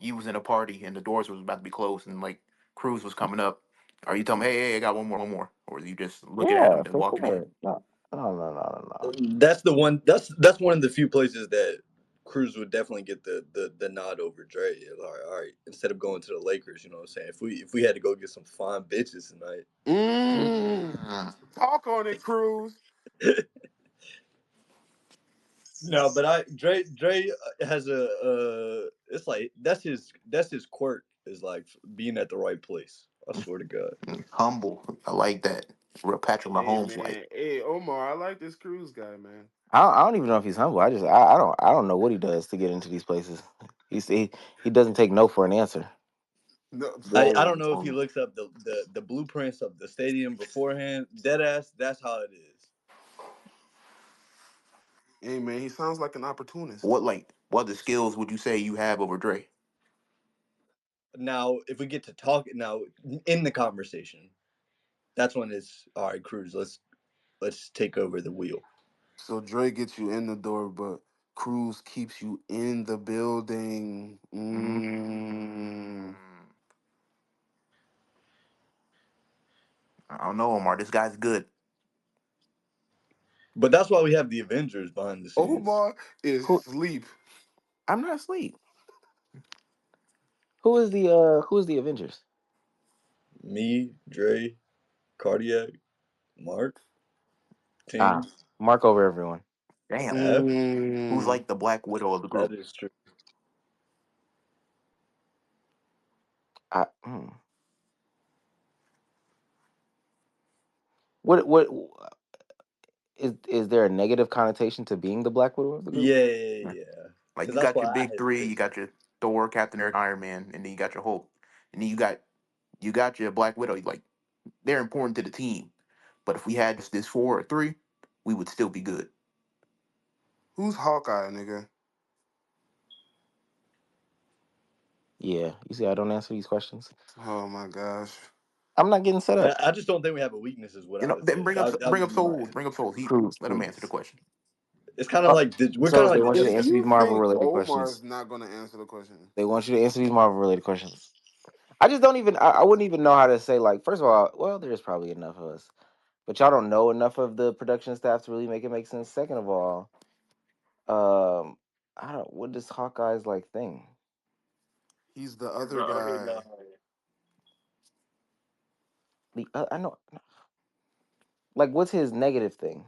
Speaker 4: you was in a party and the doors was about to be closed and like Cruz was coming up, are you telling me, hey, I got one more, or are you just looking at him
Speaker 3: Yeah,
Speaker 4: and
Speaker 3: for
Speaker 4: walking in?
Speaker 3: sure. No, no, no, no, no, no.
Speaker 11: That's the one. That's one of the few places that Cruz would definitely get the nod over Dre. All right, instead of going to the Lakers, you know what I'm saying? If we had to go get some fine bitches tonight,
Speaker 5: Mm. Talk on it, Cruz.
Speaker 11: no, but Dre has it's like that's his quirk is like being at the right place. I swear to God.
Speaker 4: Humble. I like that. Real Patrick
Speaker 5: Hey
Speaker 4: Mahomes like.
Speaker 5: man, hey Omar, I like this Cruz guy, man.
Speaker 3: I don't even know if he's humble. I don't know what he does to get into these places. He doesn't take no for an answer.
Speaker 5: No,
Speaker 11: I
Speaker 5: whoa.
Speaker 11: don't know if he looks up the blueprints of the stadium beforehand. Dead ass, that's how it is.
Speaker 5: Hey man, he sounds like an opportunist.
Speaker 4: What other skills would you say you have over Dre?
Speaker 11: Now, if we get to talk now in the conversation, that's when it's all right, Cruz. Let's take over the wheel.
Speaker 5: So Dre gets you in the door, but Cruz keeps you in the building.
Speaker 4: Mm.
Speaker 5: Mm.
Speaker 4: I don't know, Omar. This guy's good.
Speaker 11: But that's why we have the Avengers behind the scenes.
Speaker 5: Omar is
Speaker 3: Who?
Speaker 5: sleep.
Speaker 3: I'm not asleep. Who is the Avengers?
Speaker 11: Me, Dre, Cardiac, Mark,
Speaker 3: Ah,
Speaker 11: Ting,
Speaker 3: Mark over everyone.
Speaker 4: Damn.
Speaker 11: F.
Speaker 4: Who's
Speaker 5: Mm,
Speaker 4: like the Black Widow of the
Speaker 11: That
Speaker 4: group?
Speaker 11: is true.
Speaker 3: I, hmm. What is there a negative connotation to being the Black Widow of the group?
Speaker 11: Yeah, yeah,
Speaker 4: Yeah.
Speaker 11: yeah.
Speaker 4: Like
Speaker 11: Because
Speaker 4: you
Speaker 11: that's
Speaker 4: got
Speaker 11: why
Speaker 4: your
Speaker 11: I
Speaker 4: big three, you
Speaker 11: hesitate.
Speaker 4: got your Thor, Captain America, Iron Man, and then you got your Hulk, and then you got your Black Widow. Like they're important to the team, but if we had this 4 or 3, we would still be good.
Speaker 5: who's Hawkeye, nigga?
Speaker 3: Yeah, you see, I don't answer these questions.
Speaker 5: Oh my gosh.
Speaker 3: I'm not getting set up.
Speaker 11: I just don't think we have a weakness, is what
Speaker 4: You
Speaker 11: I
Speaker 4: know,
Speaker 11: would
Speaker 4: then
Speaker 11: say. That
Speaker 4: bring
Speaker 11: would
Speaker 4: up
Speaker 11: be my
Speaker 4: souls, bring
Speaker 11: answer.
Speaker 4: up souls. He
Speaker 3: Cruz,
Speaker 4: let him answer the
Speaker 3: Cruz.
Speaker 4: question.
Speaker 11: It's kind of
Speaker 3: Oh,
Speaker 11: like we're kind
Speaker 3: so
Speaker 11: of
Speaker 3: they
Speaker 11: like
Speaker 3: want you to
Speaker 5: If
Speaker 11: Disney.
Speaker 3: answer these
Speaker 5: you
Speaker 3: Marvel
Speaker 5: think
Speaker 3: related
Speaker 5: Omar is
Speaker 3: questions.
Speaker 5: not gonna answer the question,
Speaker 3: They want you to answer these Marvel related questions. I just don't even. I wouldn't even know how to say like. First of all, well, there's probably enough of us, but y'all don't know enough of the production staff to really make it make sense. Second of all, I don't. What does Hawkeye's like thing?
Speaker 5: he's the other guy.
Speaker 3: I know. Like, what's his negative thing?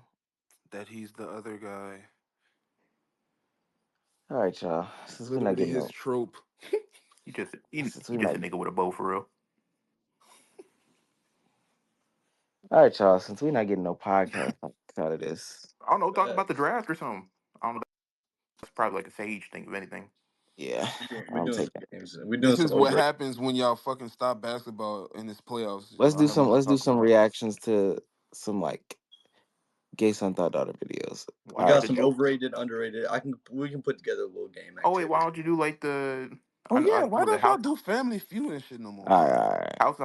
Speaker 5: That he's the other guy.
Speaker 3: All right, y'all.
Speaker 5: It's
Speaker 3: Since we're not
Speaker 5: literally
Speaker 3: getting
Speaker 5: his
Speaker 3: no,
Speaker 5: trope.
Speaker 3: since
Speaker 4: You
Speaker 3: we're
Speaker 4: just
Speaker 3: not.
Speaker 4: a nigga with a bow for real.
Speaker 3: All right, y'all. Since we're not getting no podcast out of this,
Speaker 4: I don't know. Talk about the
Speaker 11: Facts.
Speaker 4: draft or something. I don't know. That's probably like a sage thing, if anything.
Speaker 3: yeah,
Speaker 11: We're
Speaker 3: I'll
Speaker 11: doing
Speaker 3: take
Speaker 11: some
Speaker 3: it.
Speaker 11: games. We're doing
Speaker 5: This
Speaker 11: some
Speaker 5: is what
Speaker 11: over.
Speaker 5: happens when y'all fucking stop basketball in this playoffs.
Speaker 3: Let's
Speaker 5: Y'all
Speaker 3: do
Speaker 5: have
Speaker 3: some.
Speaker 5: more to
Speaker 3: Let's do
Speaker 5: talk
Speaker 3: some
Speaker 5: about.
Speaker 3: reactions to some like gay son thought daughter videos.
Speaker 11: We
Speaker 3: All
Speaker 4: Watch
Speaker 3: right.
Speaker 11: got
Speaker 4: the
Speaker 11: some
Speaker 4: joke.
Speaker 11: overrated, underrated. We can put together a little game
Speaker 4: Oh wait, why
Speaker 11: activity.
Speaker 4: don't you do like the?
Speaker 5: Oh yeah, why
Speaker 4: Was it
Speaker 5: don't y'all
Speaker 4: house
Speaker 5: do Family Feud and shit no more?
Speaker 3: All right.
Speaker 4: house